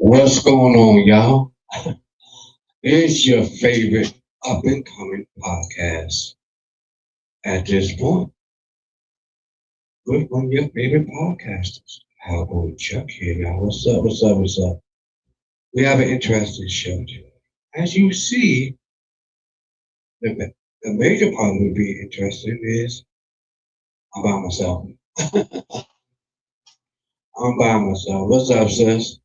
What's going on, y'all? It's your favorite up and coming podcast at this point. With one of your favorite podcasters, Cowboy Chuck here, y'all. What's up? What's up? What's up? We have an interesting show today. As you see, the major part would be interesting is I'm by myself. I'm by myself. What's up, sis?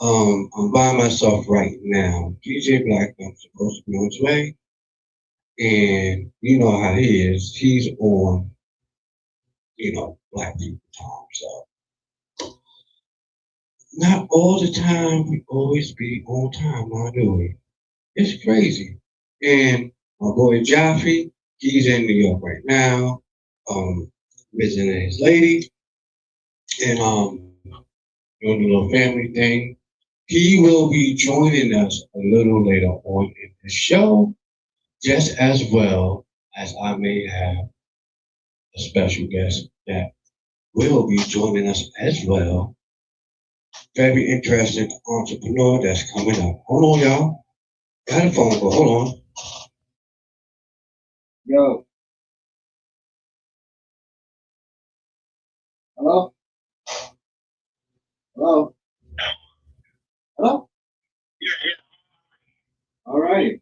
I'm by myself right now. DJ Black, I'm supposed to be on his way. And you know how he is. He's on, black people time. So not all the time we always be on time, now do we? It's crazy. And my boy Jaffe, he's in New York right now, visiting his lady and doing a little family thing. He will be joining us a little later on in the show, just as well as I may have a special guest that will be joining us as well. Very interesting entrepreneur that's coming up. Hold on, y'all. Got a phone call. Hold on. Yo, hello? Hello? Hello? All right.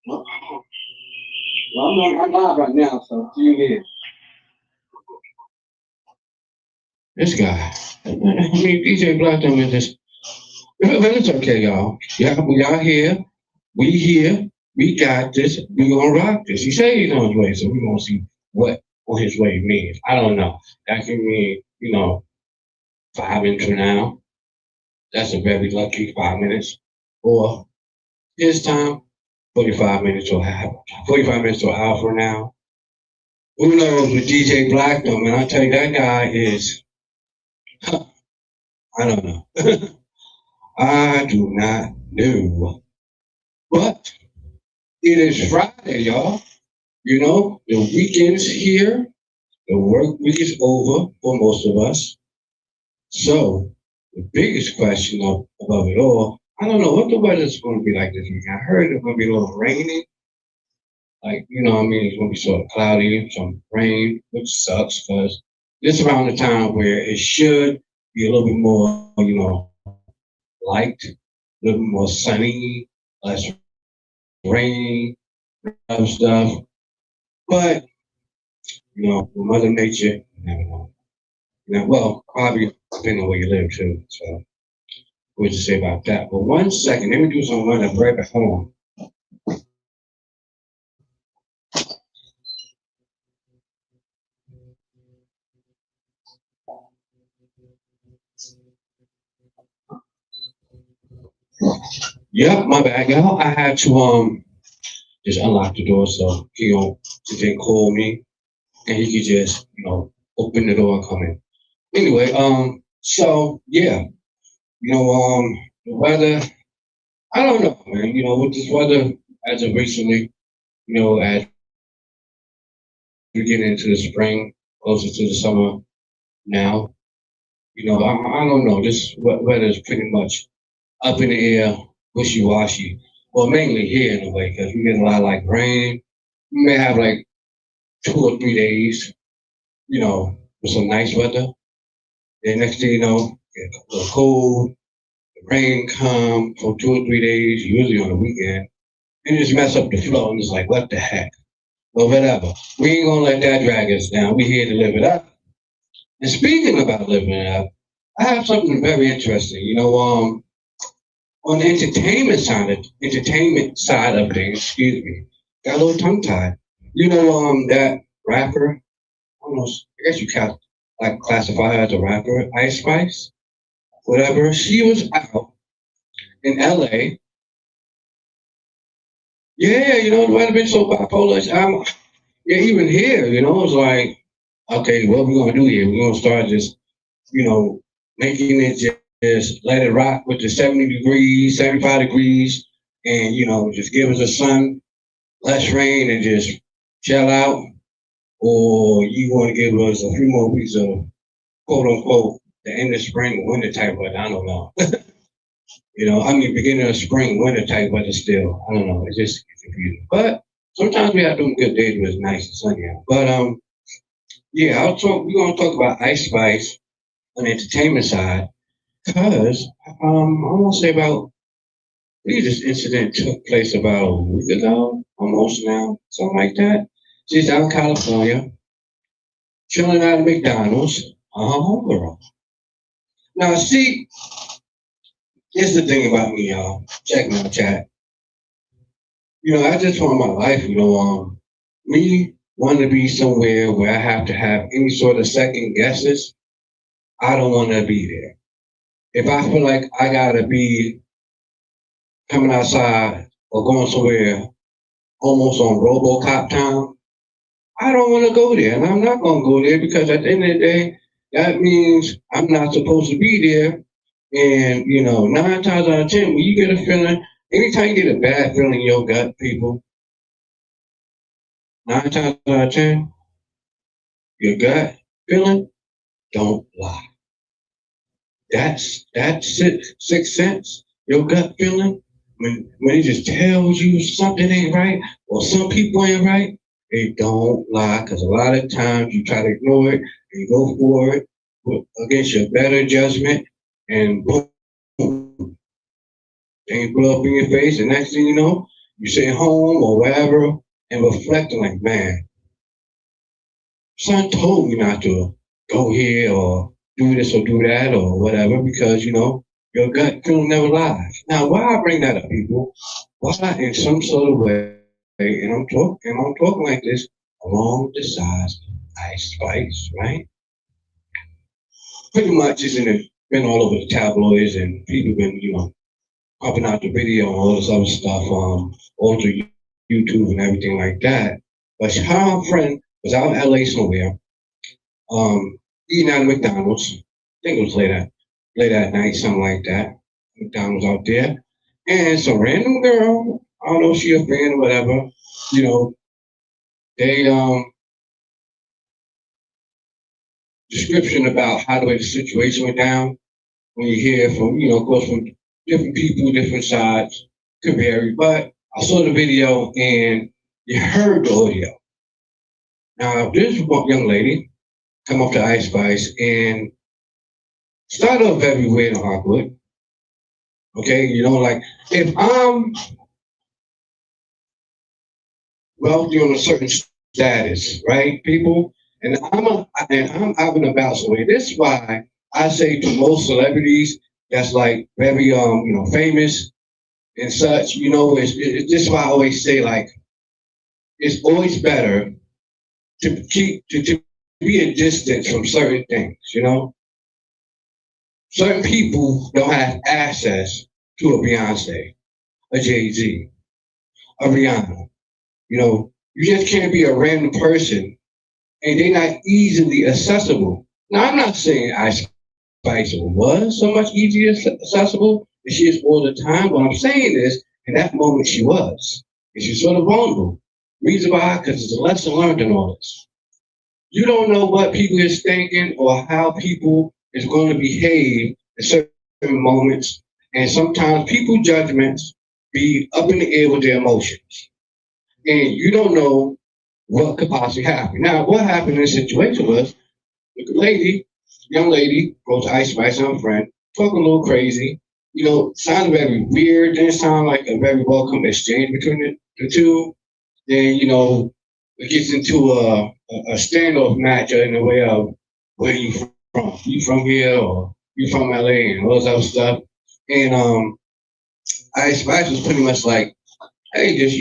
Well, I'm live right now, so see you here. This guy. I mean, DJ Black them is just. But it's okay, y'all. We are here. We here. We got this. We gonna rock this. He said he's on his way, so we gonna see what on his way means. I don't know. That can mean, 5 minutes from now. That's a very lucky 5 minutes. Or his time, 45 minutes or half, 45 minutes to an hour from now. Who knows with DJ Black though, man? I tell you, that guy is, I don't know. I do not know. But it is Friday, y'all. The weekend's here. The work week is over for most of us. So the biggest question above it all, I don't know what the weather's going to be like this week. I heard it's going to be a little rainy. Like, it's going to be sort of cloudy, some rain, which sucks because this around the time where it should be a little bit more, light, a little bit more sunny, less rain, other stuff. But, with Mother Nature, you never know. Well, probably depending on where you live too. So, what to say about that? But 1 second, let me do some running right back home. Yep, my bad, y'all. I had to just unlock the door so he didn't call me and he could just open the door and come in. Anyway, so yeah, the weather. I don't know, man. With this weather as of recently, as we get into the spring, closer to the summer now, I don't know. This weather is pretty much up in the air, wishy washy. Well, mainly here in a way, because we get a lot of like rain. We may have like 2 or 3 days, with some nice weather. Then next thing you know, get a little cold, the rain come for 2 or 3 days, usually on the weekend, and just mess up the flow. And it's like, what the heck? Well, whatever. We ain't gonna let that drag us down. We here to live it up. And speaking about living it up, I have something very interesting. On the entertainment side of things, excuse me, got a little tongue tied. That rapper, I don't know, I guess you can like classify her as a rapper, Ice Spice, whatever. She was out in LA. Yeah, the weather been so bipolar. Yeah, even here, it's like, okay, what we gonna do here? We're gonna start just, making it just let it rock with the 70 degrees, 75 degrees, and just give us a sun, less rain, and just chill out. or you want to give us a few more weeks of quote unquote the end of spring, winter type weather. I don't know. I mean, beginning of spring, winter type weather still. I don't know. It's just confusing. But sometimes we have them good days where it's nice and sunny out. But yeah, we're gonna talk about Ice Spice on the entertainment side, because I want to say about, I believe this incident took place about a week ago, almost now, something like that. She's out in California, chilling out at McDonald's, on her homegirl. Now, see, here's the thing about me, y'all. Check my chat. I just want my life, me want to be somewhere where I have to have any sort of second guesses. I don't want to be there. If I feel like I gotta be coming outside or going somewhere almost on RoboCop time, I don't want to go there, and I'm not going to go there because at the end of the day, that means I'm not supposed to be there. And 9 times out of 10, when you get a feeling, anytime you get a bad feeling in your gut, people, 9 times out of 10, your gut feeling don't lie. That's sixth sense. Your gut feeling, when it just tells you something ain't right or some people ain't right, they don't lie, because a lot of times you try to ignore it and you go for it against your better judgment, and boom, things blow up in your face. And next thing you know, you sit home or wherever and reflecting like, man, son told me not to go here or do this or do that or whatever, because your gut feeling never lies. Now, why I bring that up, people? Why in some sort of way, and I'm talking like this along the sides of Ice Spice, right? Pretty much been all over the tabloids, and people been popping out the video and all this other stuff, all through YouTube and everything like that. But her and her friend was out in LA somewhere, eating at McDonald's. I think it was late at night, something like that. McDonald's out there. And some random girl, I don't know if she a fan or whatever, they description about how the way the situation went down, when you hear from, of course, from different people, different sides, could vary. But I saw the video and you heard the audio. Now, this young lady come up to Ice Spice and start off very weird and awkward. Okay, like if I'm wealthy on a certain status, right, people, and I'm out and about somewhere. This is why I say to most celebrities that's like very famous and such, it's this is why I always say, like, it's always better to keep to be a distance from certain things, Certain people don't have access to a Beyonce, a Jay-Z, a Rihanna. You just can't be a random person, and they're not easily accessible. Now, I'm not saying Ice Spice was so much easier accessible as she is all the time. What I'm saying is, in that moment, she was. And she's sort of vulnerable. Reason why? Because it's a lesson learned in all this. You don't know what people is thinking or how people is going to behave in certain moments. And sometimes people judgments be up in the air with their emotions. And you don't know what could possibly happen. Now, what happened in this situation was the young lady, goes to Ice Spice and her friend, talking a little crazy. Sounded very weird. Didn't sound like a very welcome exchange between the two. Then, it gets into a standoff match in the way of where you from. You from here or you from LA and all this other stuff. And Ice Spice was pretty much like, hey, just,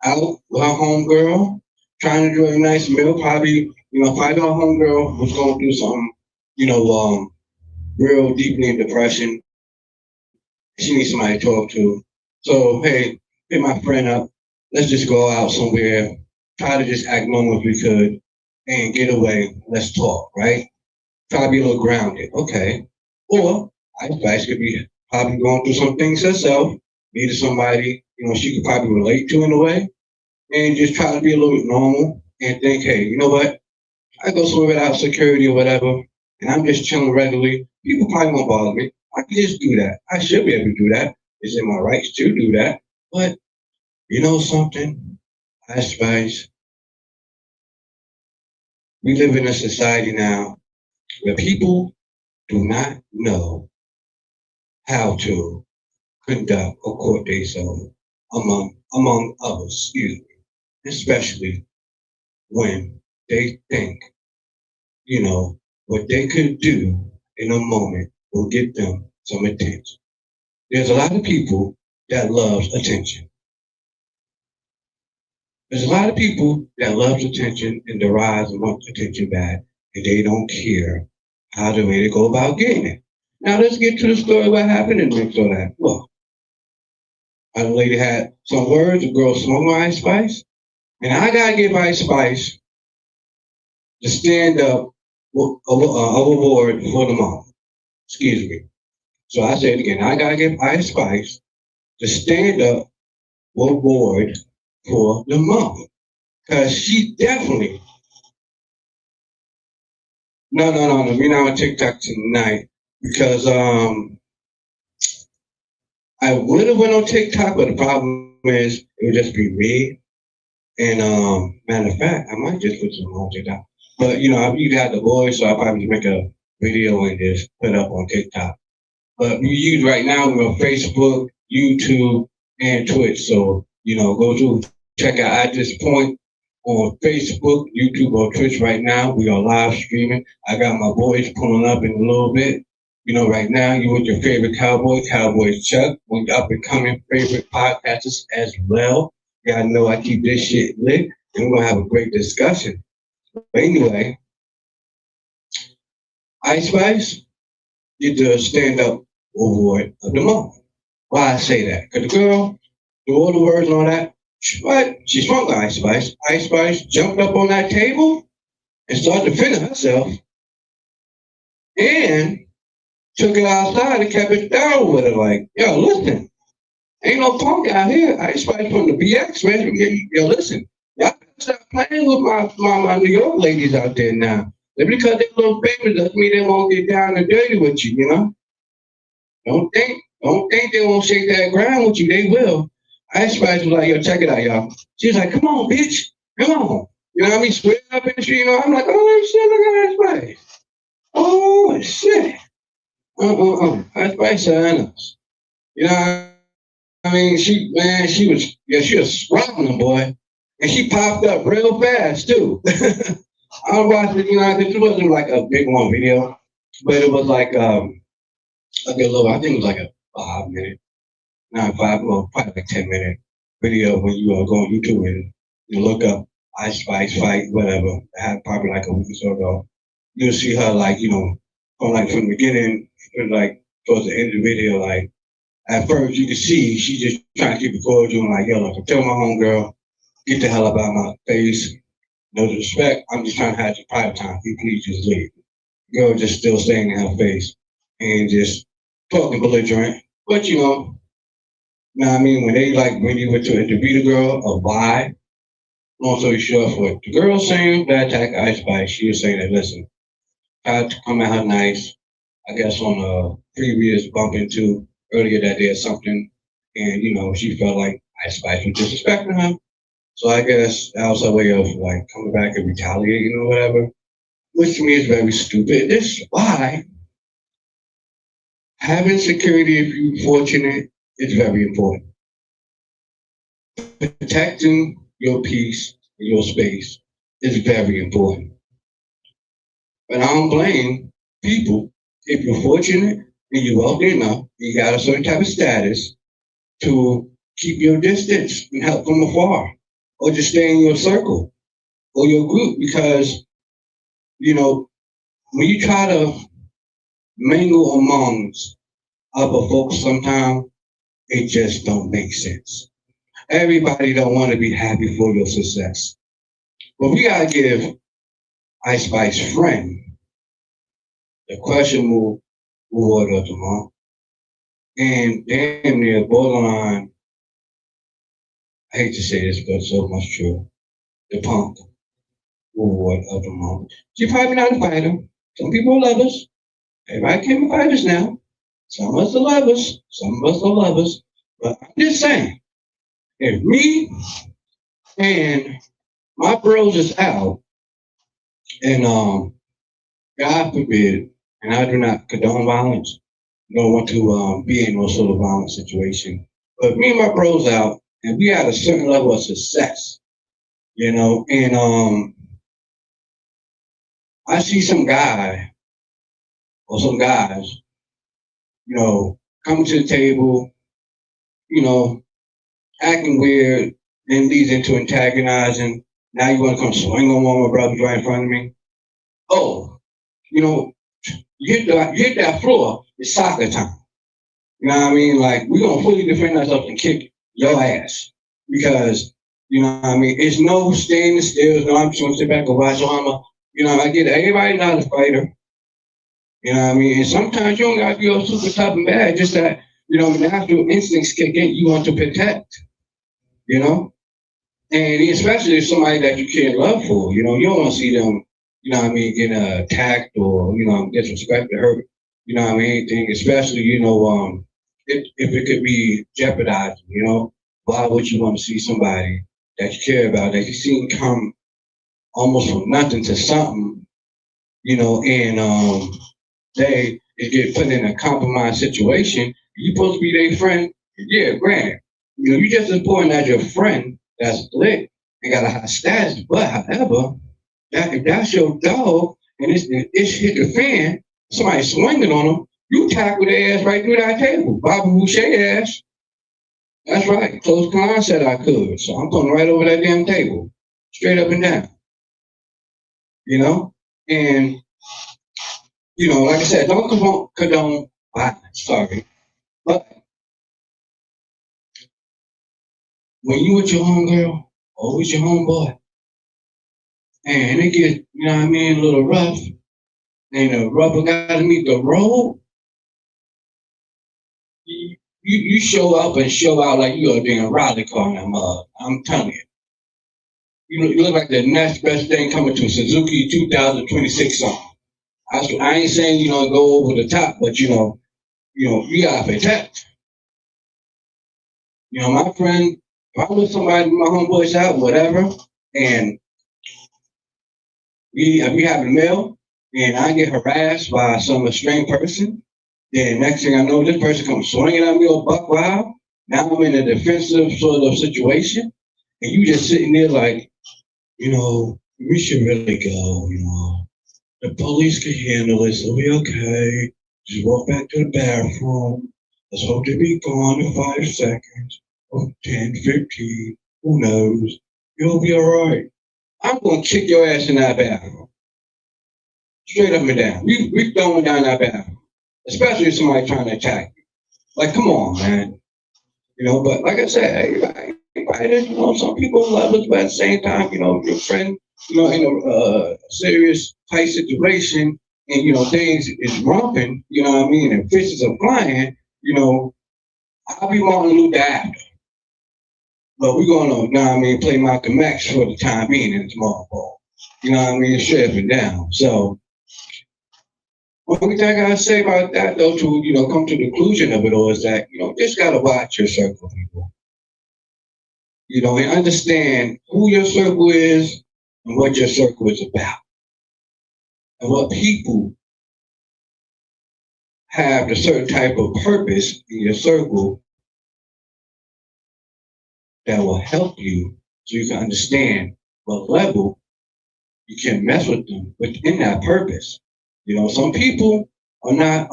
out with her homegirl, trying to enjoy a nice meal. Probably our homegirl was going through something, real deeply in depression. She needs somebody to talk to. So, hey, hit my friend up. Let's just go out somewhere, try to just act normal if we could, and get away. Let's talk, right? Try to be a little grounded. Okay. Or Ice Spice could be probably going through some things herself, needed somebody, she could probably relate to in a way, and just try to be a little bit normal and think, hey, you know what? I go somewhere without security or whatever, and I'm just chilling regularly. People probably won't bother me. I can just do that. I should be able to do that. It's in my rights to do that. But you know something? I suppose we live in a society now where people do not know how to conduct a court date among others, excuse me, especially when they think, what they could do in a moment will get them some attention. There's a lot of people that loves attention. There's a lot of people that loves attention and derives and wants attention back, and they don't care how to really go about getting it. Now let's get to the story what happened in the mix of that. Well, a lady had some words, a girl smoked Ice Spice, and I gotta give Ice Spice to stand up of award for the month. Excuse me. So I say it again. I gotta give Ice Spice the stand up award for the month. Cause she definitely no. We're not on TikTok tonight because I would have went on TikTok, but the problem is it would just be me. And matter of fact, I might just put some on TikTok. But you got the voice, so I'll probably make a video and just put it up on TikTok. But we use right now we're on Facebook, YouTube, and Twitch. So go to check out at this point on Facebook, YouTube, or Twitch right now. We are live streaming. I got my boys pulling up in a little bit. Right now you with your favorite Cowboy Chuck, one up and coming favorite podcasters as well. Y'all know I keep this shit lit, and we're gonna have a great discussion. But anyway, Ice Spice get the stand up award of the month. Why I say that? Because the girl, through all the words and all that, what? She sprung Ice Spice. Ice Spice jumped up on that table and started defending herself and took it outside and kept it down with her. Like, yo, listen, ain't no punk out here. Ice Spice from the BX, man. Yo, listen, y'all stop playing with my New York ladies out there now. Just because they're little famous doesn't mean they won't get down and dirty with you, Don't think they won't shake that ground with you. They will. Ice Spice was like, yo, check it out, y'all. She was like, come on, bitch. Come on. You know what I mean? Square up in the street, I'm like, oh shit, look at Ice Spice. Oh shit. Ice Spice said us. You know what I mean? She was scrapping boy. And she popped up real fast too. I watched it, it wasn't like a big one video, but it was like a good little, I think it was like a 5 minute, not five, well, probably like 10-minute video when you go on YouTube and you look up Ice Spice fight, whatever. I had probably like a week or so ago. You'll see her like, from the beginning, like towards the end of the video, like at first you can see she just trying to keep it cordial and like, yo, look, tell my homegirl, get the hell out of my face. No disrespect, I'm just trying to have some private time. You please just leave. Girl just still staying in her face and just talking belligerent. But what I mean? When they like when you went to interview the girl or why, long story short, for the girl saying that attack Ice Spice, she was saying that listen, I had to come at her nice. I guess on a previous bump into earlier that day or something, and she felt like Ice Spice was disrespecting her. So I guess that was her way of like coming back and retaliating or whatever, which to me is very stupid. This is why having security, if you're fortunate, is very important. Protecting your peace and your space is very important. But I don't blame people if you're fortunate and you're wealthy enough, you got a certain type of status to keep your distance and help from afar, or just stay in your circle or your group because when you try to mingle amongst other folks, sometimes it just don't make sense. Everybody don't want to be happy for your success, but we gotta give Ice Spice friend the questionable award of the month, and damn near borderline. I hate to say this, but so much true. The punk reward of the moment. She's probably not a fighter. Some people are lovers. Everybody can't be fighters now. Some of us are lovers. Some of us are lovers. But I'm just saying, if me and my bros is out, and God forbid, and I do not condone violence, don't want to be in no sort of violent situation. But me and my bros out, and we had a certain level of success, and I see some guy or some guys, coming to the table, you know, acting weird, then leads into antagonizing. Now you want to come swing on one of my brothers right in front of me? Oh, you know, you hit that floor, it's soccer time. You know what I mean? Like, we're going to fully defend ourselves and kick your ass. Because, it's no standing still. No, I'm just going to sit back and watch armor. I get it. Everybody's not a fighter. And sometimes you don't got to be all super tough and bad. Just that, the natural instincts kick in. You want to protect, you know? And especially if somebody that you care love for, you don't want to see them, getting attacked or, disrespected, hurt, anything, especially, if it could be jeopardizing, why would you want to see somebody that you care about, that you seen come almost from nothing to something, and they get put in a compromised situation, you're supposed to be their friend. Yeah, granted, you're just as important as your friend that's lit and got a high status. But however, if that's your dog and it's hit the fan, somebody swinging on them, you tackle their ass right through that table. Bobby Boucher ass. That's right. Close Khan said I could. So I'm going right over that damn table. Straight up and down. And like I said, don't condone violence, sorry. But when you with your homegirl or with your homeboy, and it get, a little rough, and the rubber gotta meet the road, you show up and show out like you're a damn rally car in that mug. I'm telling you. You look like the next best thing coming to Suzuki 2026 song. I ain't saying, go over the top, but you gotta protect. My friend, if I'm with somebody, my homeboys out, whatever, and we have a meal, and I get harassed by some strange person, then next thing I know, this person comes swinging at me or buck wild. Now I'm in a defensive sort of situation, and you just sitting there like, we should really go, The police can handle it, so we okay. Just walk back to the bathroom. Let's hope to be gone in 5 seconds. Or 10, 15, who knows? You'll be alright. I'm gonna kick your ass in that bathroom. Straight up and down. We throwing down that bathroom. Especially if somebody trying to attack you. Like, come on, man. But like I said, everybody, some people love us, but at the same time, your friend, in a serious tight situation, and things is romping, and fishes are flying, I'll be Martin Luther after. But we're gonna, play Malcolm X for the time being in the small ball. Straight up and down. So one thing I gotta say about that though, to come to the conclusion of it all is that, just gotta watch your circle, people. And understand who your circle is and what your circle is about. And what people have a certain type of purpose in your circle that will help you so you can understand what level you can mess with them within that purpose. Some people are not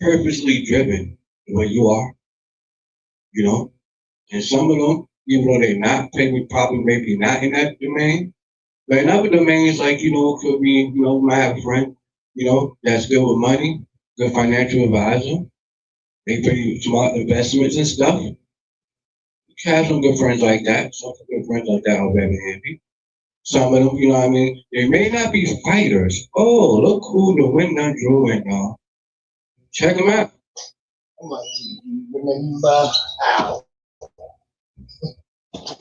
purposely driven the way you are, and some of them, even though they're not, probably maybe not in that domain, but in other domains, like, could be, you might have a friend, that's good with money, good financial advisor, they pretty smart investments and stuff. You can have some good friends like that. Some good friends like that are very handy. Some of them, they may not be fighters. Oh, look who the wind done drew in, y'all. Check them out. Remember how.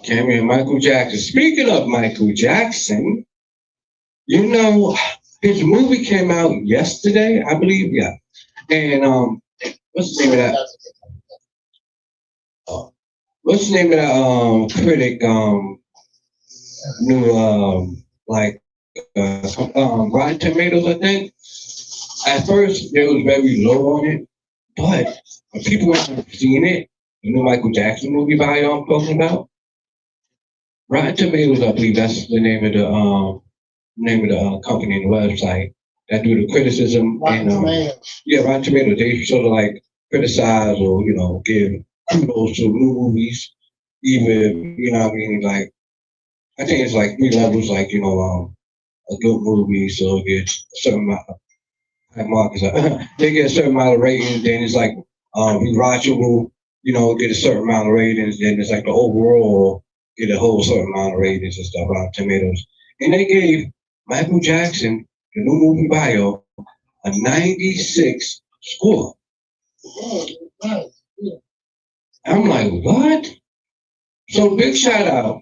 Cameo Michael Jackson. Speaking of Michael Jackson, you know, his movie came out yesterday, I believe. Yeah. And what's the name of that? What's the name of that critic new like Rotten Tomatoes, I think. At first it was very low on it, but when people haven't seen it, the new Michael Jackson movie by I'm talking about, Rotten Tomatoes, I believe that's the name of the company and the website that do the criticism and yeah, Rotten Tomatoes, they sort of like criticize or give kudos to new movies, even what I mean, like I think it's like three levels, like a good movie, so it gets a certain amount of high marks. They get a certain amount of ratings, then it's like rewatchable, get a certain amount of ratings, then it's like the overall get a whole certain amount of ratings and stuff on Tomatoes. And they gave Michael Jackson, the new movie bio, a 96 score. I'm like, what? So big shout out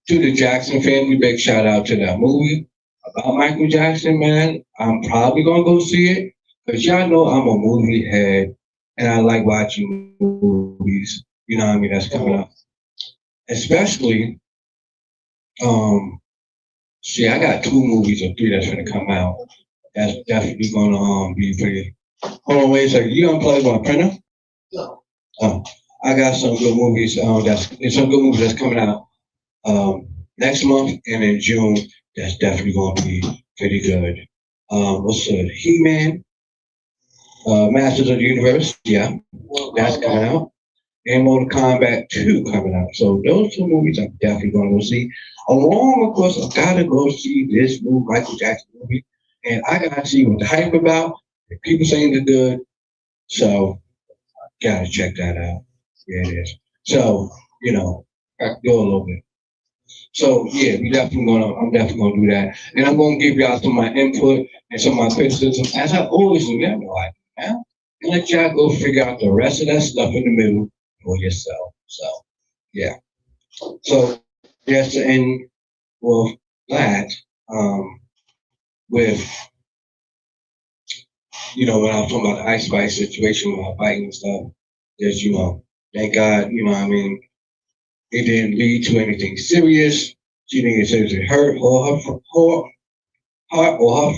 to the Jackson family. Big shout out to that movie about Michael Jackson, man. I'm probably gonna go see it because y'all know I'm a movie head and I like watching movies. You know what I mean? That's coming up, especially. Um, See, I got two movies or three that's gonna come out. That's definitely gonna be pretty. Hold on, wait a second. You unplugged my printer? Oh, I got some good movies. There's some good movies that's coming out next month and in June. That's definitely gonna be pretty good. What's the He-Man, Masters of the Universe? Yeah, that's coming out. And Mortal Kombat 2 coming out. So those two movies I'm definitely gonna go see. Along, of course, I gotta go see this new Michael Jackson movie, and I gotta see what the hype about. If people saying it's good, so gotta check that out. Yeah, it is. So I can go a little bit. So yeah, I'm definitely gonna do that, and I'm gonna give y'all some of my input and some of my criticism, as I always do. Y'all know I do, man. And let y'all go figure out the rest of that stuff in the middle for yourself. So yeah. So yes, and well, that with when I was talking about the Ice Spice situation with her fighting and stuff, just thank God, what I mean, it didn't lead to anything serious. She didn't get seriously hurt or her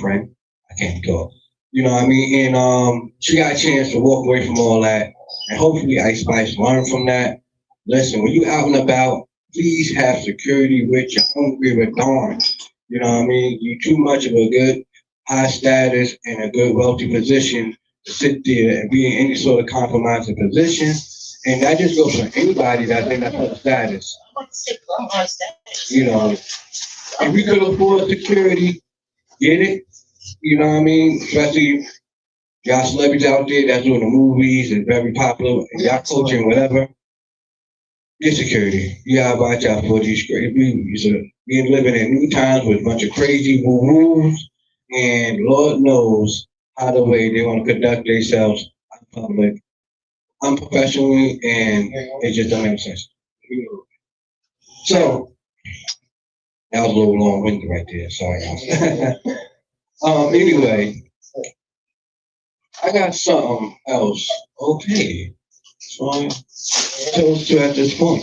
friend. I can't talk. You know what I mean? And she got a chance to walk away from all that. And hopefully Ice Spice learned from that. Listen, when you out and about, please have security with you. I don't give a darn. You know what I mean? You too much of a good high status and a good wealthy position to sit there and be in any sort of compromising position. And that just goes for anybody that think that's a status. You know, if you could afford security, get it. You know what I mean? Especially y'all celebrities out there that's doing the movies and very popular, and y'all coaching whatever. Get security. You gotta watch out for these crazy movies. We're living in new times with a bunch of crazy rules, and Lord knows how the way they want to conduct themselves in public, unprofessionally, and it just doesn't make sense. So that was a little long-winded right there. Sorry, guys. Anyway, I got something else. Okay. So I chose to at this point.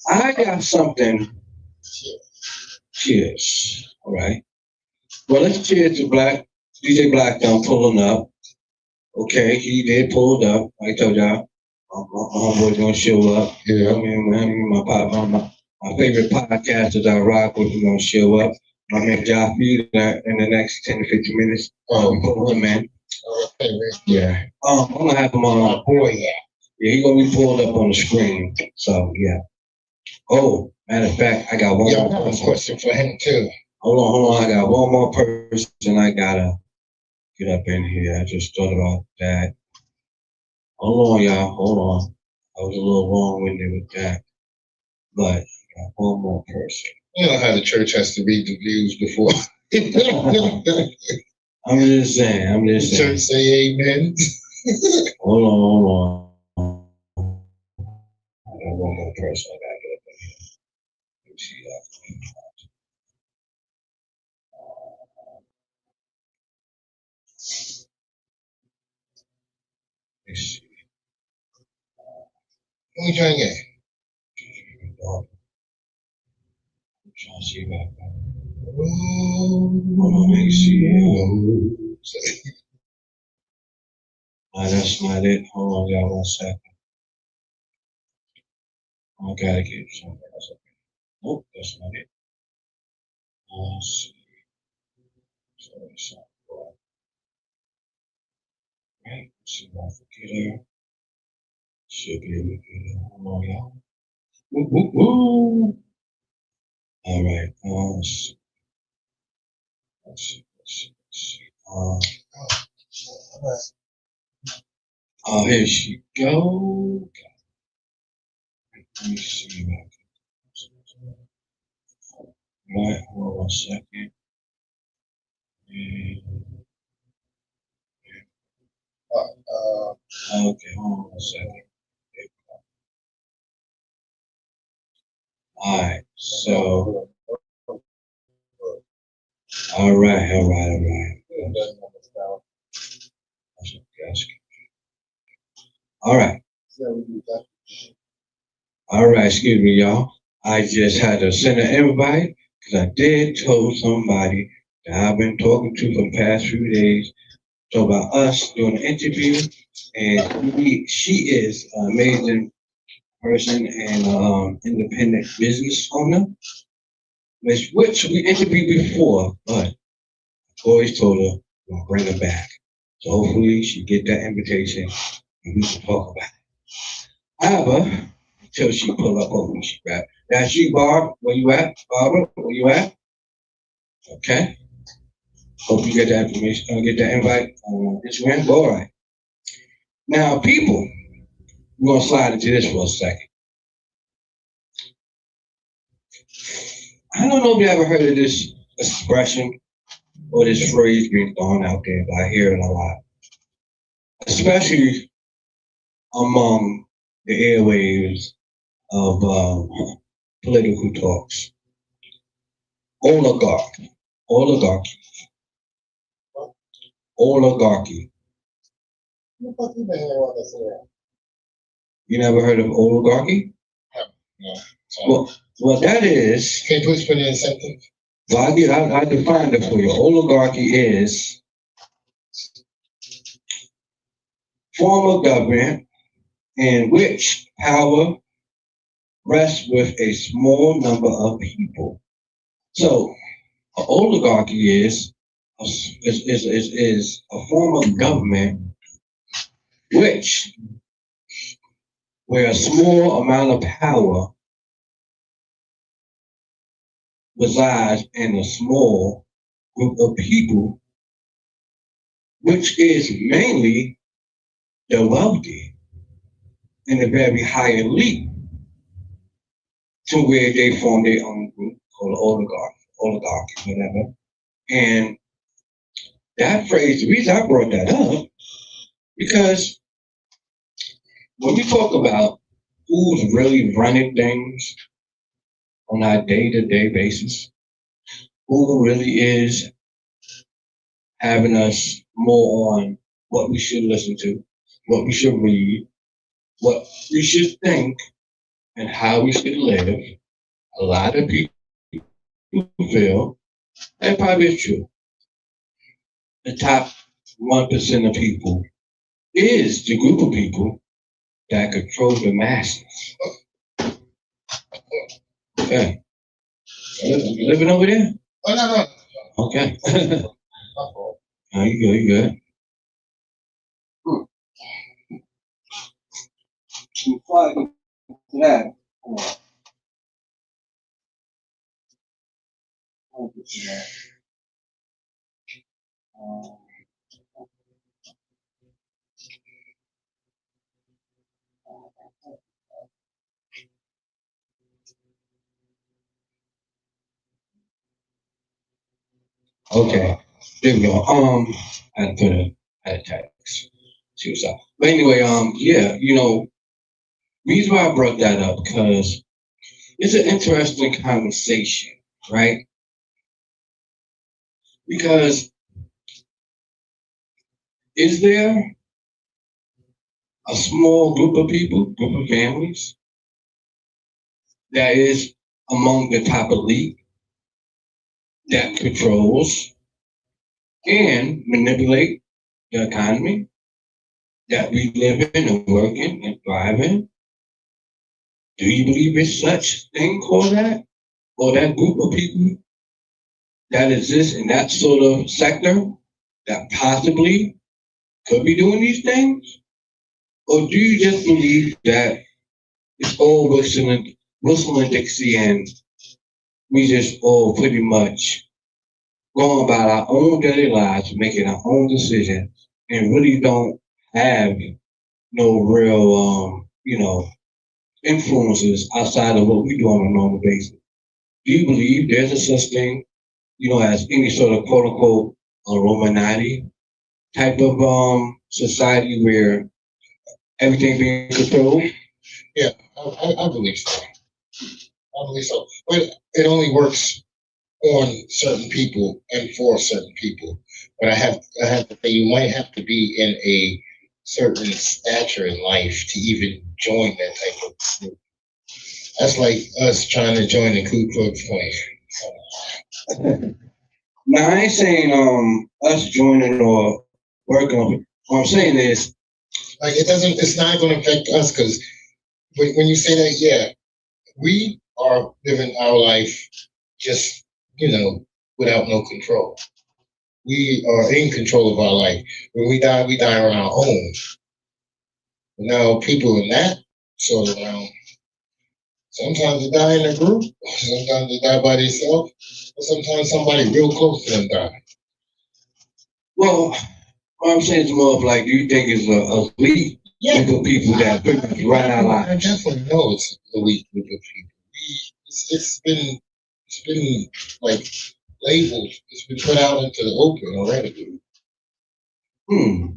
I got something. Cheers. All right. Well, let's cheers to DJ Black Thumb pulling up. Okay, he did pull up. I told y'all, my homeboy's gonna show up. Yeah. I mean, my favorite podcasters I rock with are gonna show up. My man Jaffe in the next 10 to 15 minutes. We pull him in. Yeah. I'm gonna have him on. Oh boy, yeah. Yeah, he's gonna be pulled up on the screen. So yeah. Oh, matter of fact, I got one more question for him too. Hold on. I got one more person I gotta get up in here. I just thought about that. Hold on, y'all. Hold on. I was a little long-winded with that. But I got one more person. You know how the church has to read the views before. I'm just saying. Church say amen. Hold on. I got one more person I gotta see that. Let's see. Who you trying to get? Trying to see if I can. Hold on, let me see. That's not it. Hold on, y'all, 1 second. I gotta get something else. Nope, that's not it. Let's see. Sorry. Right, let's see if I can get her. Should be able to get her. Hold on, y'all. Woo. All right. Let's see. Here she go. Let me see. Right, hold on 1 second. Okay, hold on 1 second. All right, so. All right. All right. All right, excuse me, y'all. I just had to send an invite because I did told somebody that I've been talking to for the past few days so about us doing an interview, and she is an amazing person and independent business owner, which we interviewed before, but I always told her we'll bring her back. So hopefully she get that invitation and we can talk about it. However, until she pull up, hopefully she grab. That's you, Barb. Where you at? Barbara, where you at? Okay. Hope you get that information, get that invite on Instagram. All right. Now, people, we're gonna slide into this for a second. I don't know if you ever heard of this expression or this phrase being thrown out there, but I hear it a lot, especially among the airwaves of political talks. Oligarchy. You never heard of oligarchy? No. Well, that is. Can you please put it in a sentence? Well, I defined it for you. Oligarchy is form of government in which power rests with a small number of people. So, an oligarchy is a form of government which where a small amount of power resides in a small group of people, which is mainly the wealthy and the very high elite, to where they form their own group called oligarchy, whatever. And that phrase, the reason I brought that up, because when we talk about who's really running things on a day-to-day basis, who really is having us more on what we should listen to, what we should read, what we should think, and how we should live, a lot of people feel, and probably it's true, the top 1% of people is the group of people that control the masses. Okay. You living over there? Oh, no. Okay. No, you good. Before I go to that, okay, there we go. I had to put a text. See what's up. But anyway, yeah, reason why I brought that up because it's an interesting conversation, right? Because is there a small group of people, group of families that is among the top elite that controls and manipulate the economy that we live in and work in and thrive in? Do you believe it's such thing called that? Or that group of people that exists in that sort of sector that possibly could be doing these things? Or do you just believe that it's all whistling Dixie and we just all pretty much going about our own daily lives, making our own decisions, and really don't have no real, influences outside of what we do on a normal basis? Do you believe there's a such thing, as any sort of quote unquote Illuminati type of society where everything being controlled? Yeah, I believe so. I believe so. But it only works on certain people and for certain people. But I have to say you might have to be in a certain stature in life to even join that type of group. That's like us trying to join the Ku Klux Klan. Now I ain't saying us joining or working on it. What I'm saying is Like it's not going to affect us because when you say that, yeah, we are living our life just without no control. We are in control of our life. When we die on our own. Now, people in that sort of realm, sometimes they die in a group, sometimes they die by themselves, or sometimes somebody real close to them die. well, what I'm saying is more of like, do you think it's a elite Yeah, group of people that pretty much run our I lives? definitely know it's a weak group of people. It's been like labeled. It's been put out into the open already. Hmm.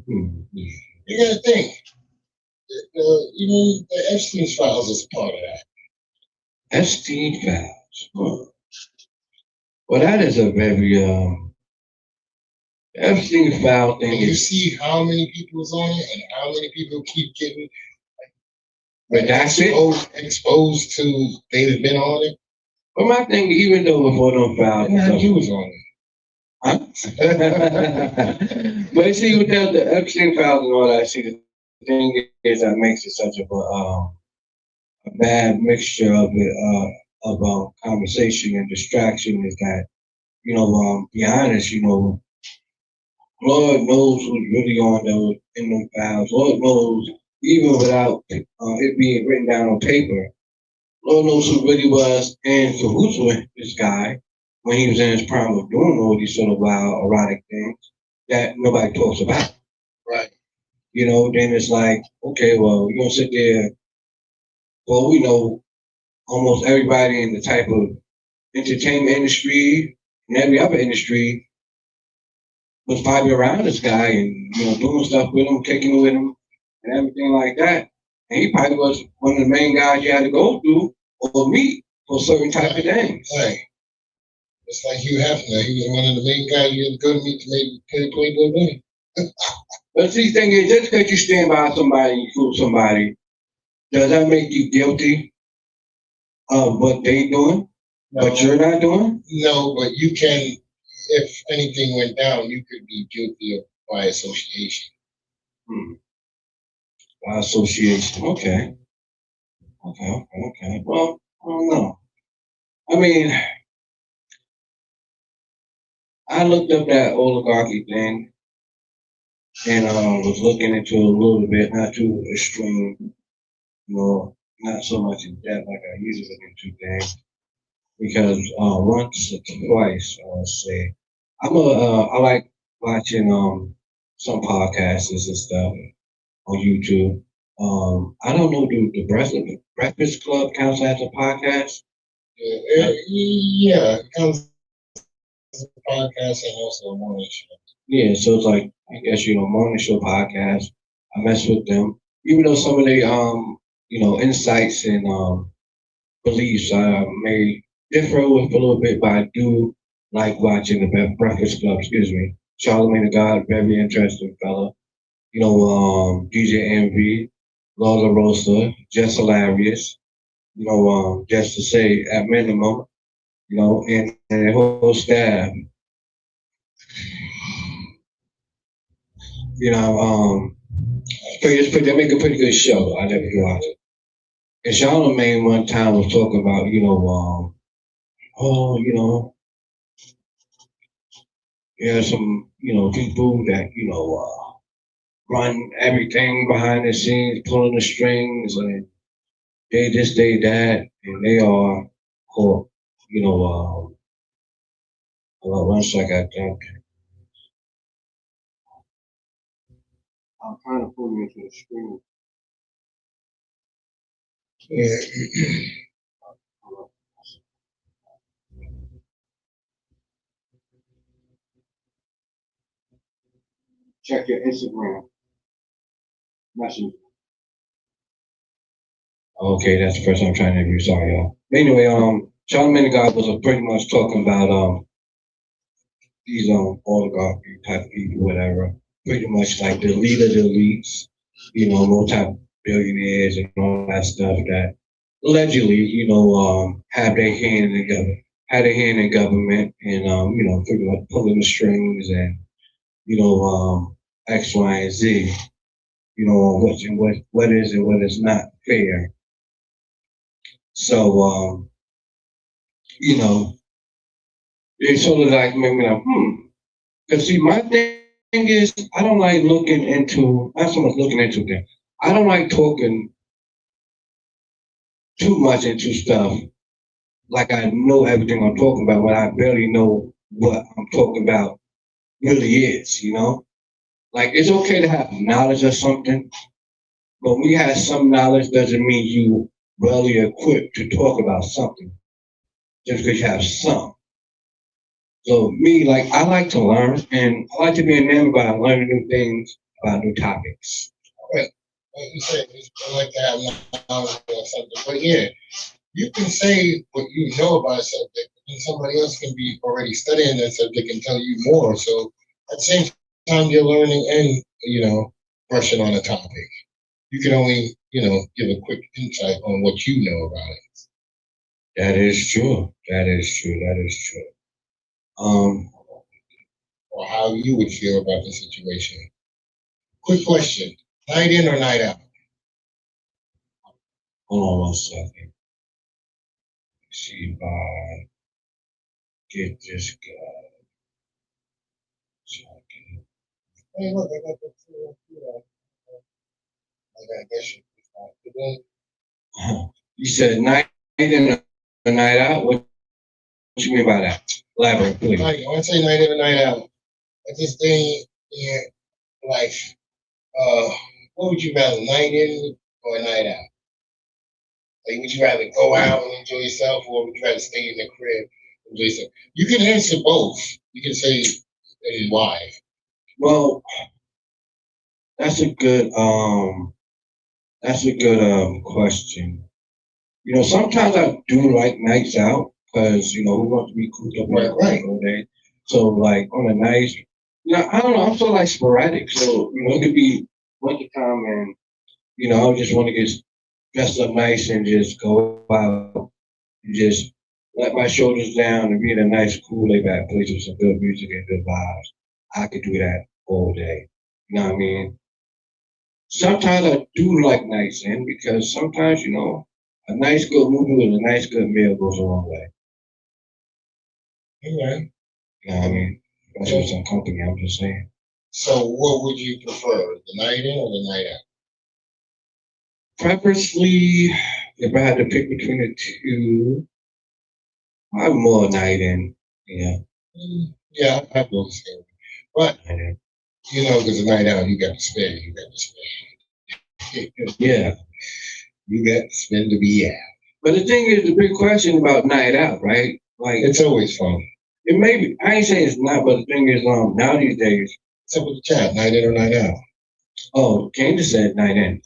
You gotta think. Even the Epstein files is part of that. Epstein files. Huh. Well, that is a very Epstein file thing And you is see how many people is on it and how many people keep getting redacted. exposed to they've been on it. But my thing, even though before them files and Yeah, stuff, you was on it. huh? But see, with the Epstein files and all that, see, the thing is that makes it such a bad mixture of it, of conversation and distraction is that, be honest, Lord knows who's really on those in them files. Lord knows, even without it being written down on paper, Lord knows who really was in cahoots with this guy when he was in his prime of doing all these sort of wild, erotic things that nobody talks about. Right. Then it's like, okay, well, you're gonna sit there. Well, we know almost everybody in the type of entertainment industry and every other industry was probably around this guy and doing stuff with him, kicking with him, and everything like that. And he probably was one of the main guys you had to go through or meet for certain type of things. Right. It's like Hugh Hefner. He was one of the main guys you had to go to meet to play Playboy Bunny. But see, the thing is, just because you stand by somebody and you fool somebody, does that make you guilty of what they doing, but you're not doing? No, but you can, if anything went down, you could be guilty of by association. Hmm. By association. Okay. Well, I don't know. I mean, I looked up that oligarchy thing and was looking into it a little bit, not too extreme, not so much in depth like I usually look into things. Because once or twice, I want to say, I like watching some podcasts and stuff on YouTube. I don't know, do the Breakfast Club counts as a podcast? Yeah, it comes as a podcast and also a morning show. Yeah, so it's like I guess morning show podcast. I mess with them, even though some of the insights and beliefs I may differ with a little bit, but I do like watching the Breakfast Club. Excuse me, Charlamagne the God, very interesting fella. DJ Envy, Lola Rosa, just hilarious. Just to say at minimum, and the whole staff. You know, they make a pretty good show. I never watch it. And Charlamagne one time was talking about, oh, there's some, people that, run everything behind the scenes, pulling the strings, and they this, they that, and they are called, you know, hold on one second, I think. I'm trying to pull you into the screen. Yeah. Check your Instagram messenger. Okay, that's the first I'm trying to interview. Sorry, y'all. But anyway, Charlamagne the God was pretty much talking about these oligarchy type people, whatever. Pretty much like the leader of the elites, multi-billionaires and all that stuff that allegedly, have their hand in the government, had a hand in government, and pretty much pulling the strings and X, Y, and Z. What is and what is not fair. So you know, it sort of like made me like, Because see, my thing is, I don't like looking into, not so much looking into things. I don't like talking too much into stuff like I know everything I'm talking about when I barely know what I'm talking about really is. Like it's okay to have knowledge of something, but when you have some knowledge doesn't mean you really equipped to talk about something just because you have some. So me, like I like to learn and I like to be enamored by learning new things about new topics. Right. Like you said, I like to have knowledge about something. But yeah, you can say what you know about a subject, and somebody else can be already studying that subject and tell you more. So at the same time, you're learning and brushing on a topic. You can only give a quick insight on what you know about it. That is true. That is true. That is true. Um, Or how you would feel about the situation. Quick question: night in or night out? hold on one second. See if I get this guy. So I can- Hey, look, I got the I got question. You said night in or night out? What you mean by that? Elaborate, please. I want to say night in or night out. I just think in life, what would you rather, night in or night out? Like, would you rather go out and enjoy yourself, or would you rather stay in the crib and enjoy yourself? You can answer both. You can say and why. Well, that's a good question. Sometimes I do like nights out because who wants to be cooped up Right. all day. So like on a nice, I don't know. I'm so like sporadic. So it could be wintertime and I just want to get dressed up nice and just go out and just let my shoulders down and be in a nice, cool, laid back place with some good music and good vibes. I could do that all day. You know what I mean? Sometimes I do like nights in because sometimes, a nice good movie and a nice good meal goes a long way. Okay. You know what I mean? Especially with some company, I'm just saying. So, what would you prefer, the night in or the night out? Preferably, if I had to pick between the two, I'm more night in. Yeah. Yeah, I feel the same. But because the night out, you got to spend. You got to spend. Yeah. You got to spend to be out. But the thing is, the big question about night out, right? Like it's always fun. It may be. I ain't saying it's not, but the thing is, now these days. What's up with the chat? Night in or night out? Oh, Candace said night in.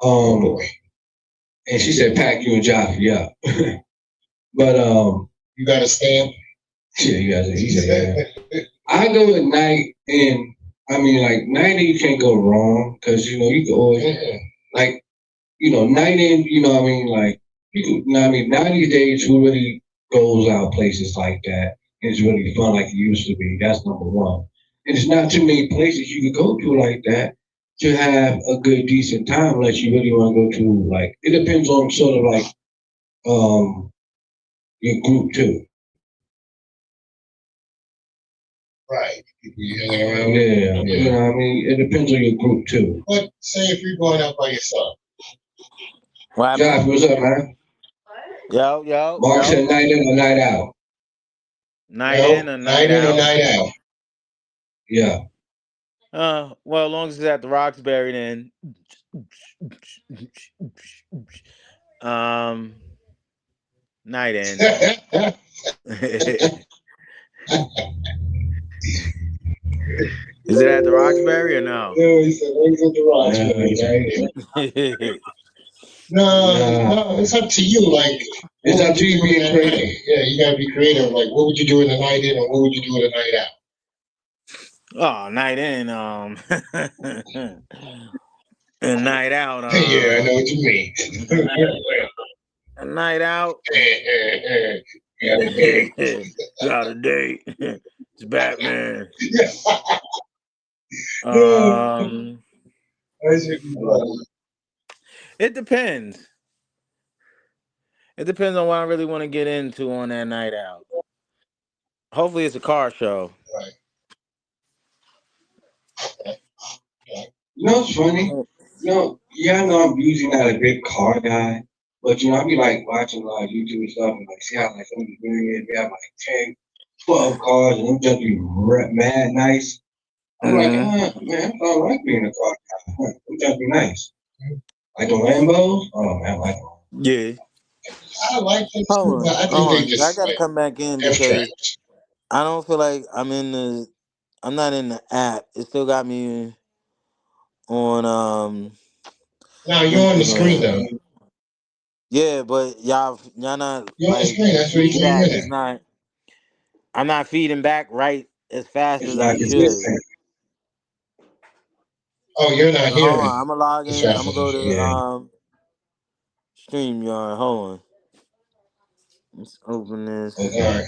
Oh boy. And she said, pack you and Joffrey up. But You got a stamp? yeah, you guys, he said, yeah. I go at night, and I mean, like, night in, you can't go wrong because, you can always, like, night in, I mean, like, you can, I mean, nowadays, who really goes out places like that? And it's really fun like it used to be. That's number one. And it's not too many places you can go to like that to have a good, decent time unless you really want to go to, like, it depends on sort of like um your group too. Right. People you hanging around. Yeah, I mean, it depends on your group too. But say if you're going out by yourself. What Josh, happened? what's up, man? Yo. Mark said night in or night out. Night in or night in or out? night out. Yeah. Well, as long as it's at the Roxbury, then. Night in. Is it at the Roxbury or no? No, he said it's at the Roxbury. No, it's up to you. Like, it's up to you being creative. Yeah, you gotta be creative. Like, what would you do in the night in, or what would you do in the night out? Oh, night in. And night out. Yeah, I know what you mean. A night out. Got a date. It's Batman. It depends. It depends on what I really want to get into on that night out. Hopefully, it's a car show. Right. It's funny. I know I'm usually not a big car guy, but I be like watching a lot of YouTube stuff and like see how like some of the millionaires they have like 10, 12 cars and them just be mad nice. I'm like, man, I don't like being a car guy. Them just be nice. Like the Lambos? Oh man, I like them. Yeah. I like them. I think they just. I gotta come back in because I don't feel like I'm not in the app. It still got me on No, you're on the screen though. Yeah, but y'all not. You're on the screen. That's where you came in. It's not. I'm not feeding back right as fast as I should. Oh, you're not hearing. Hold on, I'm gonna log in. I'm gonna go to StreamYard. Hold on. Let's open this. All right.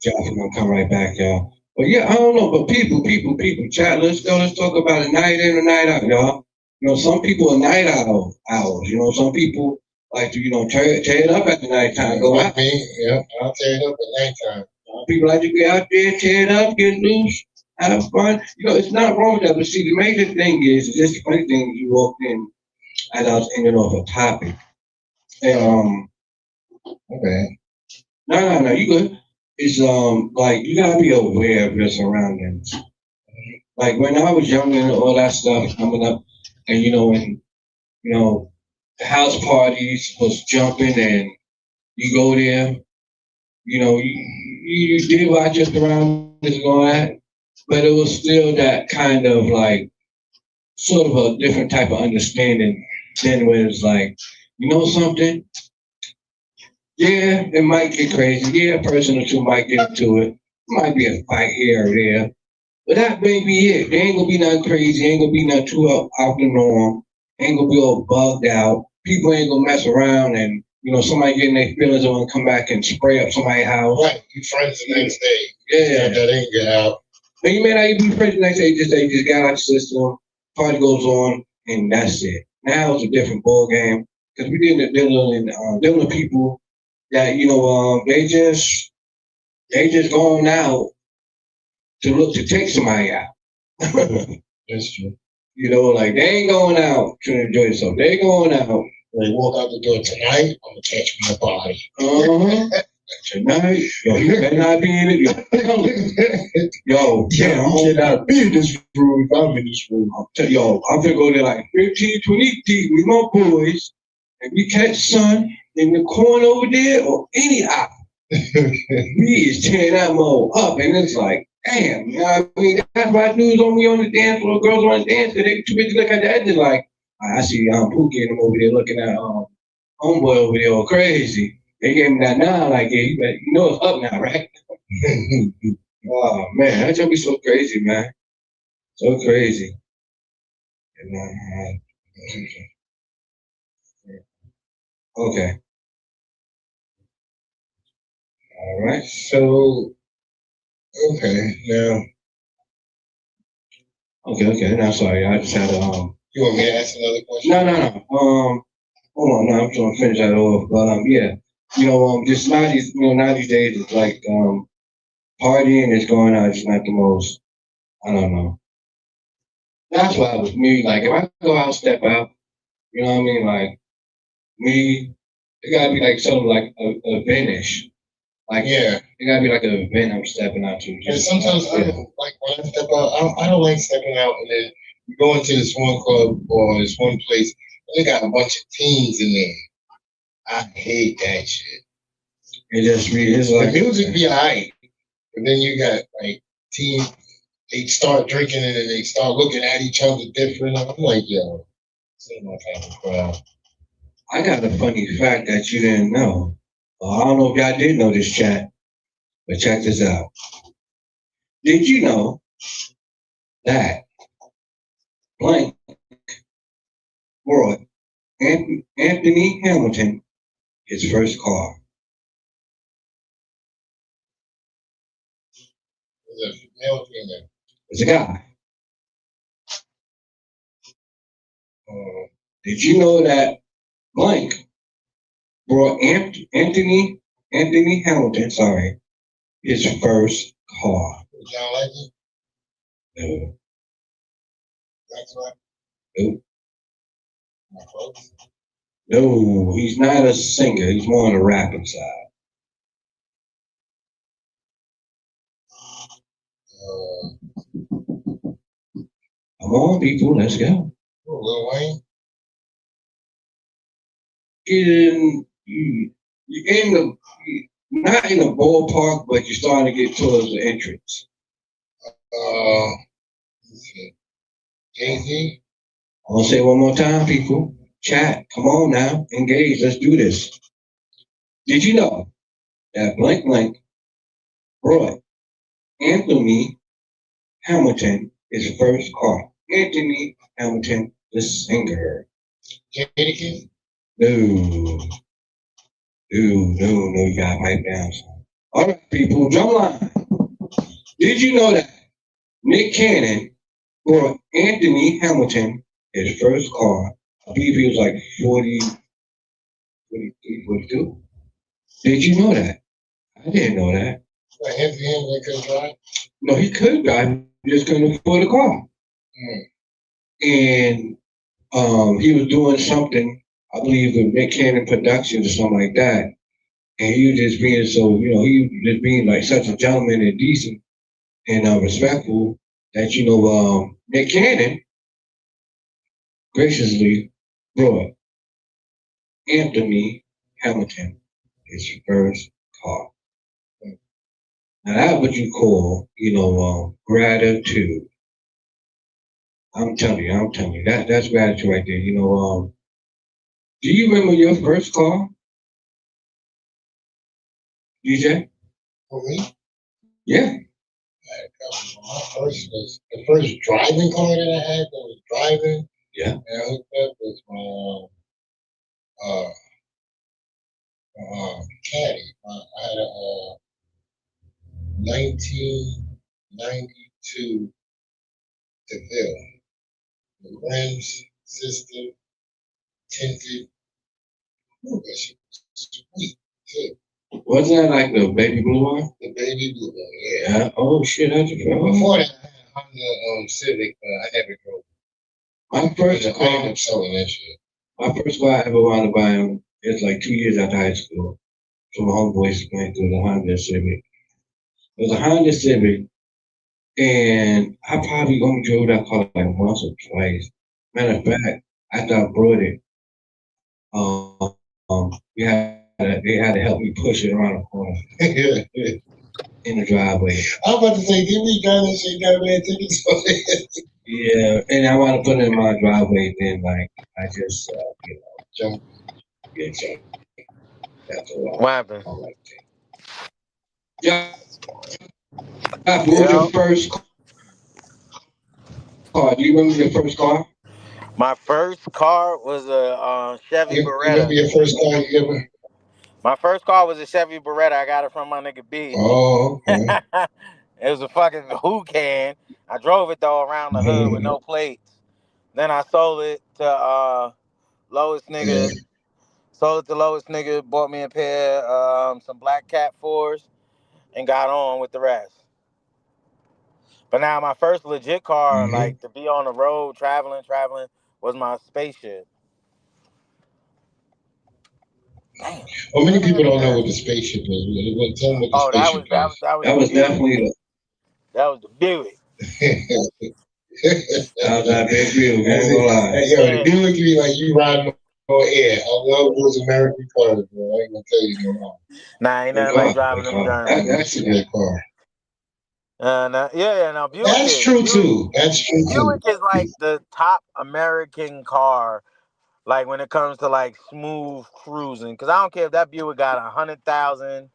I'm gonna come right back, y'all. But yeah, I don't know, but people, chat. Let's talk about a night in or night out, y'all. Some people are night owls. Some people like to, tear it up at the nighttime. Go out. Yeah, I'll tear it up at nighttime. People like to get out there, tear it up, get loose, have fun. It's not wrong with that. But see, the major thing is just the funny thing. You walked in as I was ending off a topic, and okay. No, you good. It's like you gotta be aware of your surroundings. Like when I was young and all that stuff coming up, and the house parties was jumping, and you go there, you did watch your surroundings and all that, but it was still that kind of like sort of a different type of understanding than when it's like, something. Yeah, it might get crazy. Yeah, a person or two might get into it. Might be a fight here or there. But that may be it. There ain't gonna be nothing crazy. Ain't gonna be nothing too out the norm. Ain't gonna be all bugged out. People ain't gonna mess around and, somebody getting their feelings and want to come back and spray up somebody's house. Right. You friends the next day. Yeah. That ain't get out. And you may not even be friends the next day. They just got out the system. Party goes on and that's it. Now it's a different ball game. Because we dealing with people that they just going out to take somebody out. That's true. Like they ain't going out to enjoy themselves. They going out. They walk out the door tonight. I'm gonna catch my body. Tonight, you better not be in it. I'm gonna be in this room if I'm in this room. I'm gonna go there like 15, 20 deep with my boys, and we catch sun in the corner over there or any aisle. We is tearing that mode up, and it's like, damn, I mean, that's why dudes on the dance floor, girls on the dance, they too busy look at that, just like, I see Pookie and them over there looking at homeboy over there all crazy. They gave me that nod like, yeah, you know it's up now, right? Oh man, that just be so crazy, man. So crazy. And, okay. All right. So, okay, now, Okay. Now sorry, I just had you want me to ask another question? no. Hold on, now I'm trying to finish that off. But yeah. Just now these days it's like partying is going on, it's not the most, I don't know. That's why with me, like if I go out, step out, you know what I mean? Like me, it gotta be like something like a finish. Like Yeah, it gotta be like an event I'm stepping out to. and Just sometimes I yeah. don't, like when I step out, I don't like stepping out and then you go into this one club or this one place and they got a bunch of teens in there. I hate that shit. It just be it's The like music be alright, but then you got like teens, they start drinking and then they start looking at each other different. I'm like, yo, this ain't my kind of crowd. I got a funny fact that you didn't know. I don't know if y'all did know this, chat, but check this out. Did you know that blank brought Anthony Hamilton his first car? It's a male or female. It's a guy. Uh, Did you know that blank brought Anthony Hamilton, his first car? John Legend? No, That's right. no, My folks. no. He's not a singer. He's more on the rapping side. Come on, people, let's go. Lil Wayne? You're in the not in the ballpark, but you're starting to get towards the entrance. Jay-Z? I'm gonna say it one more time, people. Chat, come on now, engage. Let's do this. Did you know that blank brought Anthony Hamilton his first car? Anthony Hamilton, the singer. Jadakiss? No, you gotta pipe down. All right, people, drumline. Did you know that Nick Cannon brought Anthony Hamilton his first car? I believe he was like 40, 43, 42. Did you know that? I didn't know that. Like Anthony Hamilton could drive? No, he could drive, he just couldn't afford a car. Mm. And he was doing something, I believe, with Nick Cannon Productions or something like that. And he was just being so, he was just being like such a gentleman and decent and respectful that, Nick Cannon graciously brought Anthony Hamilton his first car. Now that's what you call, gratitude. I'm telling you, that's gratitude right there. Do you remember your first car, DJ? For me? Yeah. My first was the first driving car that I had that was driving. Yeah. And I hooked up with my caddy. I had a 1992 DeVille. The rims, system, tinted. Ooh, that shit was sweet too. Wasn't that like the baby blue one? The baby blue one, yeah. Yeah. Oh shit, I just Before that, I had a Honda Civic, but I never drove. My first I ended up selling that shit. My first car I ever wanted to buy him, it's like 2 years after high school. So my homeboys went through the Honda Civic. It was a Honda Civic, and I probably only drove that car like once or twice. Matter of fact, after I brought it, they had to help me push it around the corner in the driveway. I was about to say, did we got that shit got man tickets for it? Yeah, and I want to put it in my driveway. Then, like, I just, Jump. get jumped after a What while. happened? I like that. Yeah, what was Yeah. your first car? Do you remember your first car? My first car was a Chevy You remember Beretta. your first car you ever? My first car was a Chevy Beretta. I got it from my nigga B. Oh, okay. It was a fucking who can. I drove it though around the hood with no plates. Then I sold it to lowest Yeah. nigga. Sold it to lowest nigga. Bought me a pair, some Black Cat 4s, and got on with the rest. But now my first legit car, Mm-hmm. like to be on the road traveling, was my spaceship. Damn. Well, Where many the hell people is don't know that? what the spaceship is. Tell them what the Oh, that was spaceship that was is. that was That the was Buick. definitely the, That was the Buick. that was that big wheel. I That's ain't it. gonna lie. Hey, yo, the Yeah. Buick be like you riding on air. I love those American cars, bro. I ain't gonna tell you no lie. Nah, ain't Big nothing like car, driving big them car. Germans. That's a great car. Yeah, no, Buick That's is true Buick. too. That's true too. Buick is like the top American car, like when it comes to like smooth cruising. Cause I don't care if that Buick got 100,000,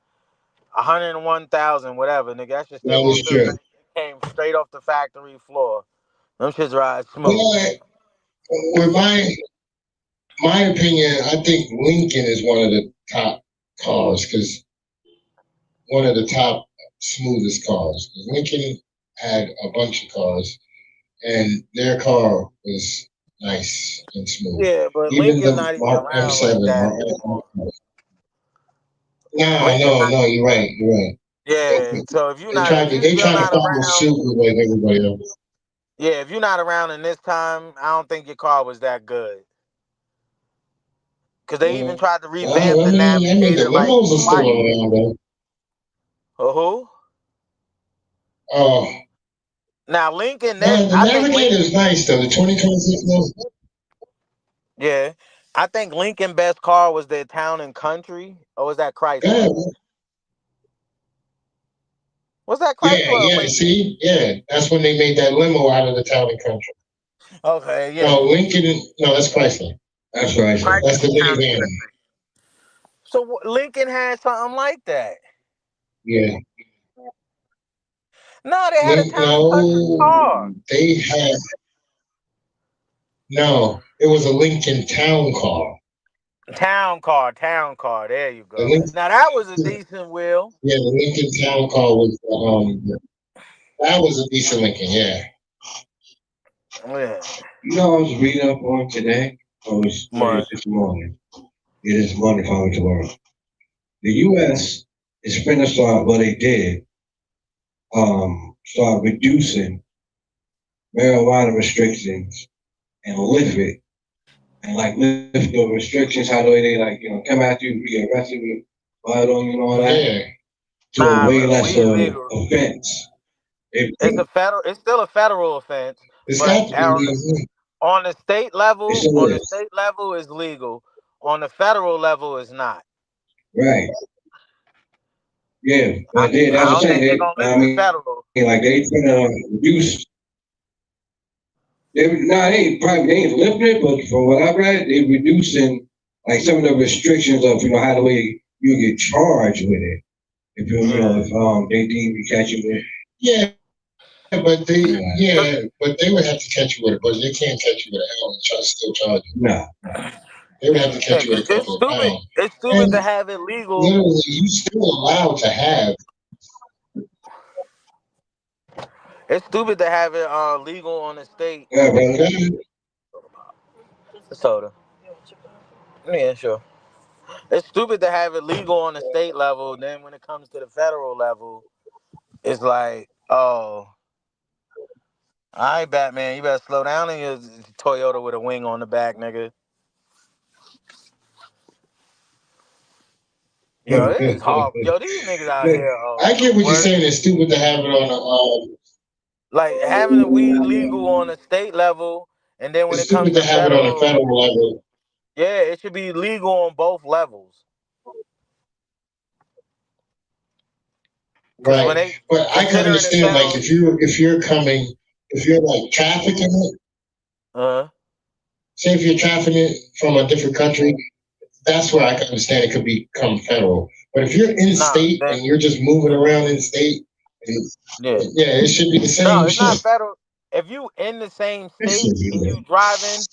101,000, whatever, nigga. That shit still That gonna is feel true. like it came straight off the factory floor. Them shits ride smooth. But with my opinion, I think Lincoln is one of the top cars because one of the top smoothest cars. Lincoln had a bunch of cars, and their car was nice and smooth. Yeah, but Even Lincoln the not even Mark around like M7. that anymore. Nah, Lincoln no, not. no, you're right. You're right. Yeah. So if you They still try to not follow around, suit with like everybody else. yeah, if you're not around in this time, I don't think your car was that good. Cause they even tried to revamp Well, the I mean, the Navigator like limos are still twice. around though. Who? Oh, Now Lincoln, no, the I think Navigator Lincoln, is nice though. The 2026 was. yeah, I think Lincoln best car was their Town and Country, or was that Chrysler? Yeah, Was that Chrysler yeah, or yeah. Lincoln? See, yeah, that's when they made that limo out of the town and country. Okay, No, yeah, Lincoln. No, that's Chrysler. That's right. Chrysler That's the Town and minivan. Country. So Lincoln had something like that. Yeah. No, they had a Town and Country car. No, they had no. It was a Lincoln Town car. Town car. There you The go. Lincoln, Now that was a decent wheel. yeah, the Lincoln Town car was that was a decent Lincoln. Yeah. Yeah. You know, I was reading up on today. I was What? this morning. It is Monday coming to work. The U.S. is finna start. Well, they did start reducing marijuana restrictions and lift it and like lift the restrictions. How do they like come after you, get arrested with bud on you and all that Yeah. to a way Nah, less weed legal. offense. They, It's a federal. It's still a federal offense, It's but got to be legal. on the state it level, still is is legal. On the federal level, is not. right. Yeah, I, but they, I that's what I'm don't think they're saying. gonna lift the federal. Like they finna reduce. They probably they ain't lifting it, but from what I read, they reducing like some of the restrictions of how the way you get charged with it. If Yeah. if they deem you catch you with. Yeah, but Yeah. they would have to catch you with it, but they can't catch you with a helmet and still charge you. No. They would have to Yeah, catch you 'cause with a couple of pounds. It's stupid And to have it legal. literally, you still allowed to have. It's stupid to have it legal on the state. Yeah, brother. Soda. Yeah, sure. It's stupid to have it legal on the state level. Then when it comes to the federal level, it's like, oh, all right, Batman, you better slow down in your Toyota with a wing on the back, nigga. Yo, it is hard. Yo, these niggas out here, I get what you're work saying. It's stupid to have it on like having the weed legal on the state level, and then when it's it comes stupid to to have it on a federal, federal level. yeah, it should be legal on both levels. Because when Right. they But I can considering it understand like federal, if you're coming if you're like trafficking it, Uh, say if you're trafficking it from a different country, that's where I can understand it could become federal. But if you're in nah, state then and you're just moving around in state, and, yeah. yeah, it should be the No, same it's not shit. federal. If you in the same It state should be and there. you driving,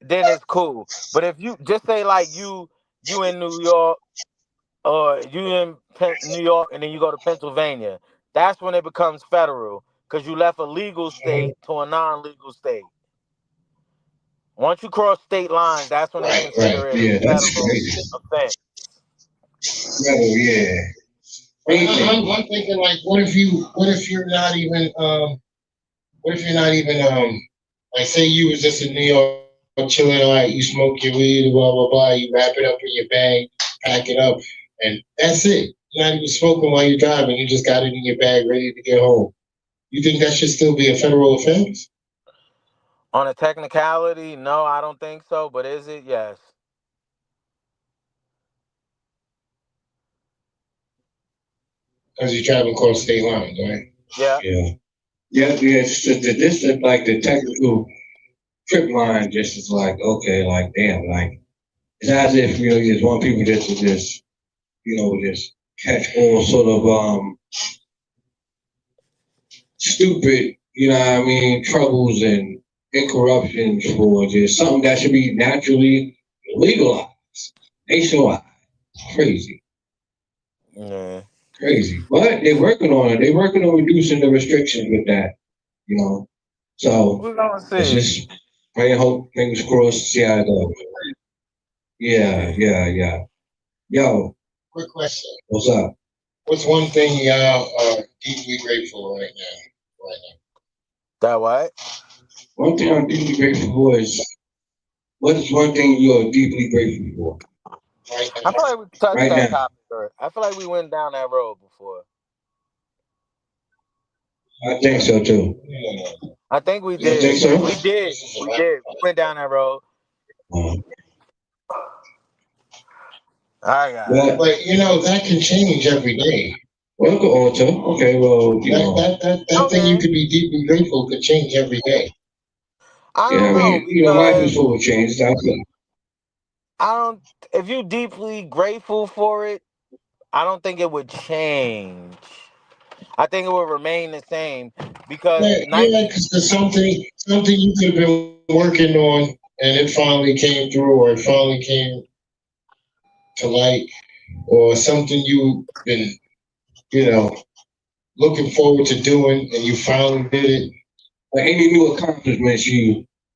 then it's cool. But if you just say like you in New York or you in New York and then you go to Pennsylvania, that's when it becomes federal because you left a legal state to a non-legal state. Once you cross state lines, that's when they Right, right. consider it a Yeah, that's federal crazy. offense. Oh yeah. But Crazy. I'm thinking like, what if you're not even, what if you're not even, like, say you was just in New York chilling, all right, you smoke your weed, blah blah blah, you wrap it up in your bag, pack it up, and that's it. You're not even smoking while you're driving. You just got it in your bag, ready to get home. You think that should still be a federal offense? On a technicality, no, I don't think so. But is it? Yes. Because you're traveling across state lines, right? Yeah. Yeah. Yeah, yeah. Just like the technical trip line, just is like okay, like damn, like it's as if you just want people just to just just catch all sort of stupid, troubles and interruptions for just something that should be naturally legalized nationwide. Crazy, Yeah. crazy. But they're working on it. They're working on reducing the restrictions with that. You know, so We're gonna it's see. just pray and hope, fingers crossed, see how it goes. Yeah, Yeah. yeah, yeah. Yo, Quick question. what's up? What's one thing y'all are deeply grateful right now? Right That what? One thing I'm deeply grateful for is what is one thing you're deeply grateful for now. Right I feel now. like we touched right that now? topic. I feel like we went down that road before. I think so too. Yeah. I think we You don't Think did. think so? so? We did. This is a We lot. did. We went down that road. Um, I got it. well, But that can change every day. well, go alter. Okay, well, That thing you Okay. could be deeply grateful could change every day. I yeah, don't I know mean, life is because full of changes. I don't. If you deeply grateful for it, I don't think it would change. I think it would remain the same because Yeah, yeah, because there's something you could have been working on, and it finally came through, or it finally came to light, or something you've been, you know, looking forward to doing, and you finally did it. Like any new oh,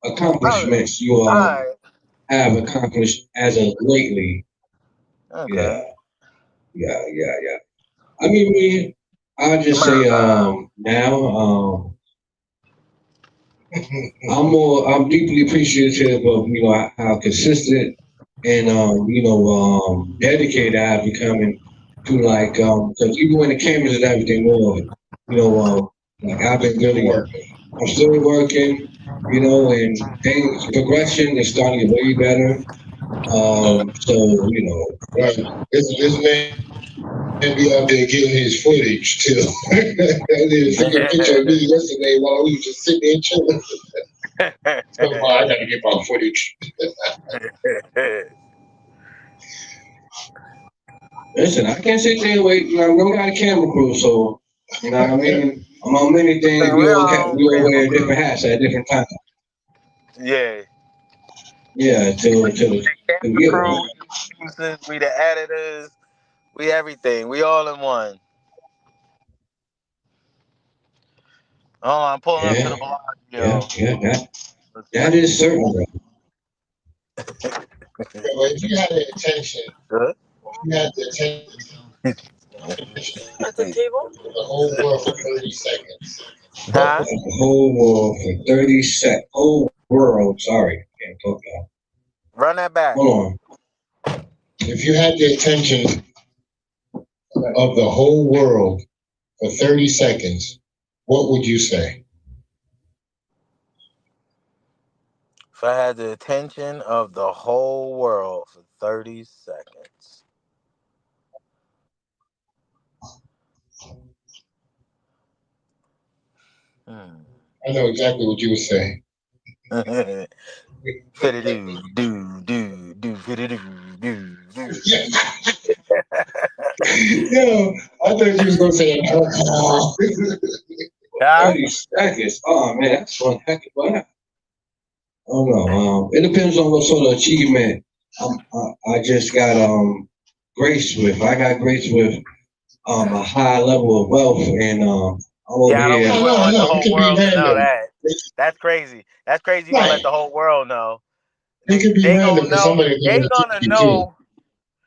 accomplishments you all right. have accomplished as of lately. Okay. Yeah, yeah, yeah, yeah. I mean, I'll just say America. now I'm deeply appreciative of how consistent and dedicated I've becoming to like because even when the cameras and everything on, like I've been Still really working. I'm still working, and things progression is starting to get way better. So Right. This man be out there getting his footage too. They took a picture of me yesterday while we was just sitting there chilling. So, I gotta get my footage. listen, I can't sit there and wait. We don't got a camera crew, so you know what I mean. Among many things, We our own we all camera wear crew. different hats at different times. Yeah. Yeah, to Camera get crew, one. we the producers, we the editors, we everything. We all in one. Oh, I'm pulling up to the Yeah, block, yeah, yo. yeah. That is certain, bro. Yeah, but if you had the attention, Good. you had the attention At the table? of the whole world for 30 seconds. What Huh? would The whole world for 30 seconds. Whole world. Sorry, can't talk now. Run that back. Hold on. if you had the attention of the whole world for 30 seconds, what would you say? If I had the attention of the whole world for 30 seconds. Hmm. I know exactly what you were saying. Fit-a-doo, do, do, fit-a-doo, do. Yo, I thought you was gonna say that. Huh? 30 seconds. Oh man, that's one heck of a. I don't know. It depends on what sort of achievement I just got graced with. I got graced with a high level of wealth, and I'm over Yeah, I don't. here. We No, don't no, let the no. It whole could be world to know random. that. That's crazy. That's crazy. You gonna let Right. the whole world know? It could be They random gonna for know. somebody to give They it gonna a too. know.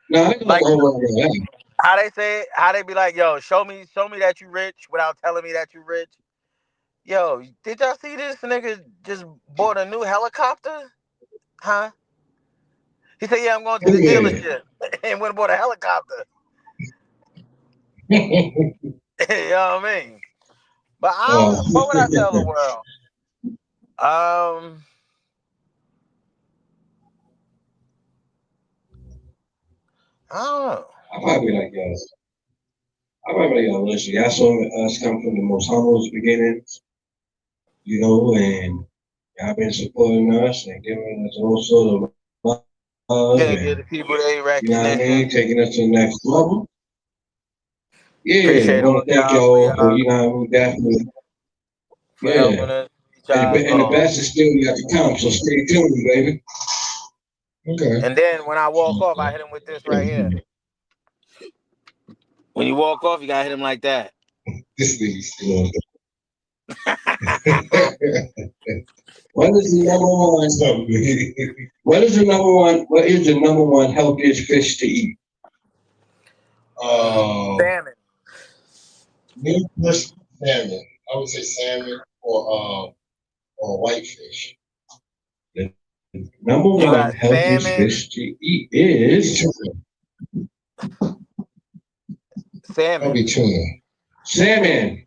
No, I don't know Like the whole world know that. how they say it. How they be like, yo, show me that you rich without telling me that you rich. Yo, did y'all see this nigga just bought a new helicopter? Huh? He said, yeah, I'm going to Oh the yeah. dealership and went and bought a helicopter. You know what I mean? But I Oh. don't. What would I tell the world? Um, I don't know. I probably like I probably like listen. Y'all saw us come from the most humble beginnings, and y'all been supporting us and giving us all sort of love Gonna and give the people their you know what I recognition. mean, taking us to the next level. Yeah, I Appreciate all want to thank y'all for y'all for y'all definitely. for Yeah, helping us reach our and the goal. best is still yet to come. So stay tuned, baby. Okay. And then when I walk off, I hit him with this right here. When you walk off, you gotta hit him like that. This nigga still. What is the number one? What is the number one? What is the number one healthiest fish to eat? Salmon. Me personally, salmon. I would say salmon or whitefish. The number You one got healthiest salmon. fish to eat is Probably Salmon. tuna. salmon.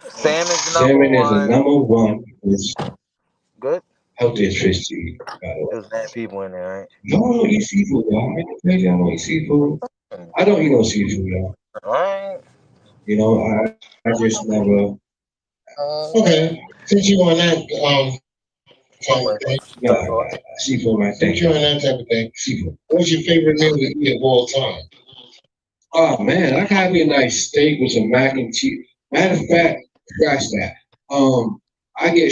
Salmon's the number Salmon is the one. number one Good. healthiest fish to eat. By the way. There's mad people in there, right? No, I don't eat seafood, y'all. Maybe I don't eat seafood. I don't eat no seafood, y'all. All right. I just never. Okay. Since you on that type of thing, No, seafood, my since thing. you on that type of thing, Seafood. what's your favorite meal to eat of all time? Oh man, I can have me a nice steak with some mac and cheese. Matter of fact, scratch that. I get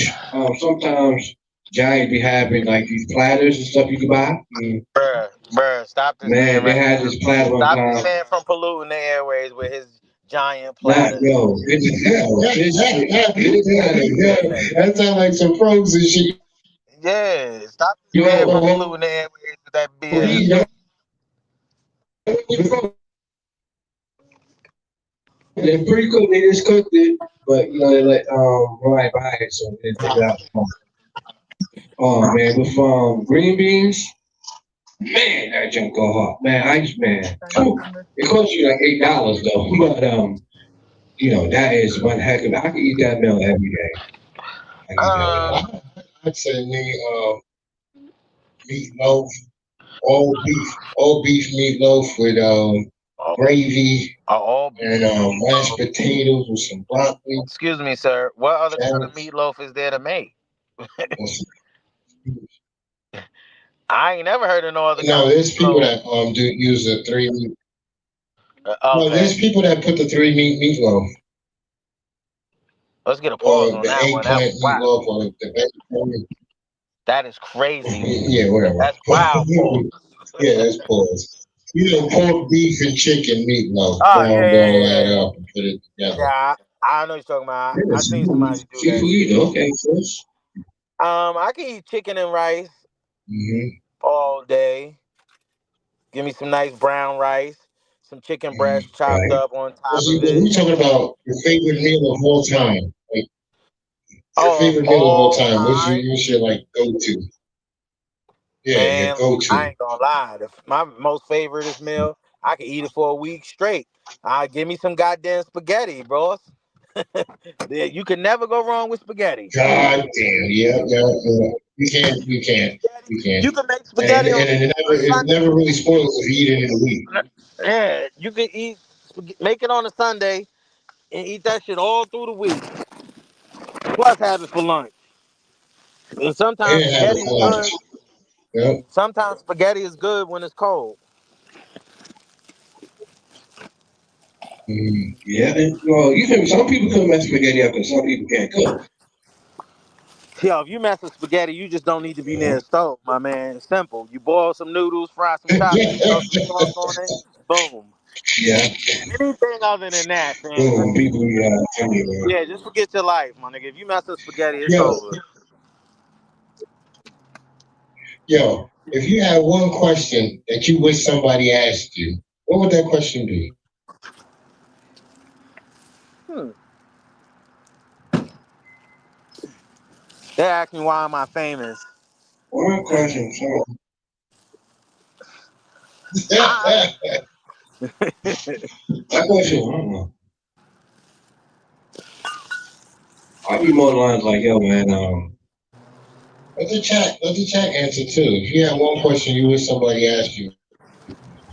sometimes Giant be having like these platters and stuff you can buy. Bruh, stop this man Man, they right had now. this platter one Stop this time. man from polluting the airways with his giant Not platters. yo, That sounds like some frozen shit. Yeah, stop this man from yo, polluting the airways with that BS. yo, they're pretty cool. They just cooked it, but they let Ryan buy it, so they take it out. Oh man, with green beans. Man, that junk go hard. Man, ice man. Whew. It costs you like $8 though, but that is one heck of. I can eat that meal every day. I can eat that meal. I'd say me meatloaf, all beef meatloaf with Oh, gravy all and mashed potatoes with some broccoli. excuse me, sir. What other kind of Carrots, meatloaf is there to make? and some- I ain't never heard of no other kind No, of there's people meatloaf. that do use the three meat. No, Okay, there's people that put the three meat meatloaf let's get a pause or on the that one. That was eggplant wild. meatloaf or the vegetarian. That is crazy. Yeah, whatever. That's wild, Paul. Yeah, that's pause. Pork, beef, and chicken meatloaf. Oh Ground all that yeah. up and put it together. Yeah, I know what you're talking about. Yeah, I seen somebody do that seafood shit. either. Okay, fish. I can eat chicken and rice Mm-hmm. all day. Give me some nice brown rice, some chicken breast chopped Right. up on Well, top see, of but it. we're talking about your favorite meal of all time. Like your Oh, of favorite meal of all all time. time, What's your like go to? Yeah, your man. go I to. ain't gonna lie. My most favorite meal, I can eat it for a week straight. Give me some goddamn spaghetti, bros. You can never go wrong with spaghetti. God damn. Yeah, yeah, yeah. You can't. You can make And spaghetti on it Sunday. never really spoils if you eat it in a week. Yeah, you can make it on a Sunday and eat that shit all through the week. Plus, have it for lunch. And sometimes And have it spaghetti is for good. lunch. Yep. Sometimes spaghetti is good when it's cold. Yeah, and, well, some people can mess spaghetti up, and some people can't cook. Yo, if you mess with spaghetti, you just don't need to be You near know? a stove, my man. It's simple. You boil some noodles, fry some choppers, throw some sauce on it, boom. Yeah. Anything other than that, man, Boom, people, yeah, just forget your life, my nigga. If you mess with spaghetti, it's yo, over. yo, if you had one question that you wish somebody asked you, what would that question be? Hmm. They ask me why am I famous. one question. So, I, that question, I don't know. I'd be more lines like, yo, man, Let the chat answer too. If you had one question you wish somebody asked you,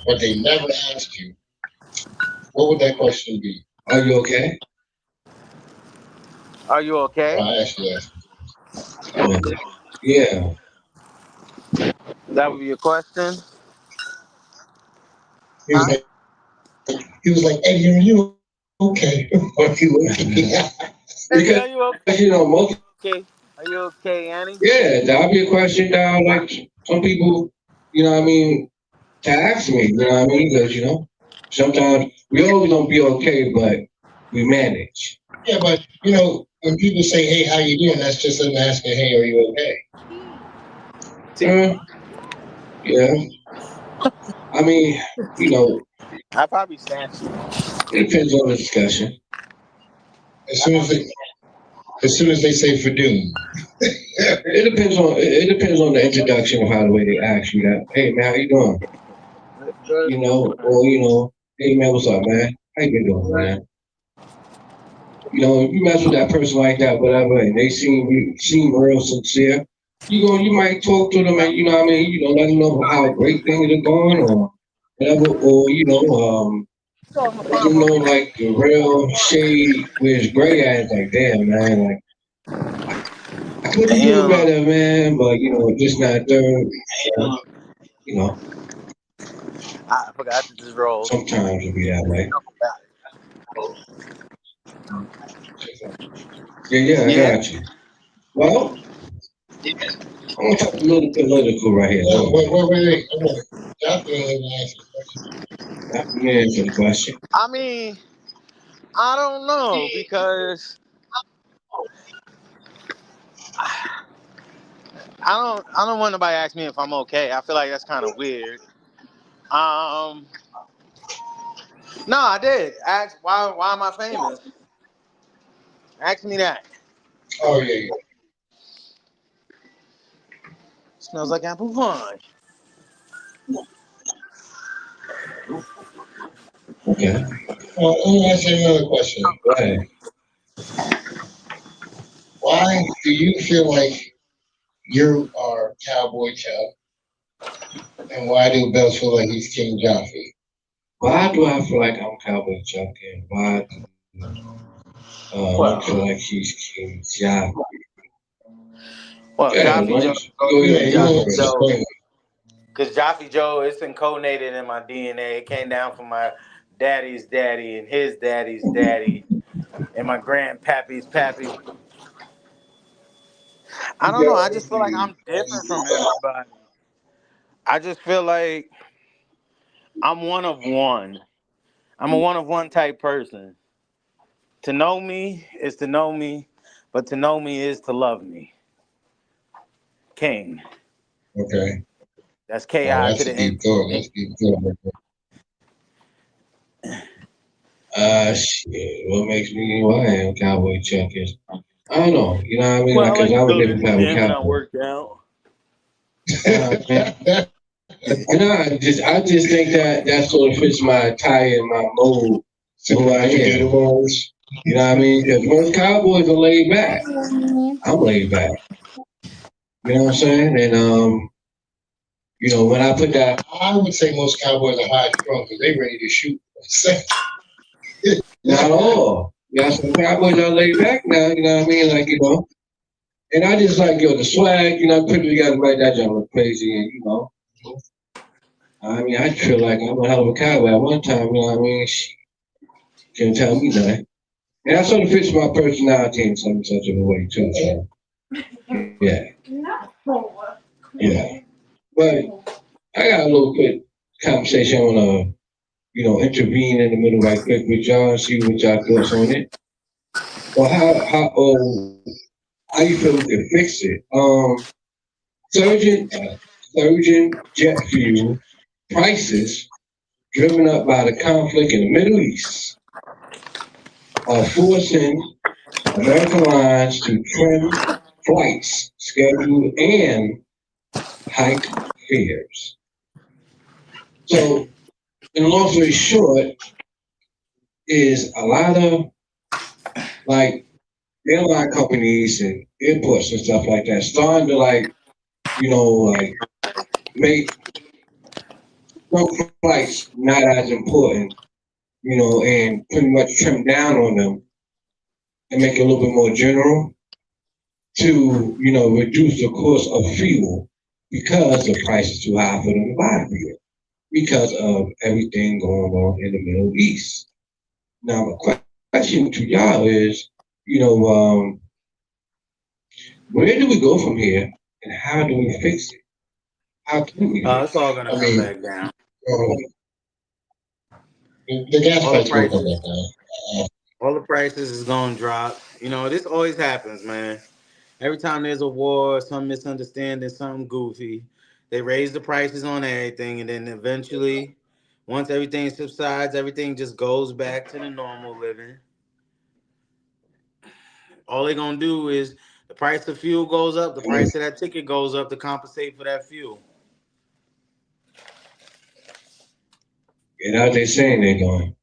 but they never asked you, what would that question be? are you okay? are you okay? I asked you that. Oh, yeah. That would be your question. He was Huh? like, Eddie, are you okay? Are you okay? Eddie, Because, are you most, okay? Are you okay, Annie? yeah, that'll be a question down, like, some people, what I mean, to ask me, what I mean? Because, sometimes we always don't be okay, but we manage. Yeah, but when people say, "Hey, how you doing?" That's just them asking, "Hey, are you okay?" Uh, yeah. I mean, you know, I probably snatched you. it depends on the discussion. As soon as they say for doom. It depends on the introduction of how the way they ask you that. Hey man, how you doing? Good. Or hey man, what's up, man? How you been doing, man? If you mess with that person like that, whatever, and they seem real sincere, you might talk to them and what I mean, let them know how great things are going or whatever, or let them know like the real shade where it's gray at. It's like, damn man, like I couldn't do Damn. better, man, but just not third. You know, I forgot to just roll. sometimes it'll be that way. Yeah, yeah, I Yeah. got you. Well, I'm gonna talk a little political right here. No, wait. I want definitely to answer the question. Let me answer the question. I mean, I don't know because I don't want nobody to ask me if I'm okay. I feel like that's kind of weird. Um, no, I did. Ask why am I famous? Ask me that. Oh yeah. Smells like apple pie. Okay. Well, let me ask you another question. Go ahead. Why do you feel like you are Cowboy Chuck, and why do Bells feel like he's King Joffrey? Why do I feel like I'm Cowboy Chuck and why do I feel Well, like he's King Job? well, Yeah, Jaffe Joe, Lynch. Go Yeah, ahead, you you know go Jaffe what's first. Joe, explain. because Jaffe Joe, it's inconated in my DNA. It came down from my daddy's daddy and his daddy's daddy and my grandpappy's pappy. I don't know. I just feel like I'm different from everybody. I just feel like I'm one of one. I'm a one of one type person. To know me is to know me, but to know me is to love me. King. Okay. That's Oh, KI to that's a the N deep thought. T. That's a deep thought. Shit. What makes me who I am, Cowboy Chuck is I don't know. You know what I mean? Well, I Like, cause like to I'm a go to different the type of gym and I cowboy. work out. You know what I mean? I just think that sort of fits my attire and my mood to who I am. You know what I mean? Because most cowboys are laid back. I'm laid back. You know what I'm saying? And when I put that, I would say most cowboys are high strung because they ready to shoot. not all. Yeah, some Cowboys are laid back now, you know what I mean? Like, and I just like, the swag, put it together right, that jump look crazy, and, I mean, I feel like I'm a hell of a cowboy at one time, you know what I mean? She can't tell me nothing. And that sort of fits my personality in some such of a way, too, so, yeah. Yeah. But I got a little quick conversation I want to, intervene in the middle right quick with y'all and see what y'all thoughts on it. Well, how you feel we can fix it? Surging, surging jet fuel prices driven up by the conflict in the Middle East are forcing American lines to trim flights scheduled and hike fares. So, in long story short, is a lot of like airline companies and airports and stuff like that starting to make some flights not as important, and pretty much trim down on them and make it a little bit more general to, reduce the cost of fuel because the price is too high for them to buy fuel because of everything going on in the Middle East. Now, the question to y'all is, where do we go from here and how do we fix it? How can we It's fix it? all gonna come back down. The gas All the price will come prices, back down. all the prices is gonna drop. This always happens, man. Every time there's a war, some misunderstanding, something goofy, they raise the prices on everything, and then eventually, once everything subsides, everything just goes back to the normal living. All they're gonna do is the price of fuel goes up, the price of that ticket goes up to compensate for that fuel. And now they're saying they're going.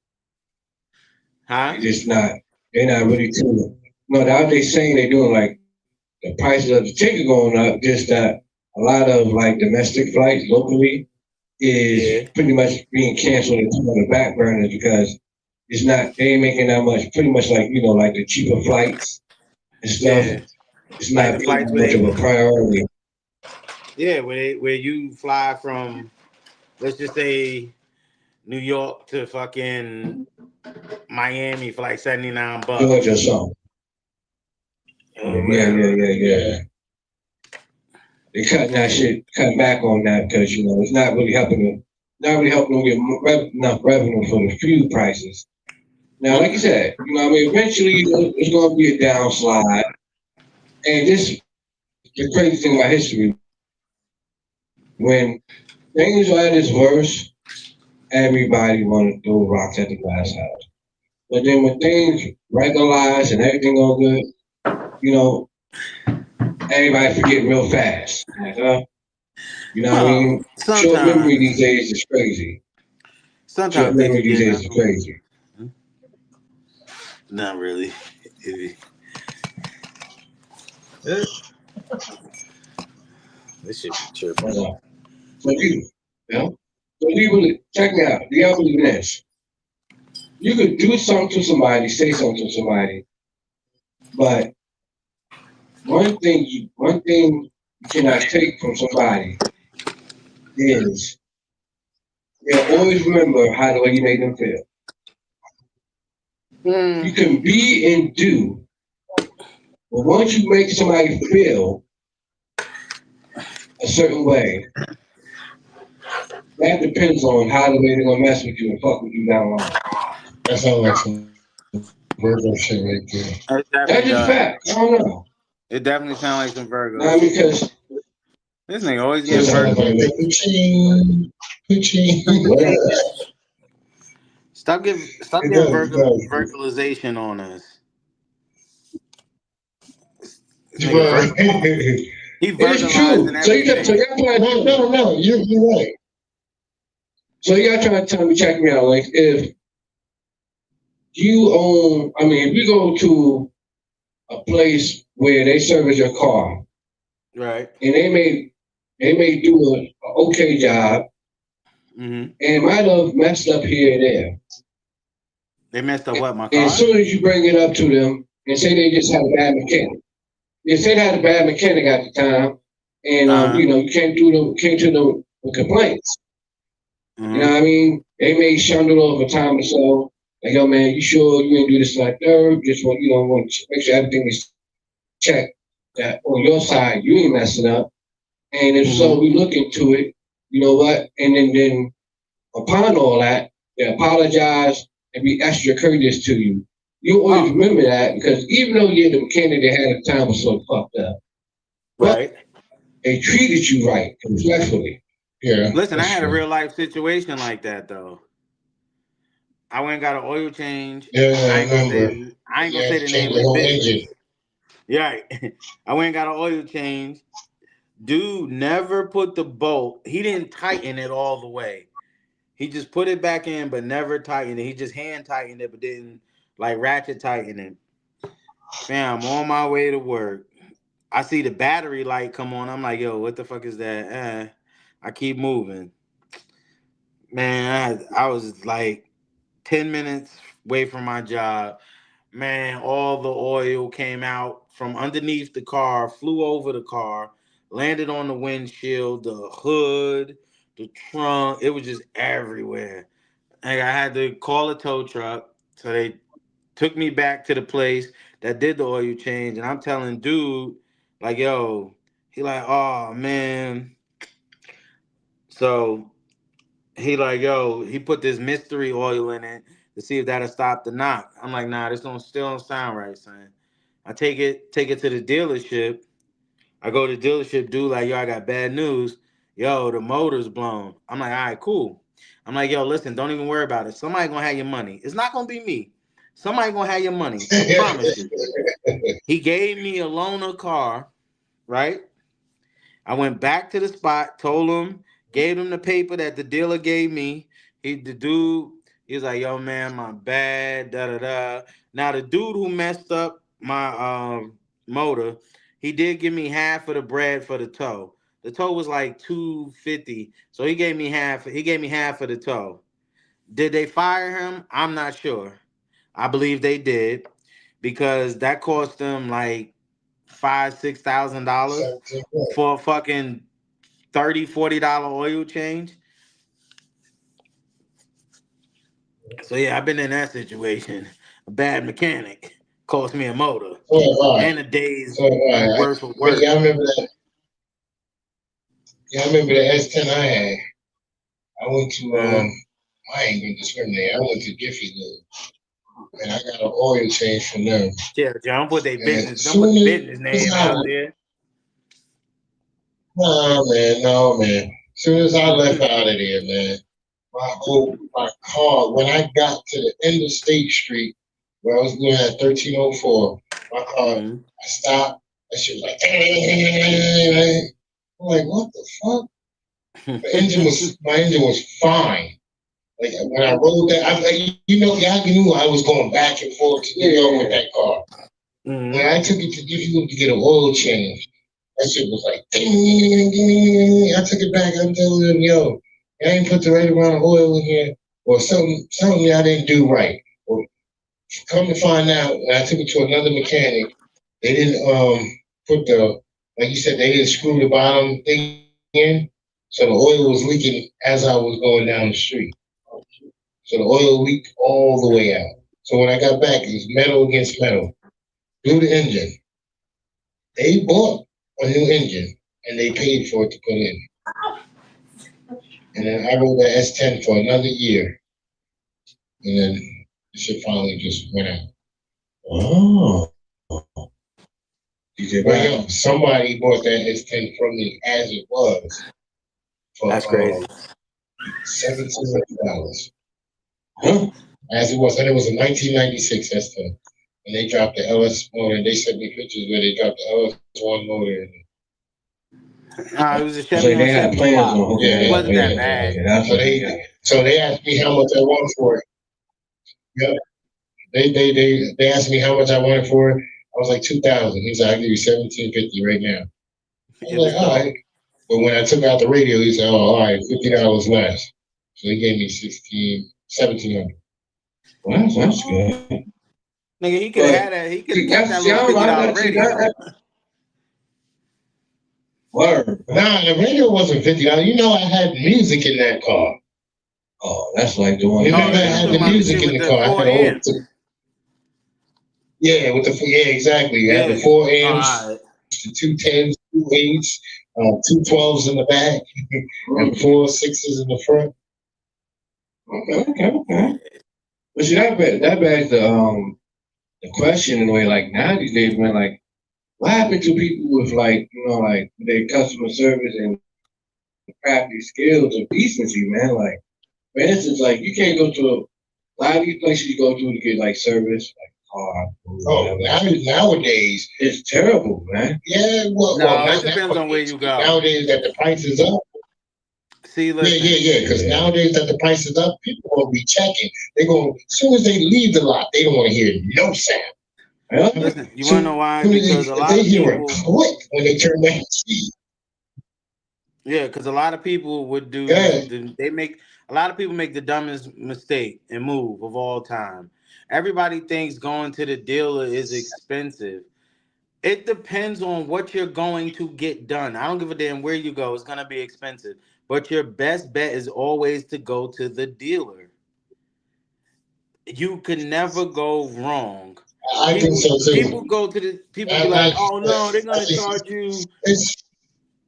Huh? It's just not. They're not really true. No, now they're saying they're doing like the prices of the ticket going up. Just that a lot of like domestic flights locally is Yeah. pretty much being canceled and put on the back burners because it's not. They ain't making that much. Pretty much like like the cheaper flights and stuff. Yeah. It's Like not the being flights much of a priority. where you fly from, let's just say New York to fucking Miami for like $79. Georgia or something. Or Yeah, whatever. yeah. They cutting back on that because it's not really helping them. Not really helping them get enough revenue for the fuel prices. Now, like you said, I mean, eventually it's going to be a downslide. And this the crazy thing about history. When things are at its worst, everybody want to throw rocks at the glass house. But then when things regularize and everything go good, you know, everybody forget real fast. Like, you know what I Well, mean? Short memory sometimes, these days is crazy. Short sometimes they memory these forget. days is crazy. Not really. This should be tripping. So check me out. Do y'all believe in this? You could do something to somebody, say something to somebody, but one thing you cannot take from somebody is they'll always remember how the way you made them feel. You can be and do, but once you make somebody feel a certain way, that depends on how the way they're gonna mess with you and fuck with you down the line. That sounds like some Virgo shit right there. It That's definitely just does. fact. I don't know. It definitely sounds like some Virgo Not shit. because This nigga always It getting sounds Virgo. like Puccini. Stop getting It does. Virgilization on us. This nigga But he it's virgilizing true. So everything. y'all trying to no, you're right. so y'all trying to tell me, check me out, like if you own, I mean, if you go to a place where they service your car Right. and they may do an okay job Mm-hmm. and it might have messed up here and there. They messed up what, my And as car? soon as you bring it up to them and say they just had a bad mechanic, they say they had a bad mechanic at the time, and Uh-huh. you came to the complaints. You know Uh-huh. what I mean? They may shundle over time or so. Like, yo, man, you sure you ain't do this like third? Just want to make sure everything is checked. That on your side, you ain't messing up. And if Mm-hmm. so, we look into it. You know what? And then upon all that, they apologize and be extra courteous to you. You always Oh, remember that because even though you're the mechanic they had at the time was so fucked up, but right. they treated you right, respectfully. Yeah, Listen, I that's had a true. real life situation like that though. I went and got an oil change. Yeah, I I ain't gonna remember. say I ain't You gonna had say to the name change of the the whole engine. business. Yeah, right. I went and got an oil change. Dude never put the bolt. He didn't tighten it all the way. He just put it back in, but never tightened it. He just hand tightened it, but didn't like ratchet tighten it. Fam, I'm on my way to work. I see the battery light come on. I'm like, yo, what the fuck is that? I keep moving. Man, I was like 10 minutes away from my job. Man, all the oil came out from underneath the car, flew over the car, landed on the windshield, the hood, the trunk. It was just everywhere. And I had to call a tow truck. So they took me back to the place that did the oil change. And I'm telling dude, like, yo, he like, oh man. So he like, yo, he put this mystery oil in it to see if that'll stop the knock. I'm like, nah, this still don't sound right, son. I take it to the dealership. I go to the dealership, dude, like, yo, I got bad news. Yo, the motor's blown. I'm like, all right, cool. I'm like, yo, listen, don't even worry about it. Somebody gonna have your money. It's not gonna be me. Somebody gonna have your money. I promise you. He gave me a loaner car, right? I went back to the spot, told him, gave him the paper that the dealer gave me. The dude, he was like, yo, man, my bad, da da da. Now the dude who messed up my motor, he did give me half of the bread for the tow. The tow was like 250. So he gave me half of the tow. Did they fire him? I'm not sure. I believe they did because that cost them like $5,000-$6,000 17 for a fucking $30-$40 oil change. So yeah, I've been in that situation. A bad mechanic cost me a motor So have I. and a day's So have I. worth of But work. yeah, I remember that. Yeah, I remember the S10 I had. I went to Uh-huh. I ain't gonna discriminate. I went to Jiffy Lube and I got an oil change from them. Yeah, don't put their And business. Don't put soon the business as name I out there. no man. Soon as I left out of there, man, my car when I got to the end of State Street where I was going at 1304, my car Mm-hmm. I stopped. That shit was like I'm like, what the fuck? My engine was fine. Like when I rolled that, I knew I was going back and forth to New York with that car. When Mm-hmm. I took it to Jiffy to get an oil change, that shit was like, ding, ding, ding. I took it back. I'm telling them, yo, I ain't put the right amount of oil in here, or something I didn't do right. Or come to find out, when I took it to another mechanic, they didn't put like you said, they didn't screw the bottom thing in, so the oil was leaking as I was going down the street. So the oil leaked all the way out. So when I got back, it was metal against metal. Blew the engine. They bought a new engine and they paid for it to put in. And then I rode that S10 for another year. And then the shit finally just went out. Oh, DJ But Back. yo, somebody bought that S10 from me as it was for That's crazy. $1,700. Huh? As it was. And it was a 1996 S10. And they dropped the LS motor. And they sent me pictures where they dropped the LS1 motor in. It was a So Chevy on they had 70 plans swap. on hooking Yeah, It it up. wasn't that Yeah, bad. yeah, that's So what they got. they asked me how much I want for it. Yep. They asked me how much I wanted for it. I was like 2,000. He's like, I give you 1,750 right now. I was It was like, all dope. right. But when I took out the radio, he said, oh, all right, $50 less. So he gave me 1,700. Well, that's good. Nigga, he could have had that. He could have kept that See, little I don't like $50 that. See, radio. Word. Nah, the radio wasn't $50. You know, I had music in that car. Oh, that's like the one. Remember, I You had talking the about the music shit in with the the car. I 4 had all amps? yeah, with the yeah, exactly. You had the Yeah. 4 Oh, amps, all right. the 210s, 2 8s, 212s in the back, and 4 6s in the front. Okay. But see, that begs the question in a way. Like now these days, man, like what happened to people with like like their customer service and crafty skills of decency, man? Like for instance, like you can't go to a lot of these places you go to get like service, like car. Oh, nowadays It's terrible, man. yeah, well, No, it not depends on where nowadays. you 'Cause go. nowadays that the price is up. See, listen. Yeah. Because nowadays that the price is up, people will be checking. They're going as soon as they leave the lot, they don't want to hear no sound. Listen, you So want to know why? when Because a if lot they of hear a people, click when they turn that key. yeah, because a lot of people would do Yeah, a lot of people make the dumbest mistake and move of all time. Everybody thinks going to the dealer is expensive. It depends on what you're going to get done. I don't give a damn where you go. It's going to be expensive. But your best bet is always to go to the dealer. You can never go wrong. I think so People too. go to the people be like, I, oh no, they're I gonna think charge you. it's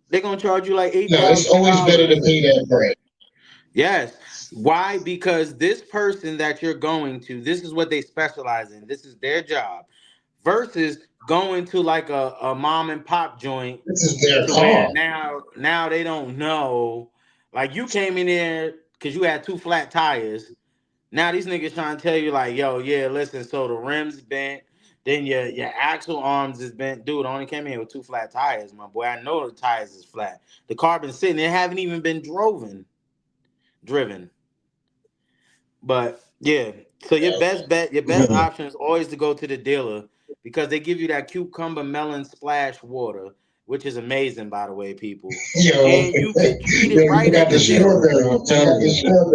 They're gonna charge you like no, it's always better to $8,000. pay that price. Yes. Why? Because this person that you're going to, this is what they specialize in. This is their job. Versus going to like a mom and pop joint This is their to where car. now they don't know. Like you came in there because you had 2 flat tires. Now these niggas trying to tell you like, yo, yeah, listen, so the rims bent, then your axle arms is bent. Dude, I only came in with 2 flat tires, my boy. I know the tires is flat. The car been sitting, it haven't even been driven. But yeah, so your best bet, your best option is always to go to the dealer because they give you that cucumber melon splash water, which is amazing, by the way, people. Yo, And you get treated yo, right you at got the the dealer. strawberry. You got the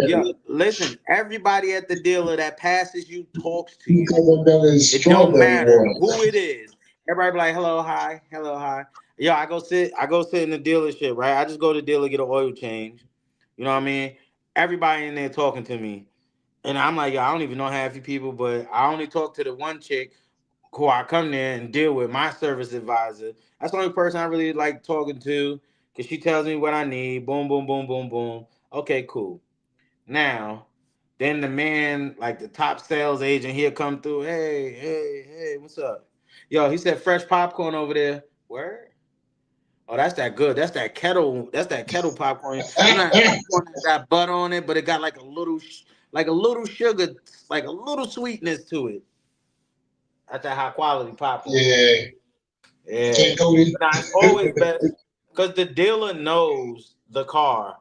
Yeah, strawberry. listen, everybody at the dealer that passes you talks to You you. got the It don't strawberry matter water. who it is. Everybody be like, hello, hi. Yo, I go sit in the dealership, right? I just go to the dealer, get an oil change. You know what I mean? Everybody in there talking to me. And I'm like, yo, I don't even know half you people, but I only talk to the one chick who I come there and deal with, my service advisor. That's the only person I really like talking to because she tells me what I need. Boom, boom, boom, boom, boom. Okay, cool. Now, then the man, like the top sales agent, he'll come through. Hey, what's up? Yo, he said fresh popcorn over there. Where? Oh, that's that good. That's that kettle. That's that kettle popcorn. You know that popcorn that got butter on it, but it got like a little sugar, like a little sweetness to it. That's that high quality popcorn. Yeah, Yeah. can't go in. But now it's always best because the dealer knows the car.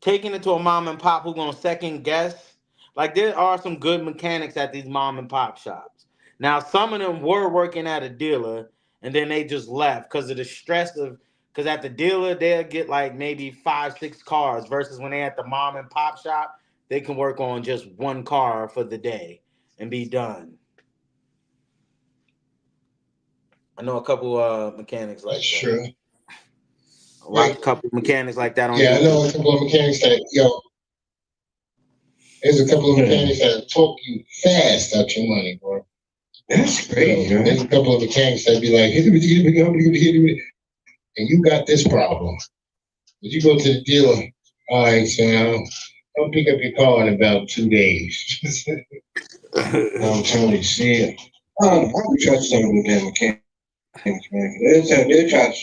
Taking it to a mom and pop who gonna second guess. Like there are some good mechanics at these mom and pop shops. Now some of them were working at a dealer and then they just left because of the stress of because at the dealer they'll get like maybe 5, 6 cars versus when they at the mom and pop shop they can work on just one car for the day and be done. I know a couple mechanics like That's that. true. I watch a couple mechanics like that on Yeah, I know YouTube. a couple of mechanics that there's a couple of mechanics that talk you fast out your money, bro. That's great, man. There's a couple of mechanics that be like, and you got this problem. But you go to the dealer, all right, so I'll pick up your car in about 2 days. I'm telling you, see, I would trust some of them damn mechanics, man. They try to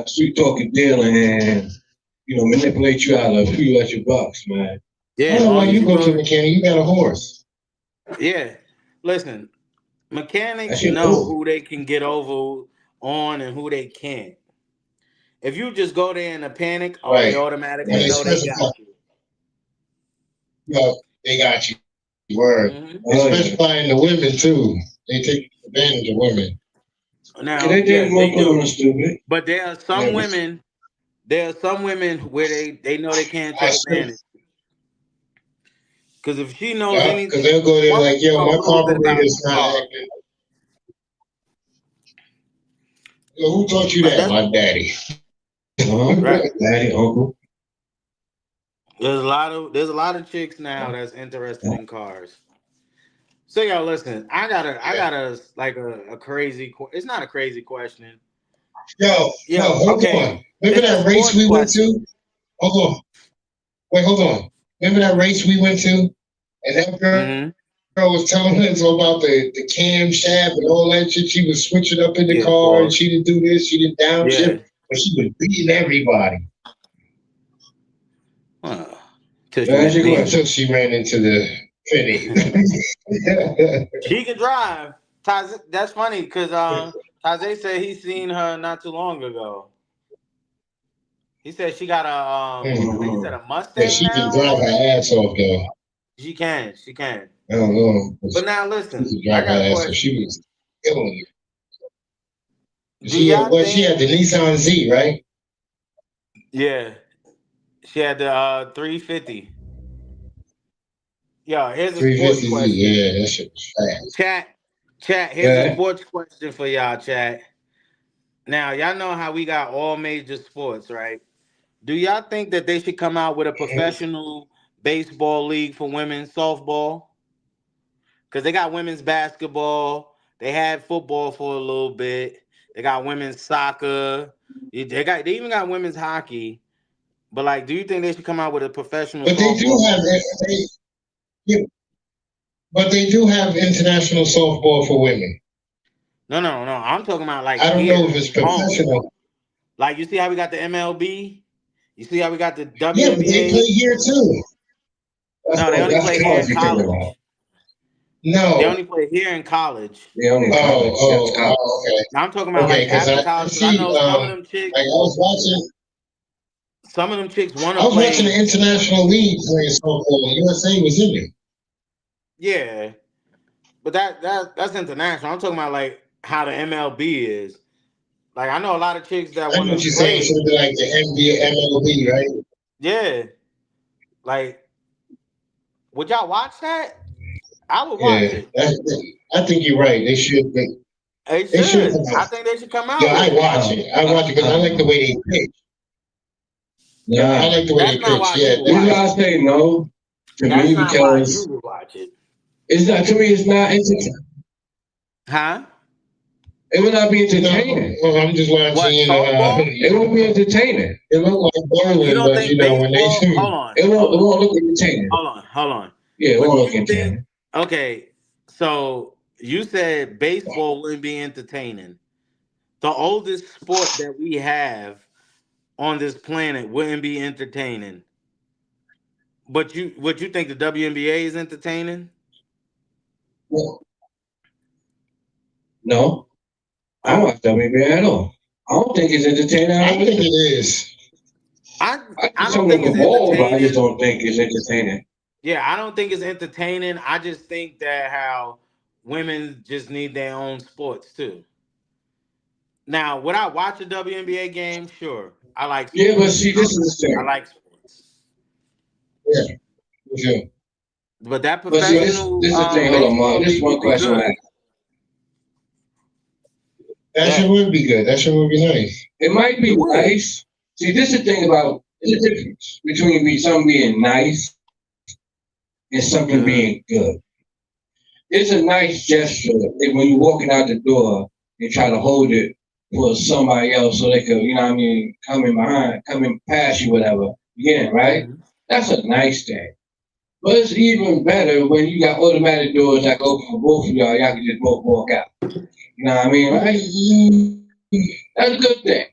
sweet talk a dealer and manipulate you out of a few extra bucks, man. I Yeah, don't know why long as you you go to a go. mechanic, you got a horse. Yeah, listen, That mechanics shit know cool. who they can get over on and who they can't. If you just go there in a panic, oh, they Right. And automatically they know they got specify, you. they got you. Word. Hmm. They specify in the women too. They take advantage of women. Now, They did yes, they motherfucker on do. stupid. But there are some Yeah, women. There are some women where they know they can't I take still, advantage. Because if she knows Yeah, anything, because they'll go there woman like, yo, know a my little bit about carburetor's not car. acting. Yo, who taught you Like that? that's My daddy. right. Daddy, uncle. There's a lot of chicks now that's interested in cars. So y'all listen, I Yeah. got a like a crazy. It's not a crazy question. Yo, Yo, hold okay, on. Remember it's a that race sports we went question. to? Hold on. Wait, hold on. Remember that race we went to? And that girl Mm-hmm. was telling us about the cam shaft and all that shit. She was switching up in the Yeah, car and pause. she didn't do this, she didn't Yeah. downshift, but she was beating everybody Uh, Till she That's met your me. question. until she ran into the Finny. She can drive. That's funny because Taze said he seen her not too long ago. He said she got a I think he said a Yeah, Mustang she can now or drive something. her ass off though. She can. I don't know. But But now she listen, could I drive got a her ass off. question. She was killing it. Do y'all She think? had the Nissan Z, right? Yeah, she had the 350. Yo, here's a sports 350Z. question. Yeah, that shit was fast. Chat. Here's a Yeah. sports question for y'all, chat. Now y'all know how we got all major sports, right? Do y'all think that they should come out with a professional baseball league for women softball? Because they got women's basketball. They had football for a little bit. They got women's soccer. They even got women's hockey. But like, do you think they should come out with a professional But they do softball have league? yeah, but they do have international softball for women. No. I'm talking about like I don't know here, if it's home. professional. Like you see how we got the MLB? You see how we got the Yeah, but they play WNBA? here too. No, they only That's play here in college you're thinking about. college. They No. only play here in college. They only in college. That's college. Okay. Now I'm talking about Okay, like because after I college because I see know like some of them chicks want I to was watching the play. international league playing softball. USA was in it. Yeah, but that's international. I'm talking about like how the MLB is. Like I know a lot of chicks that I know want what to you're saying. It play. should be like the NBA, MLB, right? Yeah, like would y'all watch that? I would watch Yeah, it. I think you're right. They They should should. come I out. think they should come Yeah, out I with it. watch it. I watch it because I like the way they pitch. Yeah, I Nah. like the way That's they not pitch. why you Yeah, would This is watch why I it. say no to That's me not why you because would watch it. it's not, to me, it's not entertaining. Huh? It would not be entertaining. no, I'm just watching. What, softball? It won't be entertaining. It looked like You bowling, don't but think when they baseball? do, It won't look entertaining. Hold on. Yeah, it But won't do look you think? entertaining. Okay, so you said baseball wouldn't be entertaining. The oldest sport that we have on this planet wouldn't be entertaining. But you think the WNBA is entertaining? Well, no, I don't Oh, watch WNBA at all. I don't think it's entertaining I at all. think it is. I I I just don't don't look think a it's ball, but I just entertaining. don't think it's entertaining. Yeah, I don't think it's entertaining. I just think that how women just need their own sports too. Now, would I watch a WNBA game? Sure. I like Yeah, but sports. see, this is the I thing. like sports. Yeah, for sure. But that But see, professional this is the thing. Hold on, Mark. baseball This is league one would be question I good. have. That shit Yeah. would be good. That shit would be nice. It might be It would. nice. See, this is the thing about there's a difference between something being nice and something Mhm. being good. It's a nice gesture when you're walking out the door and try to hold it for somebody else so they could, you know what I mean, come in past you, whatever. Yeah, right? Mhm. That's a nice thing. But it's even better when you got automatic doors that go for both of y'all. Y'all can just both walk out. You know what I mean, right? That's a good thing.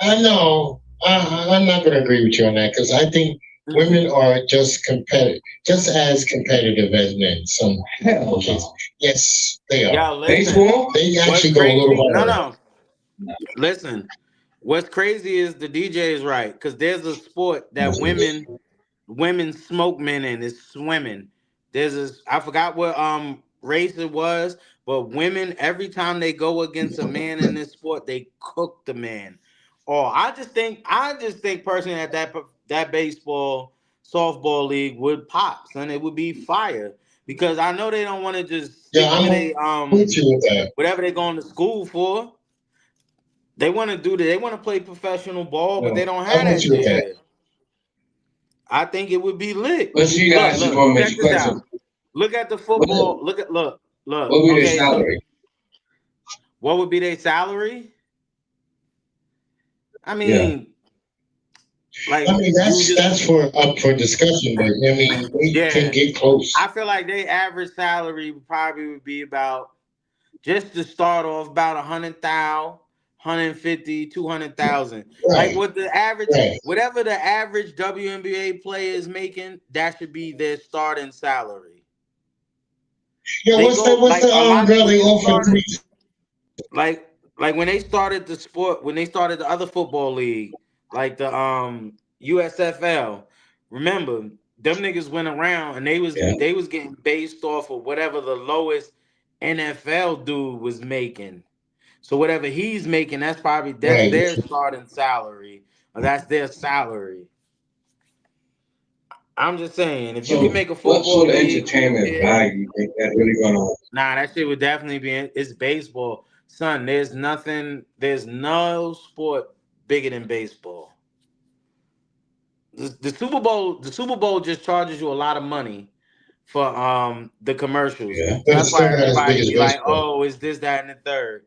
I know. I'm not going to agree with you on that because I think women are just as competitive as men. Some Hell cases. no. Yes, they are. Y'all listen. Baseball? They What's actually go a little crazy? harder. No. Listen. What's crazy is the DJ is right because there's a sport that women smoke men in is swimming. I forgot what race it was, but women every time they go against a man in this sport, they cook the man. Or I just think personally that baseball softball league would pop, son. It would be fire because I know they don't want to just Yeah, stick to I'm they with you with that. whatever they're going to school for. They want to do that. They want to play professional ball, but they No, don't have I'm that with you with shit that. here. I think it would be lit. Let's see, you guys just want to make Check you this question. out. Look at the What football. Look. what would be their Okay, so salary? what would be their salary? I Yeah. mean, like I mean, you that's for up for discussion, but I mean, they can yeah. get close. I feel like their average salary probably would be about just to start off about 100,000, 150, 200,000. Like Right, what the average, right. whatever the average WNBA player is making, that should be their starting salary. Yeah, They what's go what's like the a lot girl when they you offered started, 3? like when they started the sport, when they started the other football league, like the USFL. Remember, them niggas went around and Yeah. they was getting based off of whatever the lowest NFL dude was making. So whatever he's making, that's Right. their starting salary, or that's their salary. I'm just saying, if you can So make a what football sort of league, entertainment value you think that's really gonna nah, that shit would definitely be. It's baseball, son. There's no sport bigger than baseball. The Super Bowl just charges you a lot of money for the commercials. yeah. But That's it's why still not as big everybody as be like, baseball. oh, it's this, that, and the third.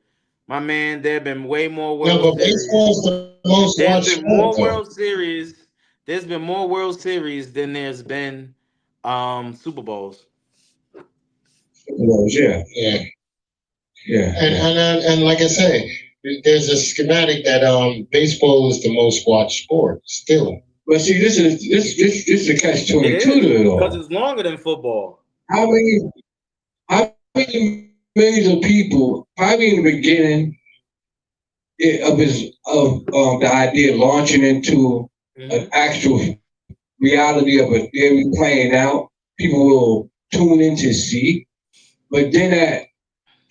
My man, there have been way more No, World but Series. baseball is the most There's watched been sport, more though. World Series. There's been more World Series than there's been Super Bowls. Yeah. Yeah, Yeah. and like I say, there's a schematic that baseball is the most watched sport still. But see, this is a catch It 22 is to it because all. it's longer than football. How many millions of people probably in the beginning of the idea of launching into an actual reality of a theory playing out, people will tune in to see. But then that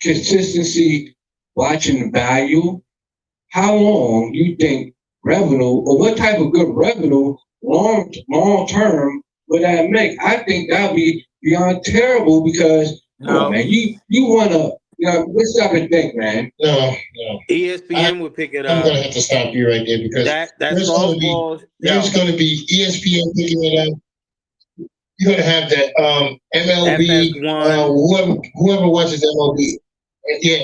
consistency, watching the value, how long you think revenue or what type of good revenue long term would that make? I think that'd be beyond terrible because come on, No, man, you wanna let's stop and think, man. No. ESPN would pick it I'm gonna up. have to stop you right there because That there's softball, going to be ESPN picking it up. You're gonna have that MLB, FS1. whoever watches MLB. Yeah,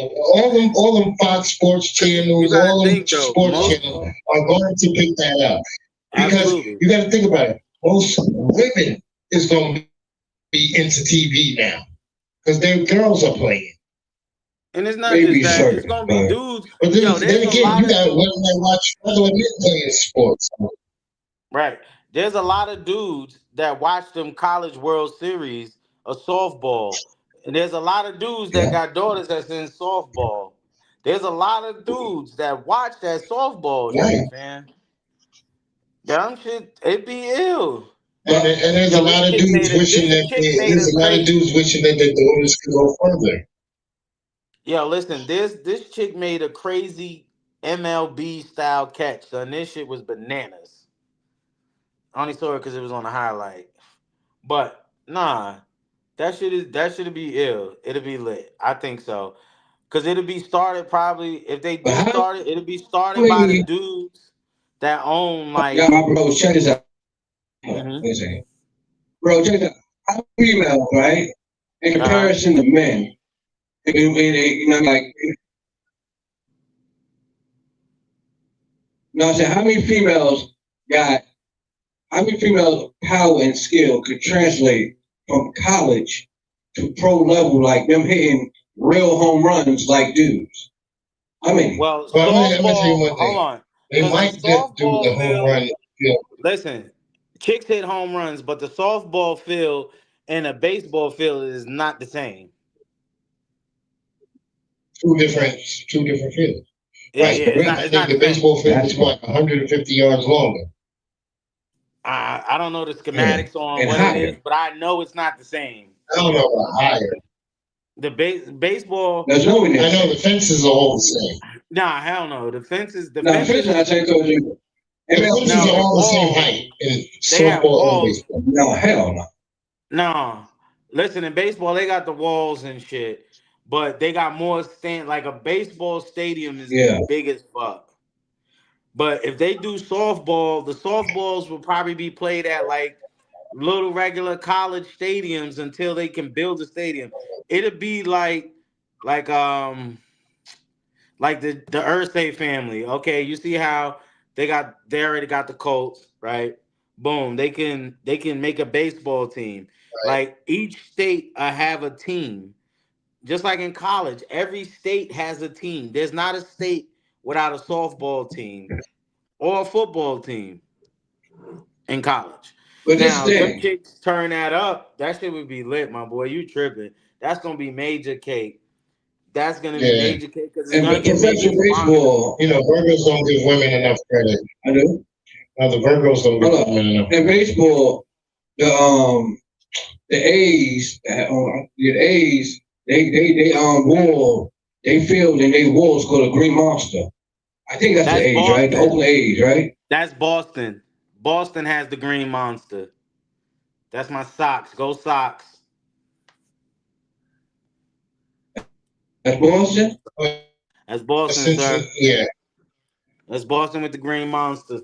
all them Fox Sports channels, You gotta all them think though, sports channels are going to pick that up because absolutely. you got to think about it. Most women is going to be into TV now because their girls are playing. And it's not Maybe just that; it's certain, gonna be but dudes. But Yo, then there's a again, lot you of got dudes. women that watch other women playing sports. Right. There's a lot of dudes that watch them college World Series of softball. And there's a lot of dudes that yeah. got daughters that's in softball. There's a lot of dudes that watch that softball Right. shit, man. Dumb shit, it be ill. And there's Yo, a lot of this chick dudes made a wishing this that chick made there's a a lot of crazy. dudes wishing that their daughters could go further. Yo, listen, this chick made a crazy MLB style catch, son. This shit was bananas. I only saw it because it was on the highlight. But nah, that should be ill. It'll be lit. I think so. Cause it'll be started probably if they But do how start it, it'll be started by the many dudes that own like yeah, my bro, check this out. mhm. Wait a second. Bro, check this out. How females, right? In Uh-huh. comparison to men, like I said, how many females power and skill could translate from college to pro level, like them hitting real home runs like dudes? I mean, Well, But I'm gonna tell you softball, one hold thing. on. They Because the might do softball the home field, run field. listen, chicks hit home runs, but the softball field and a baseball field is not the same. Two different fields. Yeah, Right. yeah, I it's think not the the same. baseball field is what 150 yards longer. I don't know the yeah, schematics on and what it is, higher. but I know it's not the same. I don't know about higher. The baseball, There's no I know the fences are all the same. nah, hell no. The fences, Now, first I say told you, The coaches No, are the all the same walls. height in They have softball and walls. baseball. No, hell no. No, listen, in baseball they got the walls and shit, but they got more stand. Like a baseball stadium is Yeah, big as fuck. But if they do softball, the softballs will probably be played at like little regular college stadiums until they can build a stadium. It'll be like like the Ursay family. Okay, you see how they already got the Colts, right? Boom, they can make a baseball team. Right? Like each state have a team. Just like in college, every state has a team. There's not a state without a softball team or a football team in college. but this Now, if them thing, chicks turn that up, that shit would be lit, my boy. You tripping. That's gonna be major cake. That's gonna be Yeah. major cake because it's in gonna get major professional sponsors. baseball, You know, Virgos don't give women enough credit. I do. No, the Virgos don't give Hold women enough in credit. baseball, the A's, the A's, they wore, they field and they walls called a Green Monster. I think that's the That's A's, right? The Boston. Oakland A's, right? That's Boston. Boston has the green monster. That's my Sox. Go Sox. That's Boston. That's Boston, sir. Essentially, yeah. That's Boston with the green monster.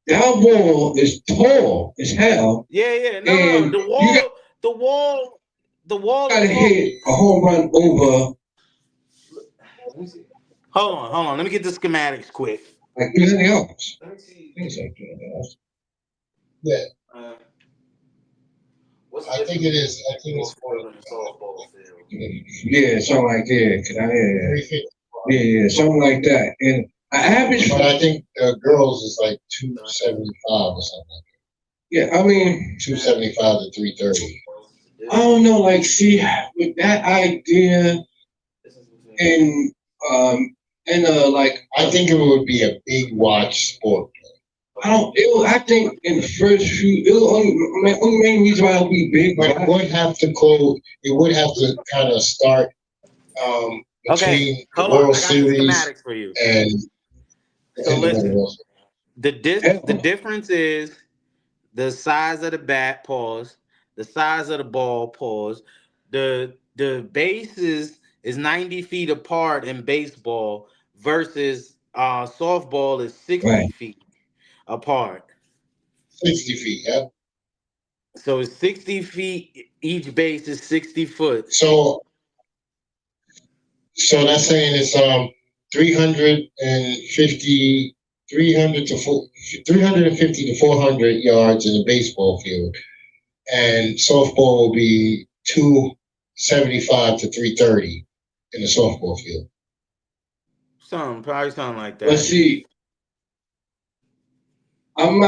That wall is tall as hell, Yeah. No. and The you wall, the wall, the wall gotta is tall. hit a home run over Hold on. Let me get the schematics quick. like 300 yards. Let me see. I think it's like 300 yards. Yeah. Uh, what's I think it is. I think it's more than a softball field? Yeah, something like that. Yeah, 350. yeah, something like that. And an average, But I think girls is like 275 or something. yeah, I mean, 275 to 330. I don't know, like, see, with that idea and like, I think it would be a big watch sport. I think in the first few, only main reason why it'll be big, But it would have to close. It would have to kind of start Okay, between the hold on. World I got the Series schematics for you. and So and the listen, World Series. the difference is the size of the bat, pause, the size of the ball, pause. The bases is 90 feet apart in baseball versus softball is 60 right. feet apart. 60 feet. Yeah. So it's 60 feet, each base is 60 foot. So that's saying it's 350 350 to 400 yards in the baseball field, and softball will be 275 to 330 in the softball field. Probably something like that. But see, I'm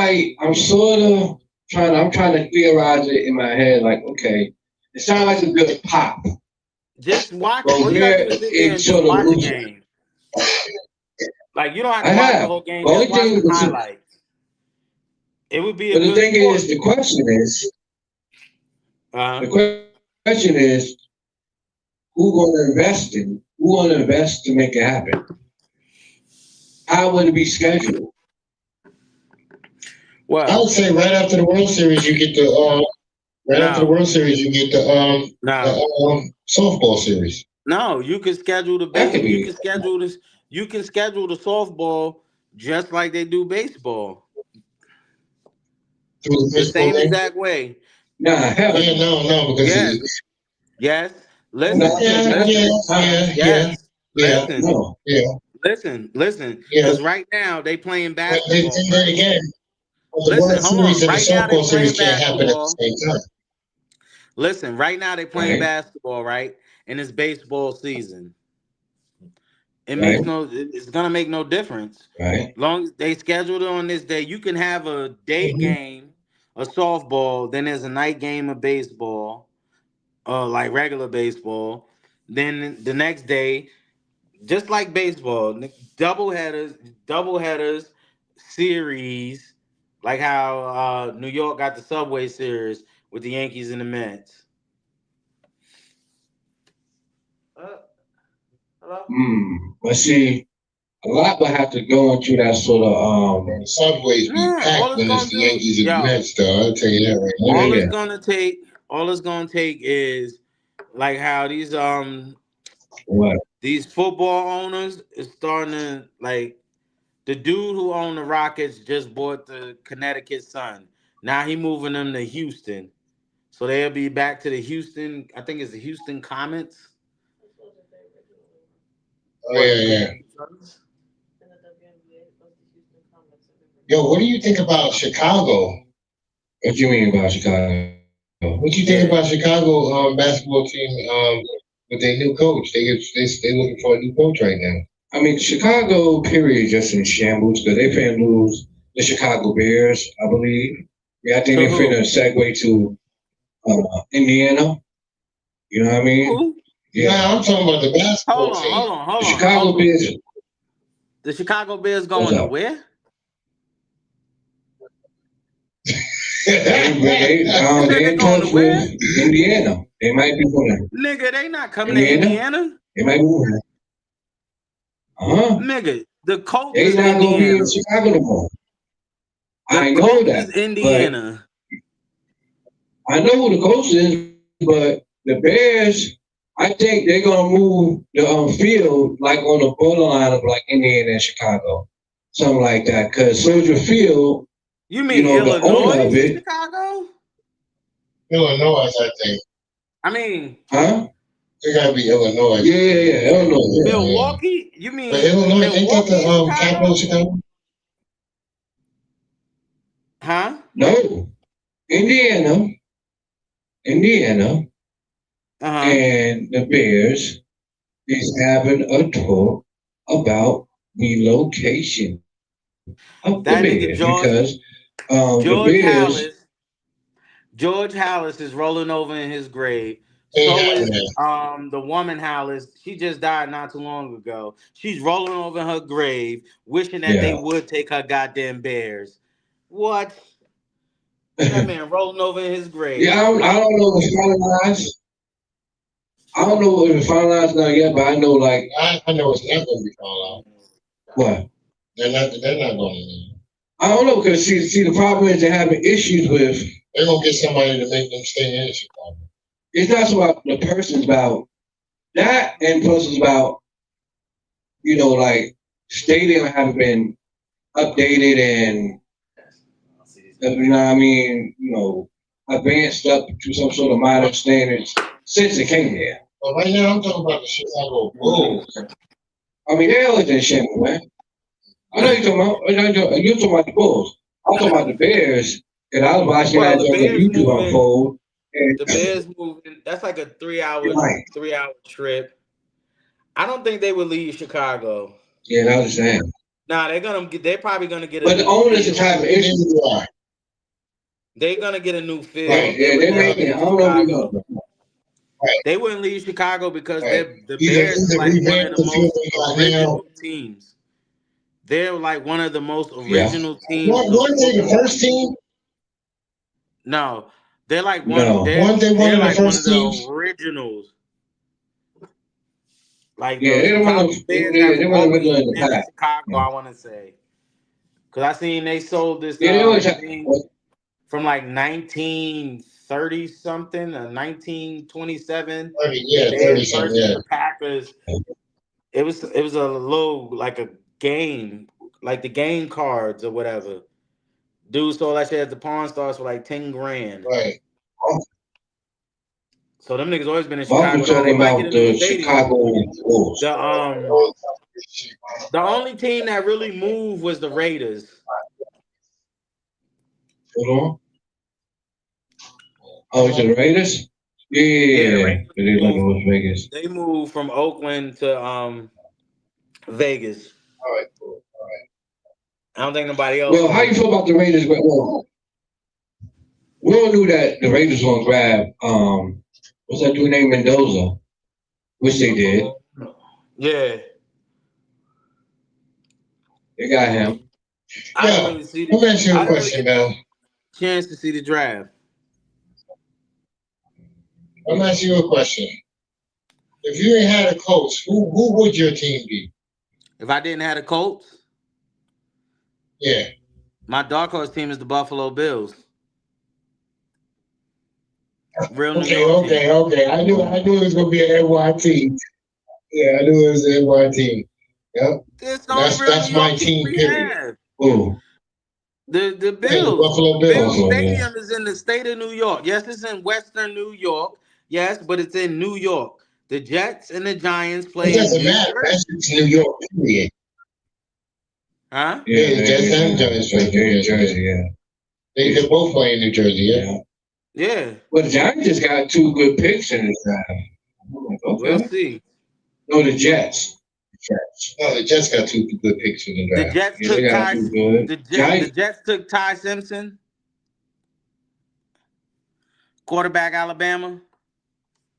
trying to theorize it in my head, like, okay, it sounds like a good pop. Just watch. But All you gotta do where is sit there it and just sort of watch the loses. game. Like you don't have I to watch the have. whole game. The only Just watch thing, the highlights. It would be a but the good thing sport. is, the question is, Uh, question is, who gonna invest to make it happen? How would it be scheduled? I well, would say right after the World Series, you get the after the World Series, you get the softball series. no. You can schedule the That base. could You be can schedule this. You can schedule the softball just like they do baseball, Through the the baseball same game. exact way. nah, hell Yeah, no, because Yes, yes. no, Listen, yes. yeah, Listen, no. listen. yeah. Because right now they playing But then, basketball, then right? again, the Listen, World hold on. Series and the Right now they softball playing series can't happen at the basketball. same time. Listen, right now they playing Right, basketball, right? And it's baseball season. right, It's gonna make no difference. right. Long as they scheduled it on this day, you can have a day Mhm. game of softball, then there's a night game of baseball, like regular baseball. Then the next day, just like baseball, double headers, series, like how New York got the Subway Series with the Yankees and the Mets. Uh, hello? But see, a lot would have to go into that sort of The subways be Nah, all packed it's when it's gonna the do, Yankees and the yo, Mets, though. I'll tell you that right yeah, now. all yeah. it's gonna take is like how What? these football owners is starting to like the dude who owned the Rockets just bought the Connecticut Sun. Now he moving them to Houston. So they'll be back to the Houston, I think it's the Houston Comets. Oh, What, yeah, the yeah. Connecticut Suns? Yo, what do you think about Chicago? What you mean about Chicago? What you think Yeah. about Chicago basketball team with their new coach? They looking for a new coach right now. I mean, Chicago, period, just in shambles because they finna lose the Chicago Bears, I believe. Yeah, I think To they're finna who? segue to Indiana. You know what I mean? Who? Yeah. Nah, I'm talking about the Hold basketball on, team. hold on, hold The on, Chicago hold on. Bears, The Chicago Bears what's going to up? where? They You said they they in going to talks with where? Indiana. They might be going Nigga, they not to coming to Indiana. Indiana. They might be going. Uh-huh. Nigga, the coach They is not gonna be in Indiana. Chicago no more. The I know coach that, is but Indiana. I know who the coach is. But the Bears, I think they're gonna move the field like on the borderline of like Indiana and Chicago, something like that. Because Soldier Field, You you mean know, the owner Illinois of is it, Chicago? Illinois, I think. I mean huh? It gotta be Illinois. Yeah. I don't know. Yeah. Milwaukee. You But mean Illinois, ain't that Milwaukee is the capital Chicago? of Chicago? Huh? No, Indiana, Indiana, Uh huh. and the Bears is having a talk about relocation of the That nigga Bears because the George Bears, Hallis. George Hallis is rolling over in his grave. Ain't So is happening. the woman Hallis. She just died not too long ago. She's rolling over in her grave, wishing that they yeah. would take her goddamn Bears. What? That man rolling over in his Yeah, grave. I don't know if it's finalized. I don't know if it's finalized now yet, but I know like I know it's not gonna be found out. what? They're not gonna. I don't know because see the problem is they're having issues with. They're gonna get somebody to make them stay in Chicago. It's not so about the person, it's about that, and plus it's about like stadium haven't been updated and you know what I mean, advanced up to some sort of modern standards since it came there. But right now, I'm talking about the Chicago Bulls. I mean, they're always in shambles, man. I know you're talking about the Bulls. I'm talking about the Bears, and I was watching Well, that the on Bears YouTube moving. unfold. And The Bears moving. That's like a 3 hour right. 3 hour trip. I don't think they would leave Chicago. Yeah, I understand. Nah, they're probably gonna get a But the new owners are field. type of issues. They're gonna get a new Right. field. They Yeah, would they're never making. I leave don't know if you Chicago. know. Right, They wouldn't leave Chicago because right. the Bears is Either like one of revamp the the field most they got now. original teams. They're like one of the most Yeah. original teams of Weren't they the football. first team? No, they're like one. No. They're Weren't they one they're of the like one first of the teams? originals. Like Yeah, the they're one of Chicago Bears have they're one of the always original in the been in pack. Chicago. Yeah. I want to say because I seen they sold this Yeah, they always have. thing from like 1930 something or 1927. 30, The yeah, Bears 30 something, versus yeah. the Packers. It was a little like a game, like the game cards or whatever. Dude sold that shit at the Pawn Stars for like 10 grand. Right. So them niggas always been in Well, I'm Chicago. Now they talking might get about a new the stadium. Chicago Bulls. The only team that really moved was the Raiders. Hold on. Oh, it's the Raiders? Yeah, the Yeah. Raiders They live in moved. Las Vegas. They moved from Oakland to Vegas. All right, cool. I don't think nobody else Well, how you moved. feel about the Raiders? Well, we all knew that the Raiders were gonna grab what's that dude named Mendoza, which they did. Yeah, They got him. I didn't Yeah, really see let me ask you I a didn't really question, get man. the chance to see the draft. Let me ask you a question. If you ain't had a coach, who would your team be? If I didn't have the Colts, Yeah. my dark horse team is the Buffalo Bills. Real New Okay, York team. okay. I knew it was gonna be an NYT. Yeah, I knew it was an NYT. Yep. It's the only real That's New my York team team, we period. have. Oh, The Yeah, the Bills. Buffalo Bills. Bills Buffalo, yeah. Stadium is in the state of New York. Yes, it's in Western New York. Yes, but it's in New York. The Jets and the Giants It play in doesn't New matter. Jersey. That's just New York, period. Huh? Yeah, the Jets and Giants play in New Jersey, yeah. They both play in New Jersey, yeah. Yeah. Well, the Giants just got 2 good picks in the draft. I'm like, We'll okay. see. No, the Jets. No, the Jets got 2 good picks in the The draft. Jets Yeah, they took got Ty. 2 good. The Giants. Jets took Ty Simpson, quarterback Alabama.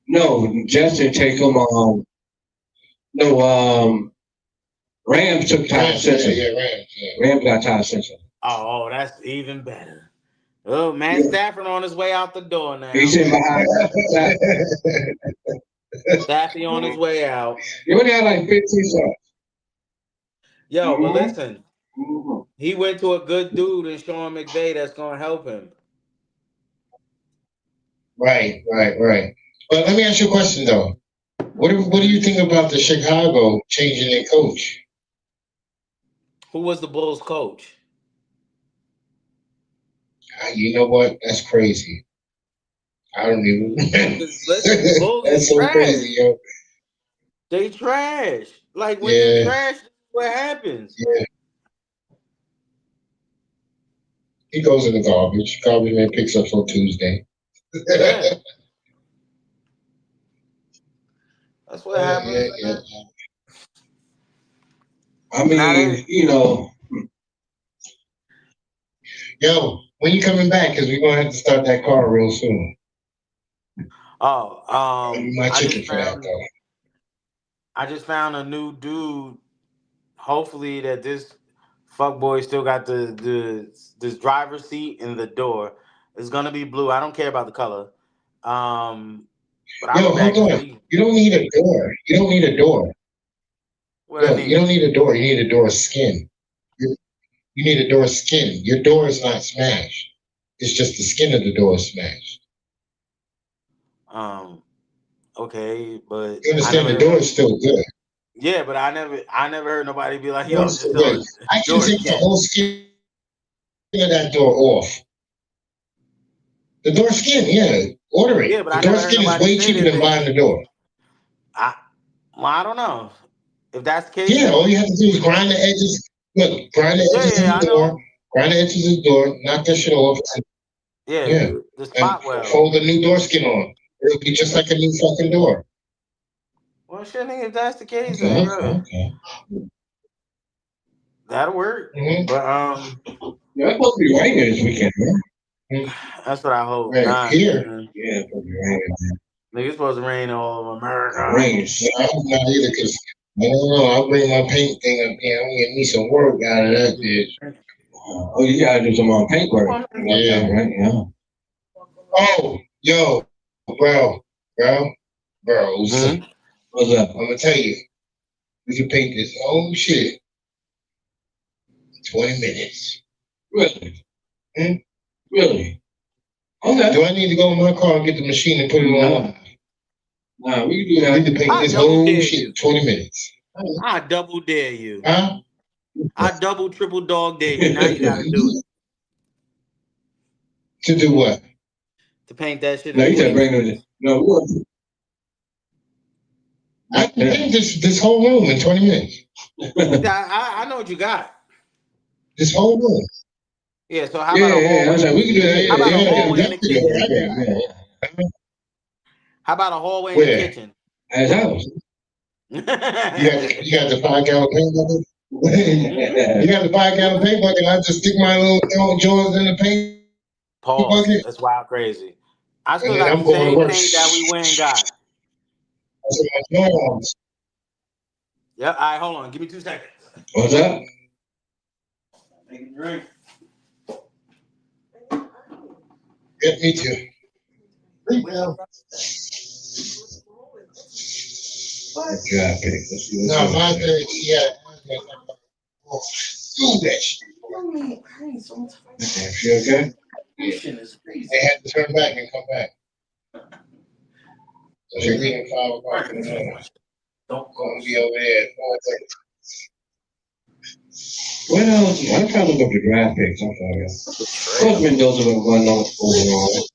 No, the Jets didn't take him. Rams took Ty Rams, Simpson. Rams, yeah. Rams got Ty Simpson. Oh, that's even better. Oh, Matt Stafford on his way out the door now. He's sitting behind. Staffy on his way out. He only had like 15 shots. Yo, but Mhm. listen, he went to a good dude in Sean McVay that's gonna help him. Right. But let me ask you a question though. What do you think about the Chicago changing their coach? Who was the Bulls coach? You know what? That's crazy. I don't even. Listen, the Bulls That's is so trash. crazy, yo. They trash. Like when Yeah. you trash, what happens? Yeah. He goes in the garbage. Garbage man picks up on Tuesday. Yeah. That's what happens. Yeah. I mean, you know. Yo, when you coming back? Because we're gonna have to start that car real soon. Oh, My chicken for that though. I just found a new dude. Hopefully that this fuckboy still got this driver's seat in the door. It's gonna be blue. I don't care about the color. But I'll Yo, be back hold this on. week. You don't need a door. You don't need a door. What I Yo, need? you don't need a door. You need a door skin. You need a door skin. Your door is not smashed. It's just the skin of the door is smashed. Okay, but You understand? The door is still good. Yeah, but I never heard nobody be like, The yo, door is just still good. I can take the whole skin of that door off. The door skin, yeah. Order it. Yeah, but the I door never heard skin is nobody way say cheaper that than buying the door. I don't know. If that's the case, Yeah, all you have to do is grind the edges. Look, grind the edges of the door. Grind the edges of the door. Knock that shit off. Yeah, the spot and fold the new door skin on. It'll be just like a new fucking door. Well, shit, nigga, if that's the case, Okay. That'll work. Mm-hmm. But Yeah, it's supposed to be raining this weekend, man. That's what I hope. Right. Not Here. Man. Yeah, it's supposed to be raining, man. Nigga, it's supposed to rain all over America. Rain. I hope not either, because I don't know. I'll bring my paint thing up here. I'm getting me some work out of that bitch. Oh, you gotta do some paintwork. Yeah. Right? Yeah. Oh, yo, bros. Mm-hmm. What's up? I'm gonna tell you. We can paint this whole shit in 20 minutes. Really? Hmm? Really? Okay. Do I need to go in my car and get the machine and put it on? No, we can do that. We can paint this whole shit in 20 minutes. I double dare you. Huh? I double, triple dog dare you. Now you gotta do it. To do what? To paint that shit. No, you said bring it. No, what? I can paint this whole room in 20 minutes. I know what you got. This whole room. Yeah, so how about a hallway? I was like, we can do that. How about a hallway in the kitchen? How about a hallway in the kitchen? At his house. You got the 5-gallon paint bucket? You got the 5-gallon paint bucket? I just stick my little jaws in the paint bucket? That's wild crazy. I still And got I'm the same going to paint that we went and got. That's my jaws. Yep. All right, hold on. Give me 2 seconds. What's up? Take a drink. Yeah, me too. No, 5:30. Yeah, Do that shit. Damn, she okay? Yeah. They had to turn back and come back. So she's leaving 5 o'clock in the morning. Gonna be over there at 4:30. What else? I'm trying to look up the draft picks. I'm sorry. Of course, Mendoza would have won number 4 overall.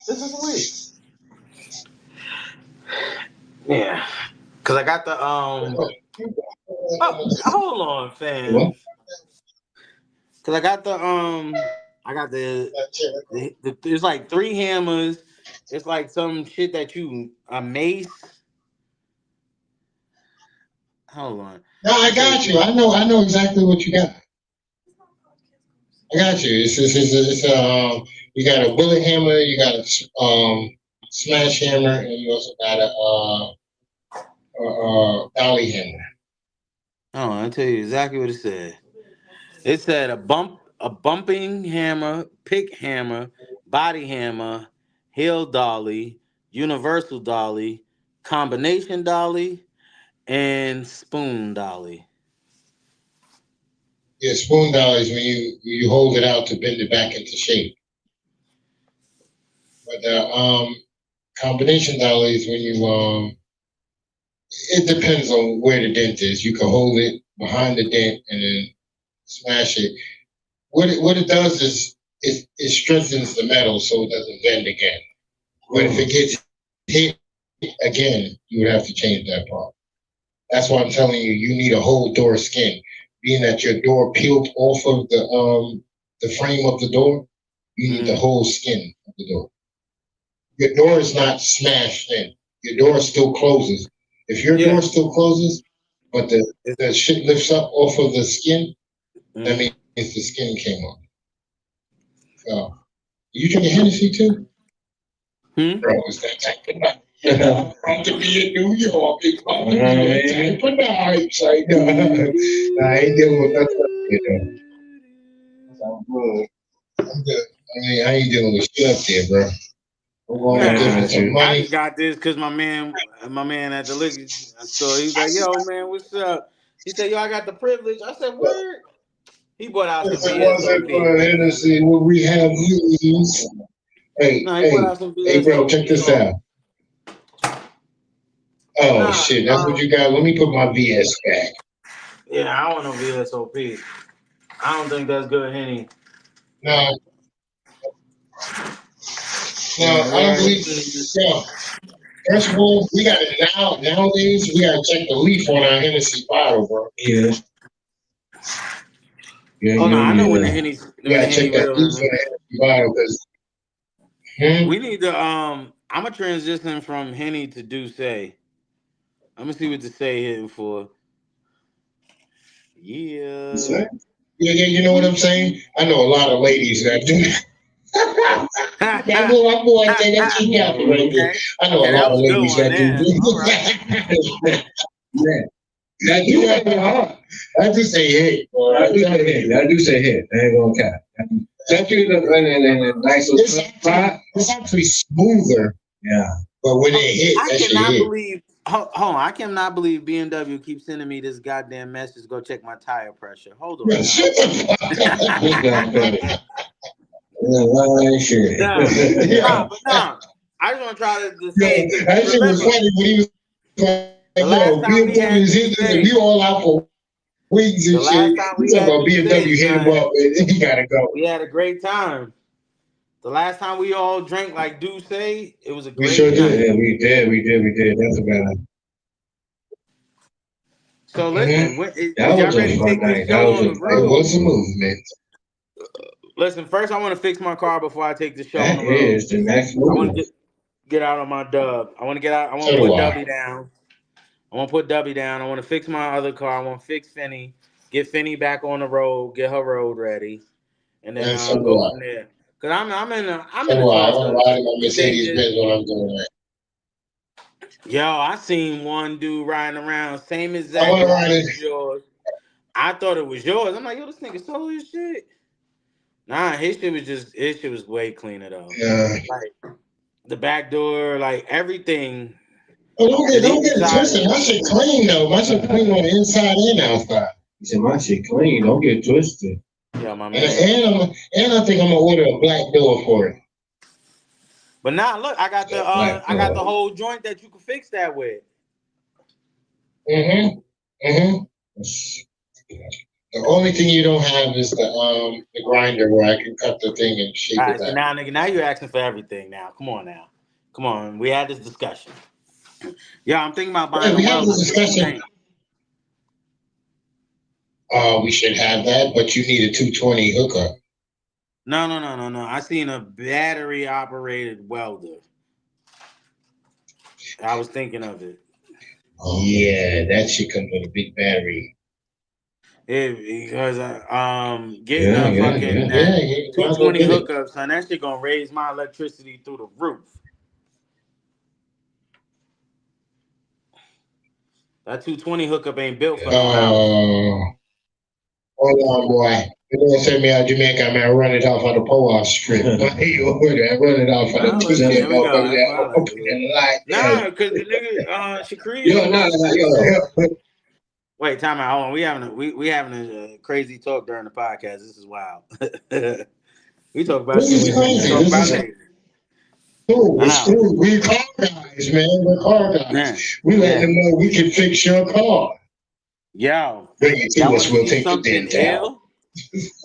This is weird. Yeah, cause I got the Oh, hold on, fam. What? Cause I got the there's like 3 hammers. It's like some shit that you a mace. Hold on. No, I got you. I know exactly what you got. I got you. You got a bullet hammer, you got a smash hammer, and you also got a dolly hammer. Oh, I'll tell you exactly what it said. It said a bumping hammer, pick hammer, body hammer, heel dolly, universal dolly, combination dolly, and spoon dolly. Yeah, spoon dolly is when you hold it out to bend it back into shape. But the combination dolly is when you it depends on where the dent is. You can hold it behind the dent and then smash it. What it does is it strengthens the metal so it doesn't bend again. But if it gets hit again, you would have to change that part. That's why I'm telling you, you need a whole door skin. Being that your door peeled off of the frame of the door, you need the whole skin of the door. Your door is not smashed in. Your door still closes. If your door still closes, but the shit lifts up off of the skin, that means the skin came off. So, you drinking Hennessy too? Bro, it's that type of night. You know, about to be in New York. It's about to be that type of night. Like, I ain't dealing with nothing, you know. I'm good. I'm good. I mean, I ain't dealing with shit up there, bro. I just got this because my man at the liquor store, he was like, "Yo, man, what's up?" He said, "Yo, I got the privilege." I said, "Word." He bought out some If it wasn't VSOP. for Hennessy, would we have news? Hey, bro, check this out. Oh shit, that's what you got. Let me put my VS back. Yeah, I don't know VSOP. I don't think that's good, Henny. No, I don't believe this. Yeah. First of all, we got it now. Nowadays, we gotta check the leaf on our Hennessy bottle, bro. Yeah. Oh no, I know when the Henny. You gotta check that leaf on the Hennessy bottle because. We need to. I'm gonna transition from Henny to Douce. I'm gonna see what Douce hitting for. Yeah. Yeah, you know what I'm saying? I know a lot of ladies that do that. That boy, that shit got me right there. I know a lot of ladies that do. Yeah. I do have a heart. I do say hey, boy. I do say hey. I ain't gonna cap. That you in a nice little spot. It's actually smoother. Yeah. But when it hit, I cannot believe. Hold on, I cannot believe BMW keeps sending me this goddamn message. Go check my tire pressure. Hold on. Shut the fuck up. Shit. Nah. I just want to try to say. That shit was funny when he was like, BMW is hitting and we all out for wings and shit. We talking about BMW hit him up and he gotta go. We had a great time. The last time we all drank like Douce, it was a great We sure night. did. Yeah, we did. That's a bad. So listen, y'all ready to take this show on the road? It was a movement. Listen, first I want to fix my car before I take the show on the road. That is the next move. I want to get out on my dub. I want to get out. I want to put Dubby down. I want to fix my other car. I want to fix Finny. Get Finny back on the road. Get her road ready, and then go from there. Cause I'm in the I'm riding my Mercedes-Benz when I'm doing that. Yo, I seen one dude riding around, same exact car as yours. I thought it was yours. I'm like, yo, this nigga stole his shit. Nah, his shit was way cleaner though. Yeah. Like the back door, like everything. Oh, don't get it twisted. My shit clean though. My shit clean on the inside and outside. He said, my shit clean. Don't get it twisted. Yeah, my man. And I think I'm gonna order a black door for it. But now look, I got the whole joint that you can fix that with. The only thing you don't have is the grinder where I can cut the thing and shape All right, it so back. now, nigga, now you're asking for everything. Now, come on. We had this discussion. Yeah, I'm thinking about buying. Yeah, we had this discussion. We should have that, but you need a 220 hookup. No. I seen a battery operated welder. I was thinking of it. Yeah, that shit comes with a big battery. Because getting a fucking 220 hookup, son, that shit gonna raise my electricity through the roof. That 220 hookup ain't built for no house. Hold on, boy. You don't send me out Jamaica, man. Run it off on the pull-off strip. Run it off on the Tuesday. Nah, because the nigga, Shakri. Yo. Wait, time out. Hold on. We having a crazy talk during the podcast. This is wild. We talk about this is crazy. Talk about later. We're car guys, man. We're car guys. Man. We let them know we can fix your car. Yo, bring it to us. We'll take the dent down.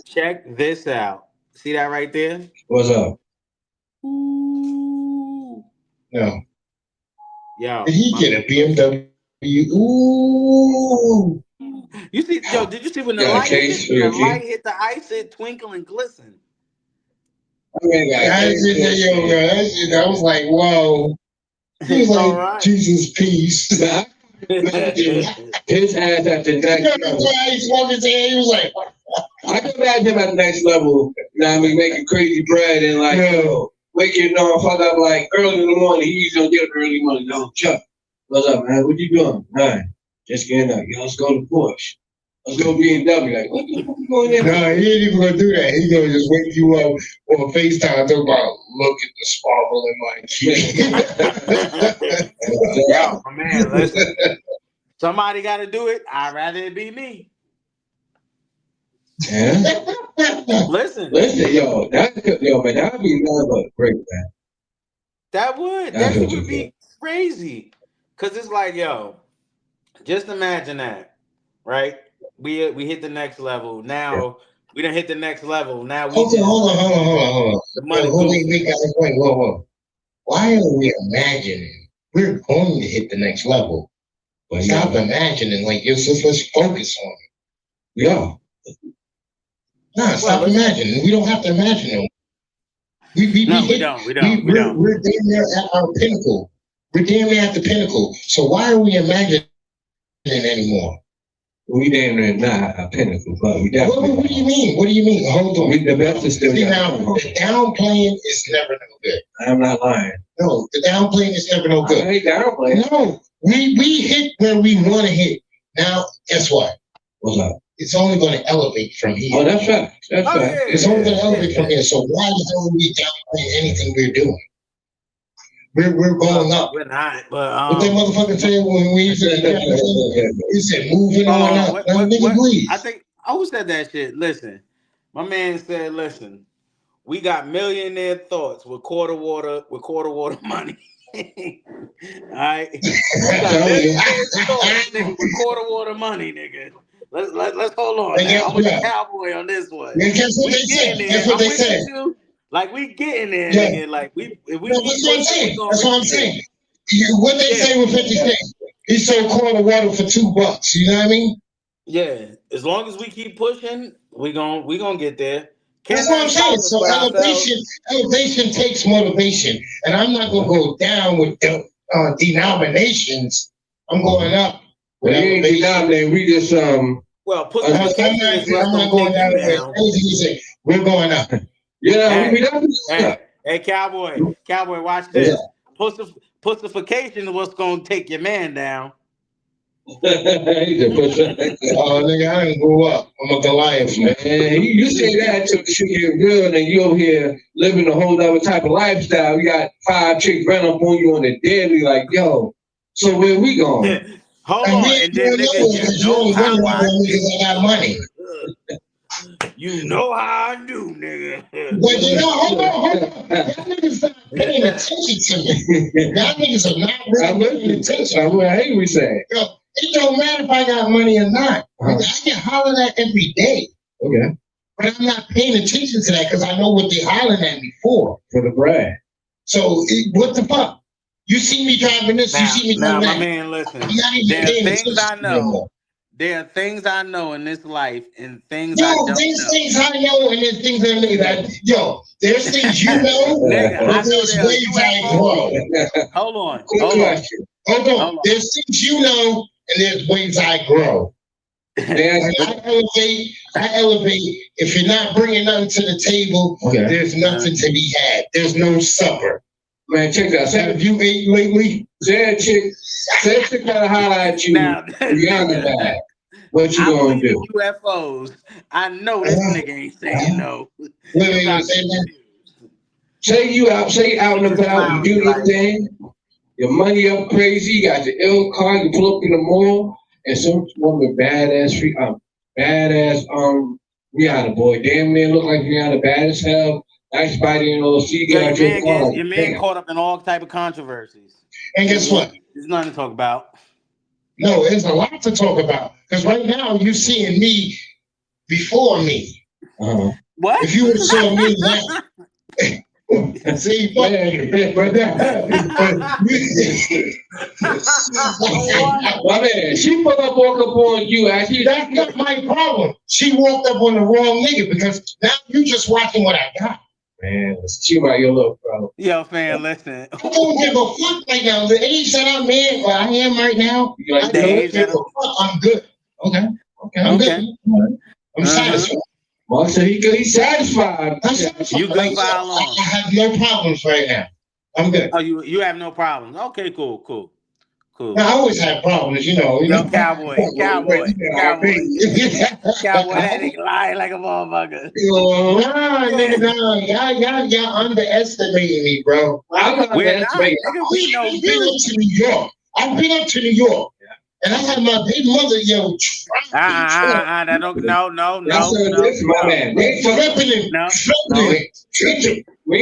Check this out. See that right there? What's up? Ooh. No. Yo. Did he get a BMW? Ooh. You see, yo, did you see when the light hit the ice, it twinkle and glisten? I was like, whoa. He was like, right. Jesus, peace. His ass at the next level. He was like, I can imagine him at the next level. Now I mean, making crazy bread and waking fuck up like early in the morning. He usually don't get up early in the morning. Yo, Chuck, what's up, man? What you doing? Nothing. Just getting up. Yo, let's go to Porsche. Let's go BMW. Like, what the fuck you going there? No, he ain't even gonna do that. He's gonna just wake you up on FaceTime talking about look at the sparkle in my key. Yo, man, listen. Somebody gotta do it. I'd rather it be me. Yeah. Listen, yo, man, that'd be nothing but great, man. That would be crazy. Cause it's like, yo, just imagine that, right? We hit the next level. Now we done hit the next level. Now we hold on. The money whoa. Why are we imagining? We're going to hit the next level. But stop imagining. Like, let's focus on it. Yeah. Nah, stop imagining. We don't have to imagine them. We don't. We're damn near at our pinnacle. We're damn near at the pinnacle. So why are we imagining anymore? We damn near not a pinnacle, but we definitely. What do you mean? What do you mean? Hold on. The best is still now. The downplaying is never no good. I'm not lying. No, the downplaying is never no good. I hate downplaying. No, we hit where we want to hit. Now, guess what? What's up? It's only going to elevate from here. Oh, that's right. That's right. Yeah, it's only going to elevate from here. So why the hell are we downplaying anything we're doing? We're going up. We're not, but what that motherfucker said when we said he said moving on up. I think who said that shit? Listen, my man said, listen, we got millionaire thoughts with quarter water money. All right, we got millionaire thoughts, nigga, with quarter water money, nigga. Let's hold on. I'm with the cowboy on this one. Yeah, guess what they said? Guess what they said? Like we getting there, nigga. Like we. That's what I'm saying. That's what I'm saying. What they say with 50 Cent? He sold quarter water for $2. You know what I mean? Yeah. As long as we keep pushing, we gonna get there. That's what I'm saying. So elevation takes motivation, and I'm not gonna go down with denominations. I'm going up. We ain't denominating. We just Well, I'm not going down there. We're going up. Yeah, hey, cowboy, watch this. Pussification is what's gonna take your man down. Nigga, I didn't grow up. I'm a Goliath, man. You say that till the shit get real, and you over here living a whole other type of lifestyle. You got 5 chicks running up on you on the daily, like, yo, So where we going? Hold And on, we ain't and then going nigga, nowhere you because you know only how running up I on me do. because I got money. You know how I do, nigga. But you know, hold on. Y'all niggas not paying attention to me. Y'all niggas are not really paying attention. I'm what Henry said. Yo, it don't matter if I got money or not. Uh-huh. I get hollered at every day. Okay. But I'm not paying attention to that because I know what they hollering at me for. For the brag. So what the fuck? You see me driving this, you see me Now, doing my that. man, listen. I'm not even There are paying things attention I to no know. more. There are things I know in this life, and things Yo, I don't there's know. things I know and there's things I know that. Yo, there's things you know, Nigga, but I know there's there are ways I UFOs. grow. Hold on, Quick hold on, question. Hold on. hold on. There's things you know and there's ways I grow. There's- When I elevate. If you're not bringing nothing to the table, Okay. there's nothing to be had. There's no supper. Man, check that. Say Have you ate lately? say a chick gotta holler at you Now, beyond the nigga, bag. What you I gonna believe in do? UFOs. I know this nigga ain't saying no. Wait, You wait, got wait, say me that. confused. Say you out and Just about, you smile do me your like, thing, your money up crazy, you got your ill car, you pull up in the mall, and some woman badass Rihanna boy, damn near look like Rihanna, bad as hell, nice body and all, see you yo, get out your car like, your man damn. caught up in all type of controversies. And guess what? There's nothing to talk about. No, there's a lot to talk about. Because right now you're seeing me before me. Uh-huh. What? If you would have saw me now. See, but My man, she put up walk up on you, actually. that's not my problem. She walked up on the wrong nigga because now you just watching what I got. Man, she about your little bro. Yo, fam, listen. I don't give a fuck right now. The age that I'm in, or I am right now, You like I the don't age give that a fuck. I'm good. Okay. I'm Okay. good. I'm satisfied. Mark said he's satisfied. I'm satisfied. You good for how long? I have no problems right now. I'm good. Oh, you have no problems. Okay, cool. I always have problems, you know. Yo, cowboy, that nigga lying like a motherfucker. Nah, nigga, y'all underestimating me, bro. I'm not We're that not, big. nigga. We know I've been you. up to New York. And I had my big mother, yo, That don't, no. This my man. We ain't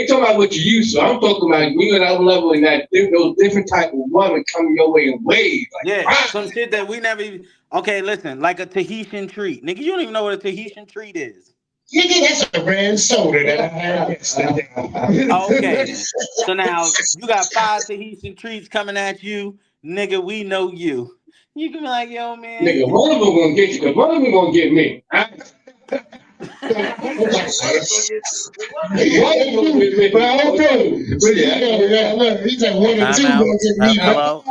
talking about what you used to. I'm talking about you and that level and that those different type of women coming your way in waves. Like, Yeah, some shit that we never even. Okay, listen, like a Tahitian treat, nigga. You don't even know what a Tahitian treat is. Nigga, that's a brand soda that I had yesterday. Okay, then. So now you got 5 Tahitian treats coming at you, nigga. We know you. You can be like, yo, man. Nigga, one of them gonna get you, because one of them gonna get me. He's like 1 or 2 gonna get me. Hello.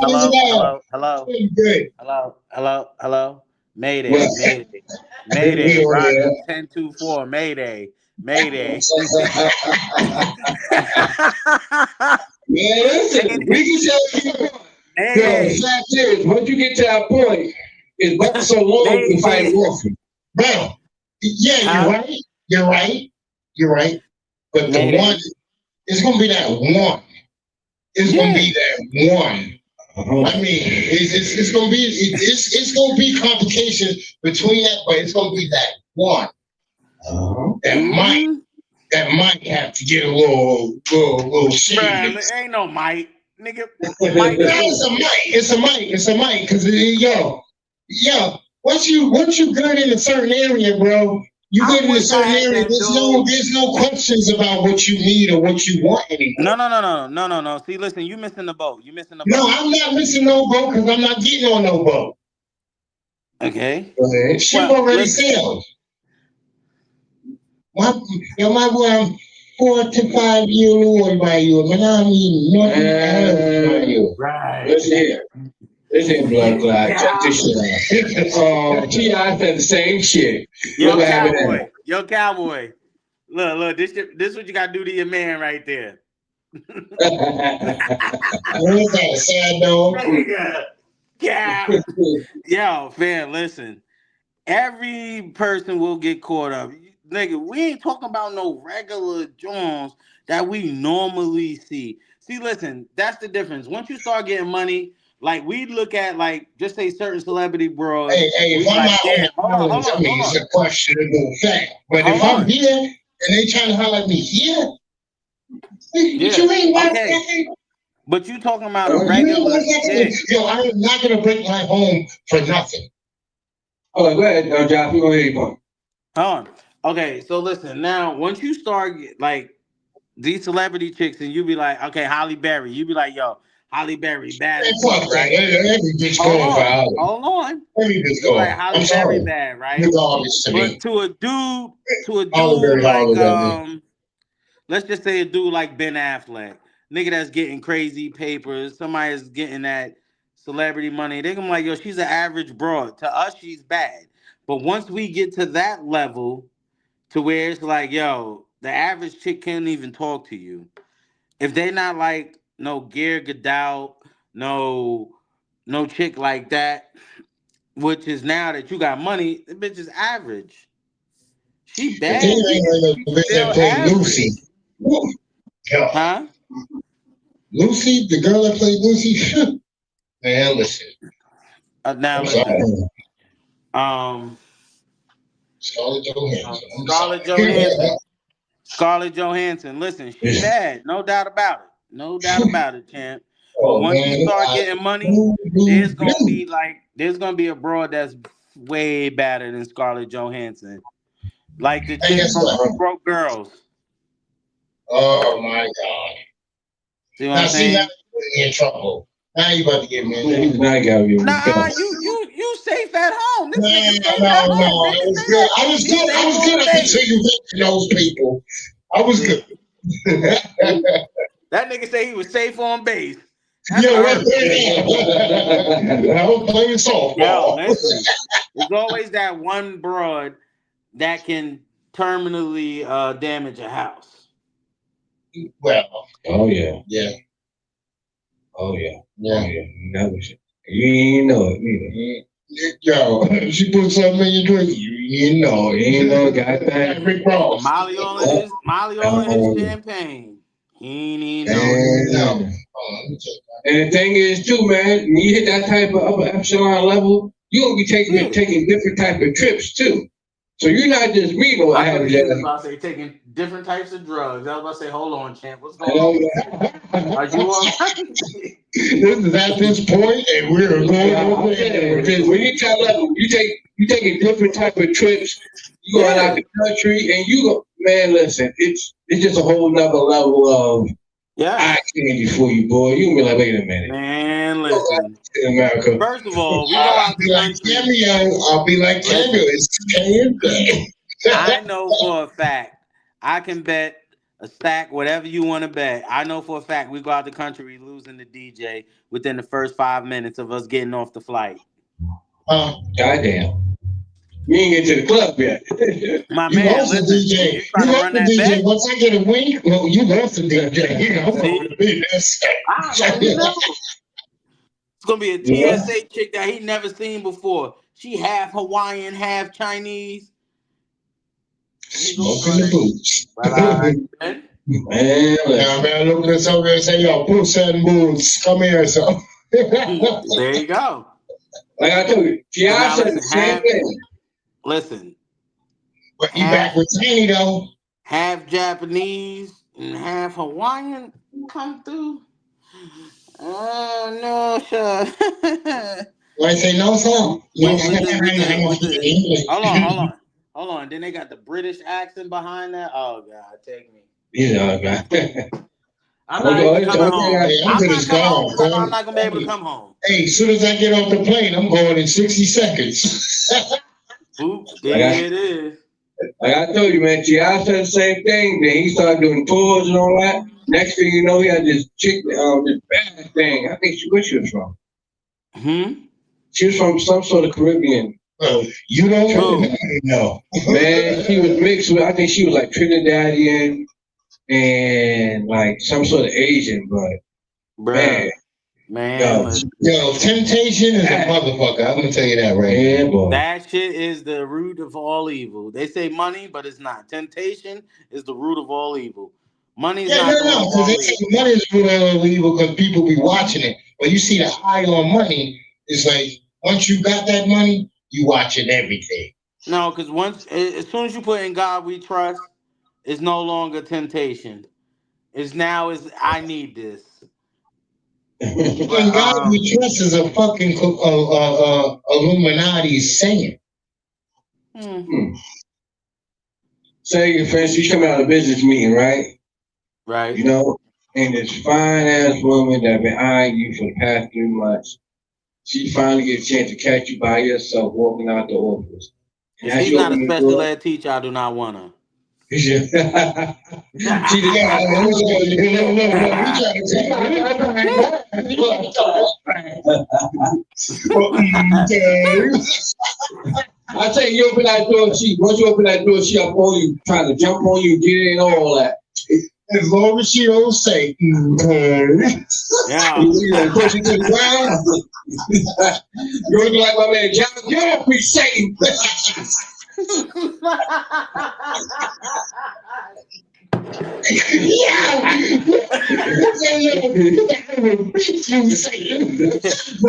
Mayday. Roger 1024. Mayday. Man, listen, we can tell you. The fact is, once you get to that point, it's not so long to fight warfare. Bro, yeah, you're right. But the one, it's gonna be that one. It's gonna be that one. I mean, it's gonna be complications between that, but it's gonna be that one that might have to get a little shady. Bruh, ain't no might, nigga. It's a might. Because yo, once you good in a certain area, bro, you good in a certain area. There's no questions about what you need or what you want anymore. No. See, listen, you missing the boat. No, I'm not missing no boat because I'm not getting on no boat. Okay. Ship already sailed. My boy, I'm 4 to 5 years old by you, man. I mean nothing else by you. Right. Listen, blood clot. Check this shit out. T.I. said the same shit. Yo, cowboy. Look. This what you gotta do to your man right there. What is that, sad dog? Yeah. Yo, fam, listen. Every person will get caught up. Nigga, we ain't talking about no regular Jones that we normally see. See, listen, that's the difference. Once you start getting money, Like we look at like just say certain celebrity bros. Hey, We if I'm like, out on yeah, the island, to me, it's a questionable fact. But if I'm Hold on. here and they trying to holler at me here, Yeah. you ain't my Okay. fucking. But you talking about a You ain't regular my fucking. chick. Yo, I am not gonna break my home for nothing. Oh, go ahead, Josh. We gonna hear you. Hold on. Okay, so listen. Now, once you start like these celebrity chicks, and you be like, okay, Holly Berry, you be like, yo, Holly Berry, bad Man, as fuck, fuck that. right? Every bitch Hold going for on, Holly. hold on. Every bitch You like going. Holly I'm Berry sorry. bad, right? You're garbage to But me. to a dude Holly Berry like hollered at me. let's just say a dude like Ben Affleck, nigga that's getting crazy papers, somebody's getting that celebrity money. They gonna be like, yo, she's an average broad. To us, she's bad. But once we get to that level, to where it's like, yo, the average chick can't even talk to you. If they not like no Gear Gadot, no chick like that, which is now that you got money, the bitch is average. She The thing bad, yeah, ain't like she's the bitch still that played average. Lucy. Yo, Huh? Lucy, the girl that played Lucy. Man, listen. Now I'm listen. sorry. Um, Scarlett Johansson. I'm Scarlett sorry. Johansson. Scarlett Johansson. Listen, she bad, no doubt about it. No doubt about it, champ. But Oh once you man, start getting money, there's gonna be a broad that's way better than Scarlett Johansson. Like the And chick guess from what? Two Broke Girls. Oh my God. See what Now I'm see, now saying? you're in trouble. Now you about to get me in He's not gonna give me Nah, you safe at home. This No, nigga safe no, at no. home. They I can was say good. that. I was He's good. I safe was on good the up until base. you mentioned those people. I was See, good. that nigga say he was safe on base. That's Yo, what what hurt. the hell? I was playing Yo, softball. listen. There's always that one broad that can terminally damage a house. Well, Oh yeah. yeah, Oh yeah. yeah. Oh yeah. Never shit. You ain't know it either. Yo, she put something in your drink. You know, You ain't know it, got that. Rick Ross. Molly all in his champagne. He ain't even know it. And no. And the thing is too, man, when you hit that type of upper epsilon level, you gonna be Yeah. taking different type of trips too. So you're not just me, no I thought average. you was about to say taking different types of drugs. I was about to say, hold on, champ, what's going on? Are you all right? This is at this point, and we're going over there. Because when you tell level, you taking different type of trips. You going out Yeah. the country, and you go, man. Listen, it's just a whole nother level of Yeah. eye candy for you, boy. You can be like, wait a minute, Man, listen. in America. First of all, we go out the country. I'll be like Cameo. It's Cameo. I know for a fact I can bet a stack, whatever you want to bet. I know for a fact we go out the country losing the DJ within the first 5 minutes of us getting off the flight. Goddamn. We ain't get to the club yet. My You man, lost the listen, DJ. you trying You to lost run the that DJ. bet? Once I get a wink, well, you lost the DJ. You know, See? I don't know. It's gonna be a TSA chick that he never seen before. She half Hawaiian, half Chinese. Smoking the boots. Man. Man, Now, man, look at this over there and say, yo, Puss and Boots, come here, so. There you go. like I told you, T.I. Now said the listen, same thing. listen, But he back with Tiny, though. half Japanese and half Hawaiian come through. No, sir. Why say no, sir? No, Hold on. Then they got the British accent behind that. Oh God, take me. Yeah, man. I'm not even coming home. Hey, I'm I'm to not this coming gone, home because I'm son. not gonna be able to come home. Hey, as soon as I get off the plane, I'm going in 60 seconds. Oops, there it is. Like I told you, man, T.I. said the same thing. Then he started doing tours and all that. Next thing you know, he had this chick, this bad thing. I think where she was from. She was from some sort of Caribbean. You don't know. Man, she was mixed with, I think she was like Trinidadian and like some sort of Asian, but man, yo, temptation is a motherfucker. I'm gonna tell you that right. Yeah, boy. That shit is the root of all evil. They say money, but it's not. Temptation is the root of all evil. Money's Yeah, not the no, root of because all they say evil. money is the root of all evil because people be watching it. But you see the high on money, it's like once you got that money, you watching everything. No, because as soon as you put in God we trust, it's no longer temptation. It's now is I need this. But And God we trust is a fucking Illuminati saying. hmm, Say, for instance, you come out of a business meeting, right? right. You know, and this fine ass woman that been eyeing you for the past 3 months, she finally gets a chance to catch you by yourself walking out the office. And If as she's you not a open the special door, ed teacher, I do not want her. she just, Yeah, look, we trying to take I tell you, you open that door, once you open that door, she up on you, trying to jump on you, get in, all that. as long as she don't say, Yeah. You push it to the ground. You look like my man John. Get up, be Satan.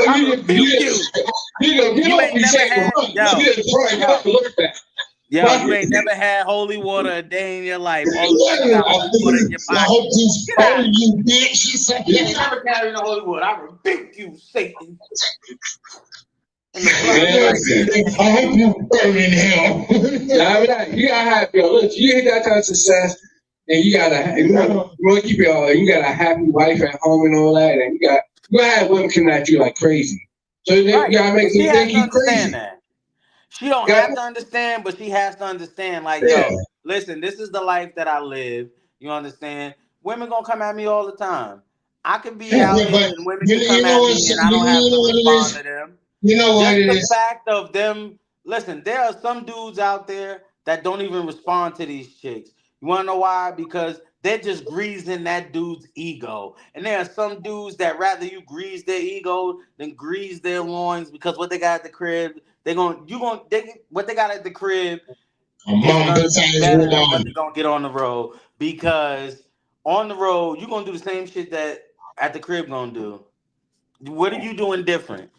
I rebuke you. You ain't never had you ain't never had holy water a day in your life. All of a sudden you got holy water in your I pocket. hope you Get out of here. you bitch. She said, You ain't never carrying the holy water. I rebuke you, Satan. And the blood of Christ. I hope you burn in hell. You gotta have look. You hit that kind of success, and you want to keep you got a happy wife at home and all that, and you gotta have women coming at you like crazy. So you gotta make She them has think to you understand crazy. that. She don't have to understand, but she has to understand. Like, Yeah. yo, listen, this is the life that I live. You understand? Women gonna come at me all the time. I can be out here But and women you can come know at what? me and I don't have You to know what it respond is. to them. You know what Just it the is. fact of them. Listen, there are some dudes out there that don't even respond to these chicks. You wanna know why? Because they're just greasing that dude's ego. And there are some dudes that rather you grease their ego than grease their loins because what they got at the crib, what they got at the crib is Mom, gonna bitch, be ass better than what woman. they're gonna get on the road. Because on the road, you're gonna do the same shit that at the crib gonna do. What are you doing different?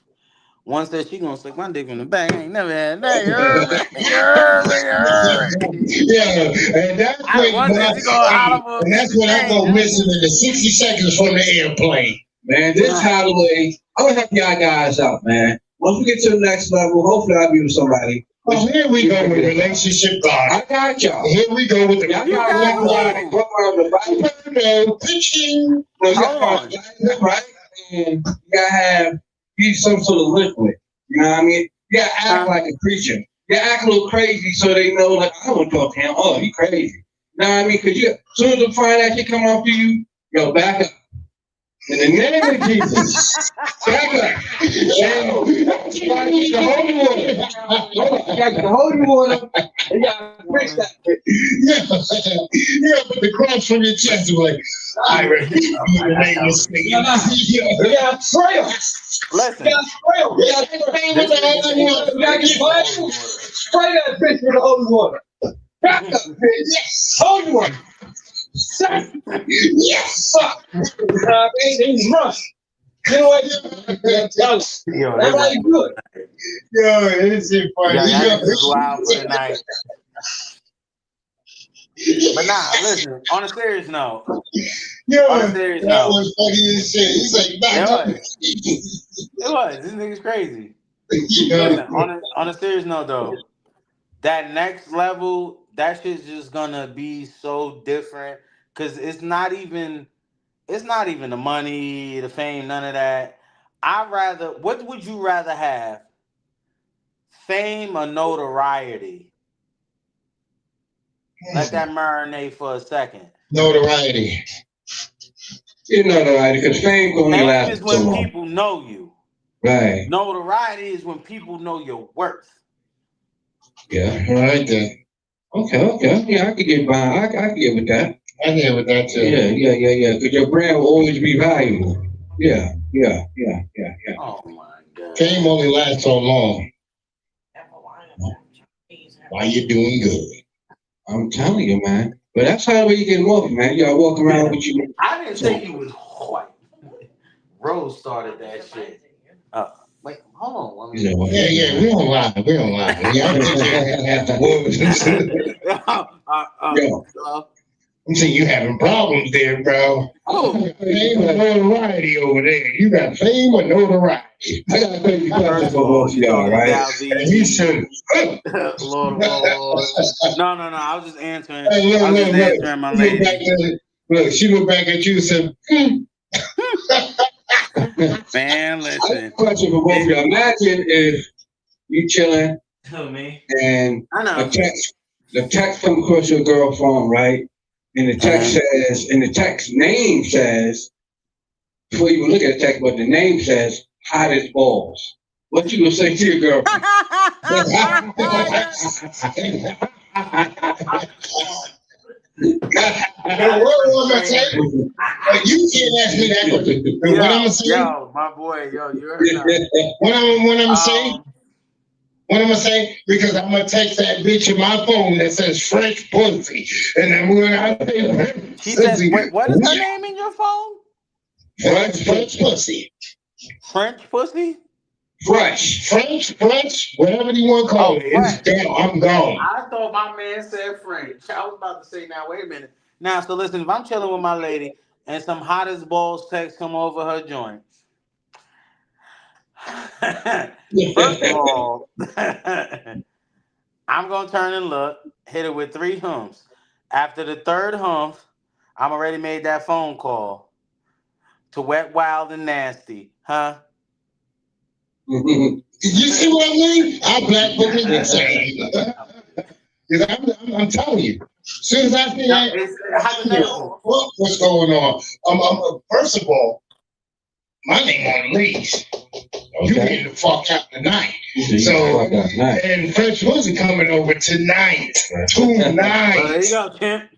One said she gonna suck my dick from the back. I ain't never had that. You heard me? You heard me? You heard me? Yeah, and that's One said she gonna holler for a and that's piece of when I change. go missing in the 60 seconds from the airplane. Man, this holiday, I'm gonna help y'all guys out, man. Once we get to the next level, hopefully I'll be with somebody. Well, here we go with relationship God. I got y'all. Here we go with the Y'all You got who? walk around the Bible. pitching. Hold on. Right? And you gotta be some sort of liquid. You know what I mean? You gotta act like a preacher. You gotta act a little crazy so they know, like, I don't talk to him. Oh, he crazy. You know what I mean? Because as soon as the find that shit come off of you, yo, back up. In the name of Jesus, back up. Yo, the holy water. The holy water. You gotta fix that. Yeah, but the cross from your chest is like, I rebuke you in the name of Satan. You gotta pray. Listen. You gotta pray. You gotta pray with the holy water. You gotta get pray. Spray that bitch with the holy water. Back up, bitch. Yes. Holy water. Yes. Fuck. He's rush. You know what? Everybody good. Yo, this is funny. Yeah, y'all niggas is wild for the night. But nah, listen, on a serious note. Yo, On a serious that note. was funny as shit. He's like, It was. This nigga's crazy. Yo. Listen, on a serious note though, that next level, that shit's just gonna be so different. Cause it's not even the money, the fame, none of that. What would you rather have? Fame or notoriety? Let that marinate for a second. Notoriety. You know notoriety, because fame only Fame lasts is so when long. people know you. Right. Notoriety is when people know your worth. Yeah. Right then. Okay. Yeah, I could get by. I could get with that. I get with that too. Yeah. Because your brand will always be valuable. Yeah. Oh my God. Fame only lasts so long. Why you doing good? I'm telling you, man. But that's how you get off, man. You gotta walk around with you. I didn't say you was white. Rose started that shit. Wait, hold on. You know what? Yeah, we don't lie. We don't lie. Yeah, I'm thinking I'm saying you having problems there, bro. Fame or notoriety over there. You got fame or notoriety. I gotta tell you questions for both of y'all, right? And you should. Lord. No. I was just answering. Hey, I was just answering my lady. Look, she looked back at you and said, Man, I listen. have a question for both of y'all. Imagine if you chilling Tell me. and I know. the text come across your girl phone, right? And the text says, and the text name says, before you even look at the text, but the name says, hot as balls. What you gonna say to your girlfriend? what was I saying? You can't ask me that question. What I'm gonna say? Yo, my boy, you heard that. What I'm gonna say? What I'm gonna say? Because I'm gonna text that bitch in my phone that says French pussy, and then when I say She said, wait, what is her name in your phone? French pussy. French pussy? Fresh. French, whatever you want to call it. It's gone. I'm gone. I thought my man said French. I was about to say, now, wait a minute. Now, so listen, if I'm chilling with my lady and some hot as balls text come over her joint, first of all, I'm going to turn and look, hit it with 3 humps. After the 3rd hump, I'm already made that phone call to Wet, Wild, and Nasty. Huh? You see what I mean? I black book it the same. Because I'm telling you, as soon as I see that, what's going on? First of all, my name on the leash. You getting the fuck out tonight. So, and French pussy coming over tonight. Tonight. There you go, Kent.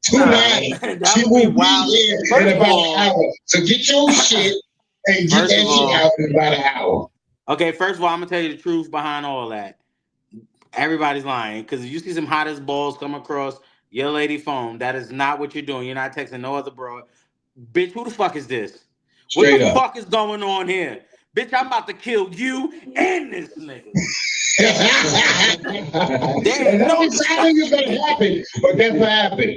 Tonight. She will be here in about an hour. So get your shit and get that shit out in about an hour. Okay, first of all, I'm going to tell you the truth behind all that. Everybody's lying. Because if you see some hot as balls come across your lady phone, that is not what you're doing. You're not texting no other broad. Bitch, who the fuck is this? What the fuck is going on here? Bitch, I'm about to kill you and this nigga. And no deciding is going to happen. But that's what happened.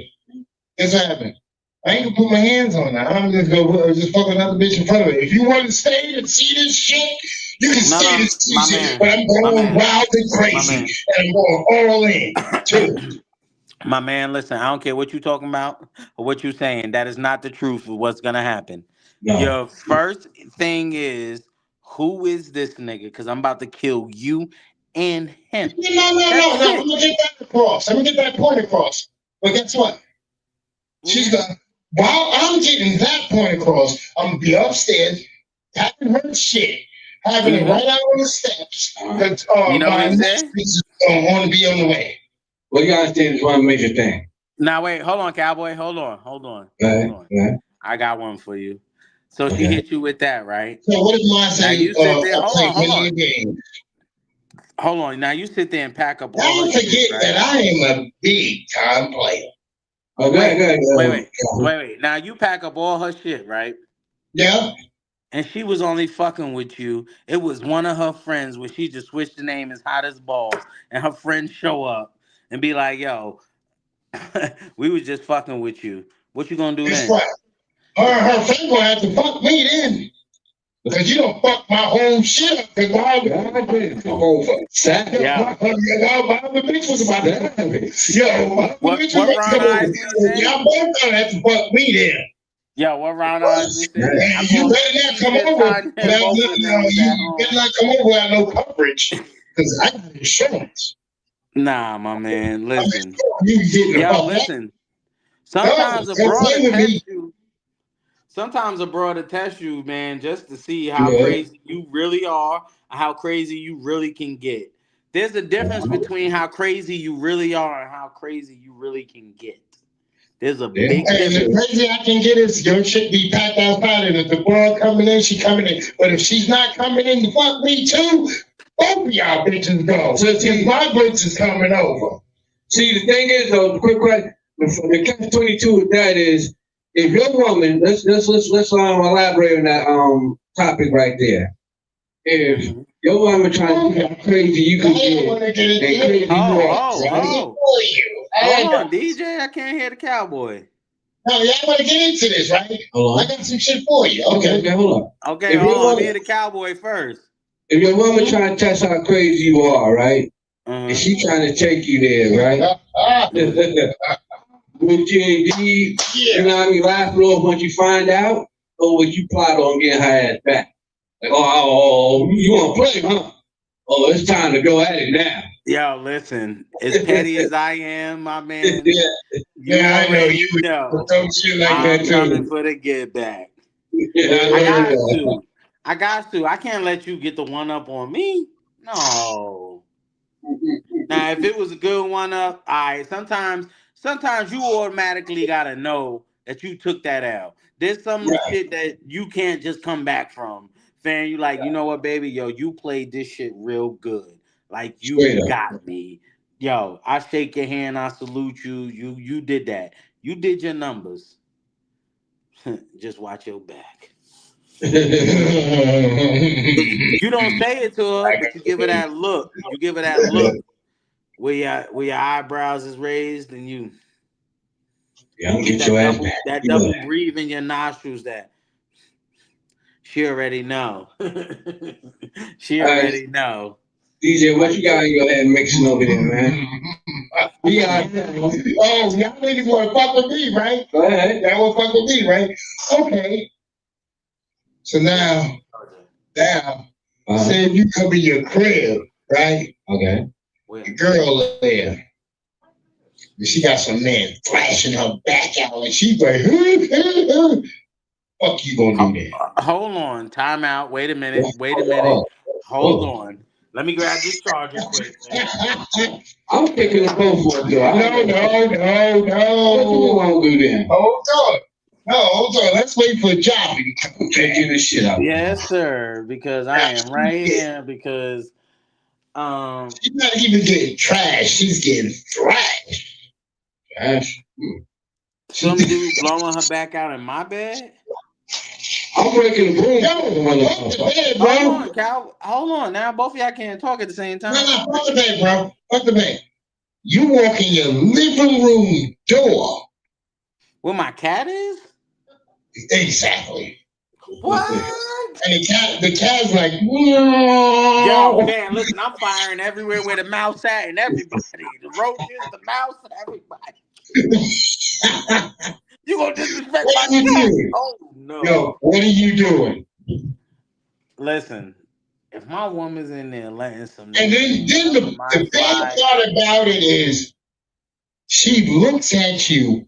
That's what happened. I ain't gonna put my hands on that. I'm just gonna just fuck another bitch in front of it. If you want to stay and see this shit, you can see this shit. But I'm going wild and crazy, and I'm going all in too. My man, listen. I don't care what you talking about or what you saying. That is not the truth of what's gonna happen. No. Your first thing is, who is this nigga? Because I'm about to kill you and him. No. I'm gonna get that across. I'm gonna get that point across. But guess what? She's gonna. While I'm getting that point across, I'm gonna be upstairs, having her shit, having it right out on the steps. Because you know what I'm saying? Don't want to be on the way. Well, you understand is one major thing. Now wait, hold on, cowboy. Hold on. Right. I got one for you. So she hit you with that, right? So what if mine say? You sit there. Hold on. Now you sit there and pack up all. Don't forget that I am a big time player. Okay, wait. Now you pack up all her shit, right? Yeah. And she was only fucking with you. It was one of her friends where she just switched the name as hot as balls, and her friends show up and be like, "Yo, we was just fucking with you. What you gonna do then?" Her friend gonna have to fuck me then. Because you don't fuck my whole shit up. Because my other bitch was about to happen. Y'all both gonna have to fuck me then. Yo, what round eyes? You better not come over. You better not come over without no coverage. Because I got insurance. Nah, my man. Listen. Listen. Sometimes a broad will test you, man, just to see how crazy you really are, how crazy you really can get. There's a difference between how crazy you really are and how crazy you really can get. There's a big difference. The crazy I can get is your shit be packed outside, and if the broad coming in, she coming in. But if she's not coming in to fuck me too, both of y'all bitches go. So if my bitch is coming over. See, the thing is, though, quick question. The catch-22 with that is, if your woman, let's elaborate on that topic right there. If your woman trying to get how crazy you can get, and crazy you are, right? Hold on, DJ. I can't hear the cowboy. No, y'all want to get into this, right? Hold on. I got some shit for you. Okay, hold on. Okay, If hold your on. Let me woman- hear the cowboy first. If your woman trying to test how crazy you are, right? And she trying to take you there, right? Would you indeed, you know what I mean, laugh a little once you find out? Or would you plot on getting her ass back? Like, oh, you want to play, huh? Oh, it's time to go at it now. Yo, listen, as petty as I am, my man, you I know already you know. some shit like I'm that coming too. for the get back. Yeah, I got to. I can't let you get the one up on me. No. Now, if it was a good one up, all right. Sometimes you automatically gotta know that you took that out. There's some shit that you can't just come back from. Fan, you like, you know what, baby? Yo, you played this shit real good. Like you got me. Yo, I shake your hand, I salute you. You did that. You did your numbers. Just watch your back. You don't say it to her, but you give her that look. You give her that look where your eyebrows is raised, and you get your ass back. That double breathe in your nostrils. That she already know. She already know. DJ, what you got in your head mixing over there, man? Oh, y'all niggas want to fuck with me, right? Go ahead. Y'all want to fuck with me, right? Okay. So now, say if you come in your crib, right? Okay. The girl there, she got some man flashing her back out, and she's like, fuck you gonna do that? Hold on, time out. Wait a minute. Hold on. Let me grab this charger quick. I'm picking up both of them. No. What you want to do then? Hold on. Let's wait for Johnny to come taking the shit out. Yes, sir. Because I am right here. Because she's not even getting trashed. She's getting thrashed. Trash. Some dude blowing her back out in my bed. I'm breaking the room. Hold on, Cal. Hold on. Now both of y'all can't talk at the same time. No, fuck the bed, bro. Fuck the bed. You walk in your living room door. Where my cat is? Exactly. What? And the cat's like, yo, man, listen, I'm firing everywhere where the mouse at and everybody. The roaches, the mouse, everybody. You gonna disrespect my cat? Oh no. Yo, what are you doing? Listen, if my woman's in there letting some, and then the bad part about it is she looks at you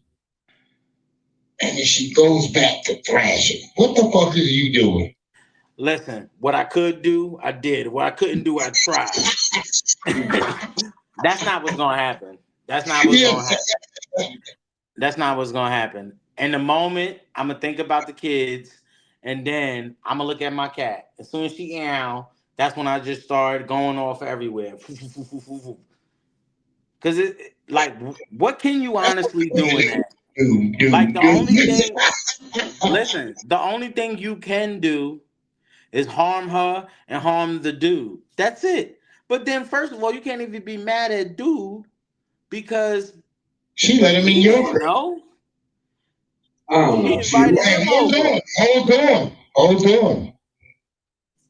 and then she goes back to thrashing. What the fuck are you doing? Listen, what I could do, I did. What I couldn't do, I tried. That's not what's gonna happen. That's not what's gonna happen. That's not what's gonna happen. In the moment, I'm gonna think about the kids, and then I'm gonna look at my cat. As soon as she meow, that's when I just started going off everywhere. Cause it, like, what can you honestly do in that? Like the only thing, listen, the only thing you can do is harm her and harm the dude. That's it. But then, first of all, you can't even be mad at dude because she let him in your crib. No. Hold on.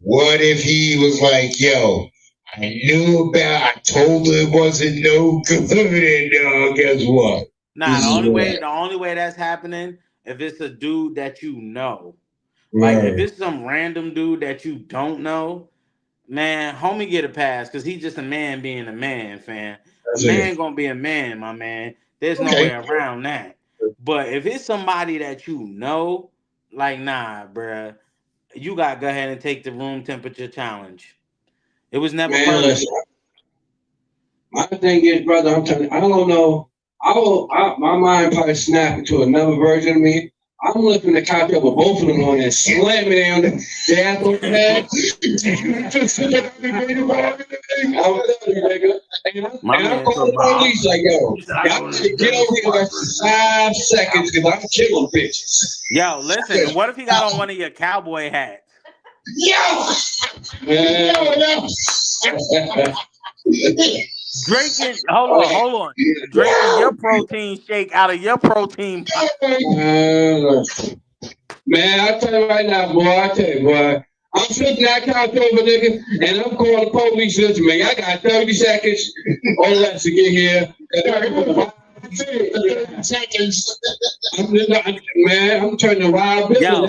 What if he was like, yo, I told her it wasn't no good, and guess what? Nah, the only way that's happening if it's a dude that you know. Like if it's some random dude that you don't know, man, homie get a pass because he's just a man being a man, fam. A man gonna be a man, my man. There's no way around that. But if it's somebody that you know, like, nah, bruh, you gotta go ahead and take the room temperature challenge. It was never perfect. My thing is, brother, I'm telling you, I don't know. My mind probably snapped into another version of me. I'm lifting the couch up with both of them on and slamming it on the ass on the head. I'm telling you, nigga. And I'm calling the police like, yo, y'all should get over here less than 5 seconds because I'm killing bitches. Yo, listen, what if he got on one of your cowboy hats? Yo! Drinking, hold on. Drinking your protein shake out of your protein powder. Man, I tell you right now, boy, I'm flipping that couch over, nigga, and I'm calling the police. Listen, man, I got 30 seconds or less to get here. 30 seconds. I'm turning wild bitch. Yo,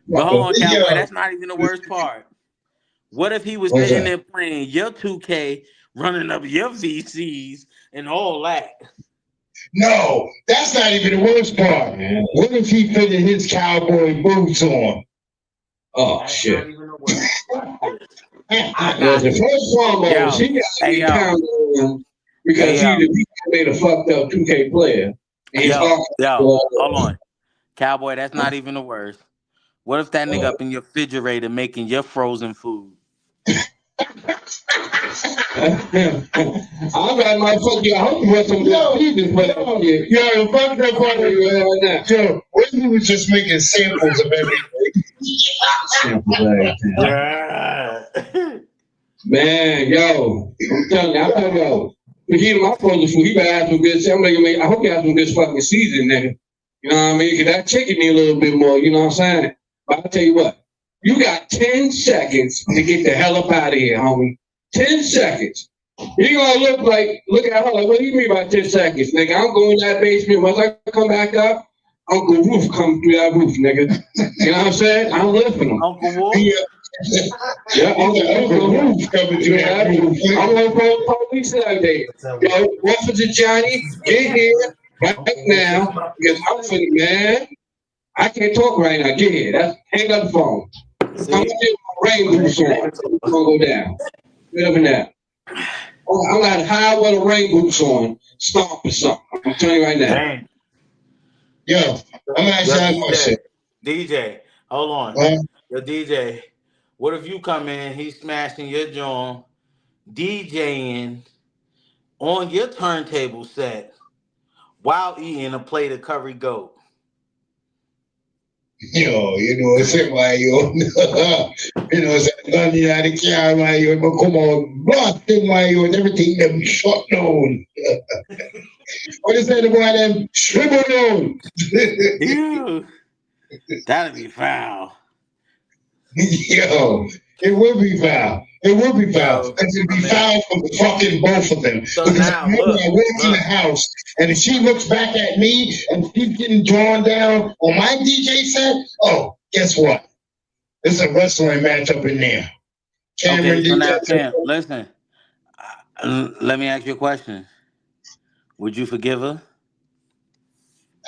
but hold on, cowboy, that's not even the worst part. What if he was sitting there playing your 2K, running up your VCs and all that? No, that's not even the worst part. Man. What if he fitted his cowboy boots on? Oh, that's shit. Not even the worst. The first one was he got to be counted on because he made a fucked up 2K player. Hold on. Cowboy, that's not even the worst. What if that nigga up in your refrigerator making your frozen food? I'm got my fucking. I hope you want some good but yo, fuck that part of you right now. Yo, what if he was just making samples of everything? Man, yo, I'm telling you, yo, he my frozen food. He better have some good. I hope he has some good fucking season, nigga. You know what I mean? Because that chicken need a little bit more. You know what I'm saying? But I'll tell you what. You got 10 seconds to get the hell up out of here, homie. 10 seconds. You're going to look at her like, what do you mean by 10 seconds, nigga? I'm going to that basement. Once I come back up, Uncle Roof come through that roof, nigga. You know what I'm saying? I'm lifting him. Uncle Wolf? Yeah, Uncle Roof coming through that roof. I'm going to call the police that day. Yo, Officer Johnny, get here right now because I'm finna, man. I can't talk right now. Get here. Hang up the phone. I'm gonna get my rain boots on. It's gonna go down. Get up in there. I'm gonna high with the rain boots on, stomp or something. I'm telling you right now. Dang. Yo, I'm gonna ask you a question. DJ, hold on. Yo, DJ, what if you come in, he's smashing your joint, DJing on your turntable set while eating a plate of curry goat? Yo, you know, say why you know, say Danny out the car, why you come on, blasting why you and everything them shut down. What is that about them shrivel down? Ew. That'd be foul. Yo, it would be foul. It would be foul. It would be foul for the fucking both of them. So because now, I walk in the house and if she looks back at me and she's getting drawn down on my DJ set, oh, guess what? There's a wrestling match up in there. Okay, so now, Cam, listen. Let me ask you a question. Would you forgive her?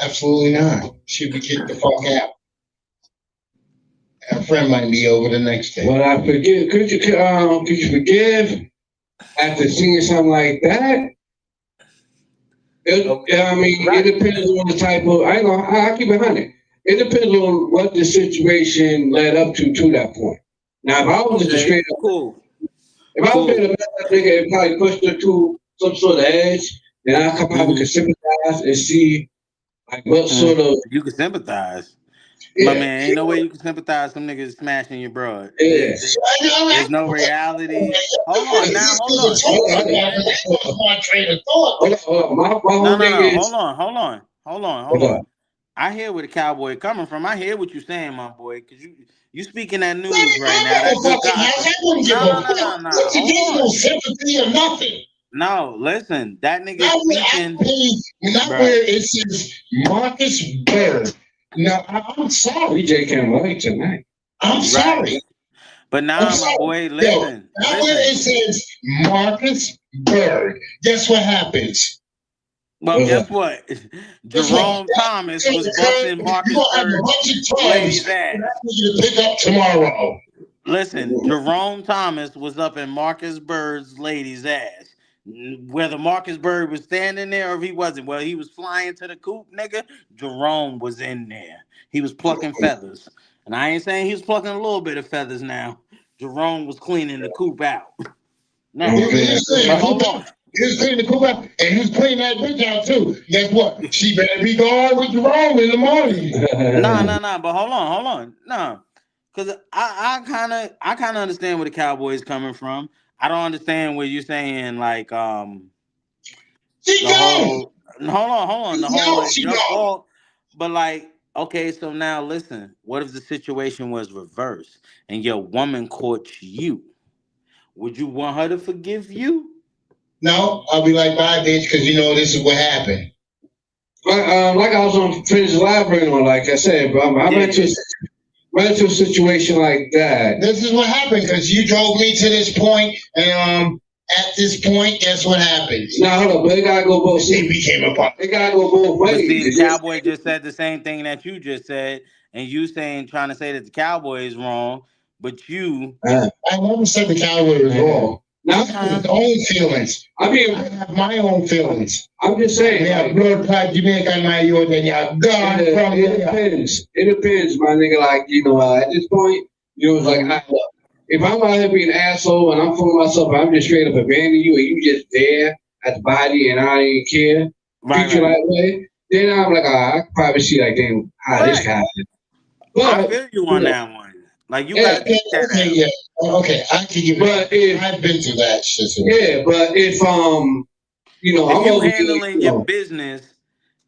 Absolutely not. She'd be kicked the fuck out. Her friend might be over the next day. Well, I forgive. Could you forgive after seeing something like that? It depends on the type of. I keep it 100. It depends on what the situation led up to that point. Now, if I was just straight up, if I was being a bad nigga and probably pushed her to some sort of edge, then I could probably sympathize and see like what sort of. You can sympathize. Yeah. My man, ain't no way you can sympathize some niggas smashing your broad. Yeah. There's no reality. Hold on now, hold on. Hold on. I hear where the cowboy coming from. I hear what you're saying, my boy, because you speaking that news right now. No sympathy or nothing. No, listen, that nigga speaking. Not where it says Marcus Bird. No, I'm sorry. DJ can't wait tonight. I'm sorry. But now, my boy, listen. Now where it says Marcus Bird, guess what happens? Well, guess what? Jerome Thomas was busting Marcus Bird's lady's ass. Pick up tomorrow. Listen, Jerome Thomas was up in Marcus Bird's lady's ass. Whether Marcus Bird was standing there or if he wasn't, well, he was flying to the coop, nigga. Jerome was in there. He was plucking feathers. And I ain't saying he was plucking a little bit of feathers now. Jerome was cleaning the coop out. Now, but hold on. He was cleaning the coop out, and he was cleaning that bitch out too. Guess what? She better be gone with Jerome in the morning. Nah. But hold on. Nah, because I kind of understand where the Cowboys coming from. I don't understand what you're saying. Like She the gone. hold on. The whole No, she your gone. fault. But like, okay, so now listen. What if the situation was reversed and your woman caught you? Would you want her to forgive you? No, I'll be like, bye, bitch, because you know this is what happened. Like I was on Fringe elaborating on, like I said, bro, I ran into a situation like that. This is what happened because you drove me to this point, and at this point, guess what happened? Now hold up, but it gotta go both. It became a part. It gotta go both ways. But see, the Cowboy just said the same thing that you just said, and you trying to say that the Cowboy is wrong, but you. I never said the Cowboy was wrong. Now, I have his own feelings. I have my own feelings. I'm just saying. Yeah, blood clot Jamaican, my you, then you're gone from it depends. It depends, my nigga. Like, you know, at this point, you know, it's like, if I'm out here being an asshole and I'm fooling myself, I'm just straight up abandoning you and you just there at the body and I didn't care, treat you that way, then I'm like, I could probably see, like, damn, how this guy is. But I feel you on that one. Like, you gotta take that out. Yeah. Okay, I can give it. I've been through that shit. Yeah, but if you know, if I'm you handling your business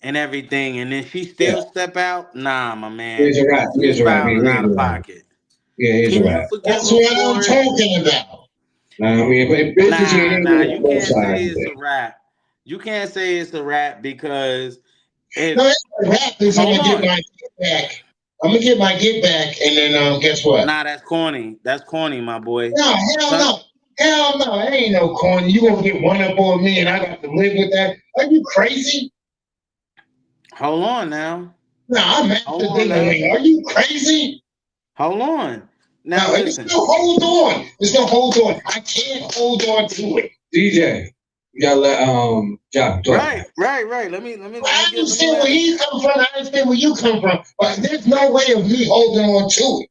and everything, and then she still step out, nah, my man. It's a wrap. It's a wrap. Out of pocket. Yeah, it's a wrap. That's what I'm talking about. Nah, I mean, if business you can't say it's a wrap. You can't say it's a wrap because no, it's a wrap. Because I'm gonna get my get back. I'm gonna get my get back, and then guess what? Nah, that's corny. That's corny, my boy. No, hell no. It ain't no corny. You gonna get one up on me, and I got to live with that? Are you crazy? Hold on now. No, I'm at the thing. Are you crazy? Hold on. Now listen. There's no hold on. There's no hold on. I can't hold on to it. DJ, you gotta let John talk. Right. Let me I understand where he come from. I understand where you come from. But there's no way of me holding on to it.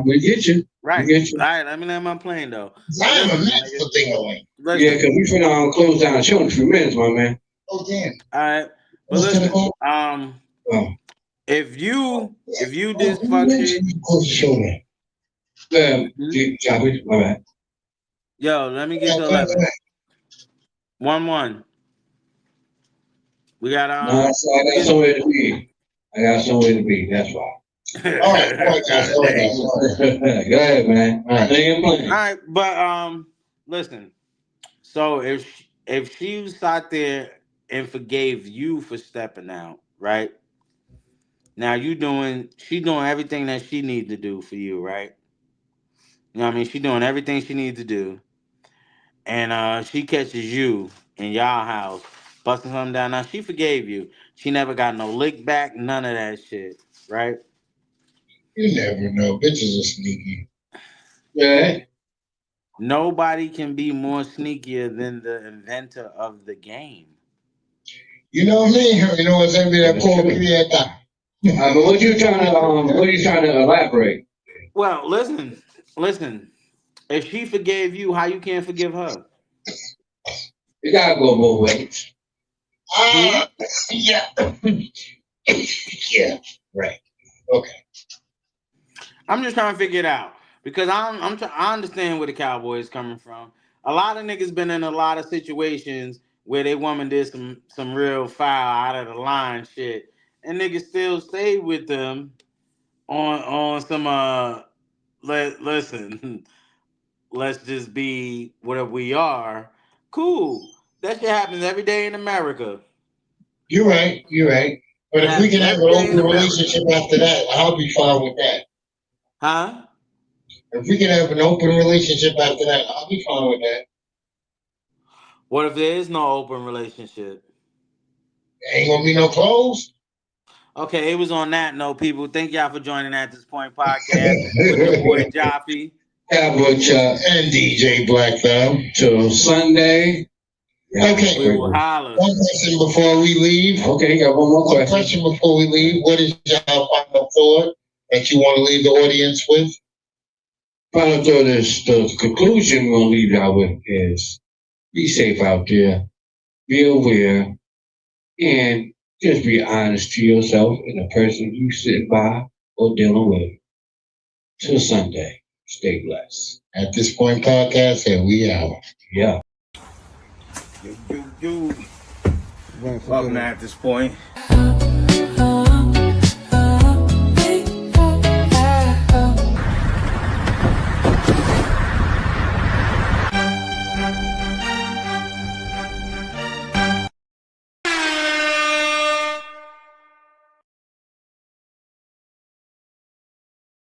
We get you. Right. We get you. All right, let me land my plane though. I am a mess for thing away. Yeah, because we finna close down the show in a few minutes, my man. Oh damn. All right. But listen, if you just fuck shit. My bad. Yo, let me get to 11. 1-1. We got I got somewhere to be. That's why. All right, guys. Go ahead, man. All right, but listen. So if she sat there and forgave you for stepping out, right? Now she's doing everything that she needs to do for you, right? You know what I mean? She's doing everything she needs to do. And she catches you in y'all house, busting something down. Now she forgave you. She never got no lick back, none of that shit, right? You never know. Bitches are sneaky. Yeah. Nobody can be more sneakier than the inventor of the game. You know me. You know what's every that called me at that. But what you trying to elaborate? Well, listen. If she forgave you, how you can't forgive her? You gotta go both ways. Yeah. Yeah. Right. Okay. I'm just trying to figure it out because I understand where the Cowboys coming from. A lot of niggas been in a lot of situations where they woman did some real foul out of the line shit, and niggas still stay with them on some listen. Let's just be whatever we are. Cool. That shit happens every day in America. You're right. But if we can have an open relationship after that, I'll be fine with that. Huh? If we can have an open relationship after that, I'll be fine with that. What if there is no open relationship? Ain't gonna be no clothes. Okay, it was on that note, people. Thank y'all for joining At This Point podcast with your boy Jaffe. Cowboy Chuck and DJ Black Thumb. Till Sunday. Yeah. Okay. We will holler. One question before we leave. Okay, got one more One question. question before we leave. What is your final thought that you want to leave the audience with? Final thought is the conclusion we'll leave y'all with is be safe out there, be aware, and just be honest to yourself and the person you sitting by or dealing with. Till Sunday, stay blessed. At this point, podcast, and we out. Yeah. Fuck, man, at this point.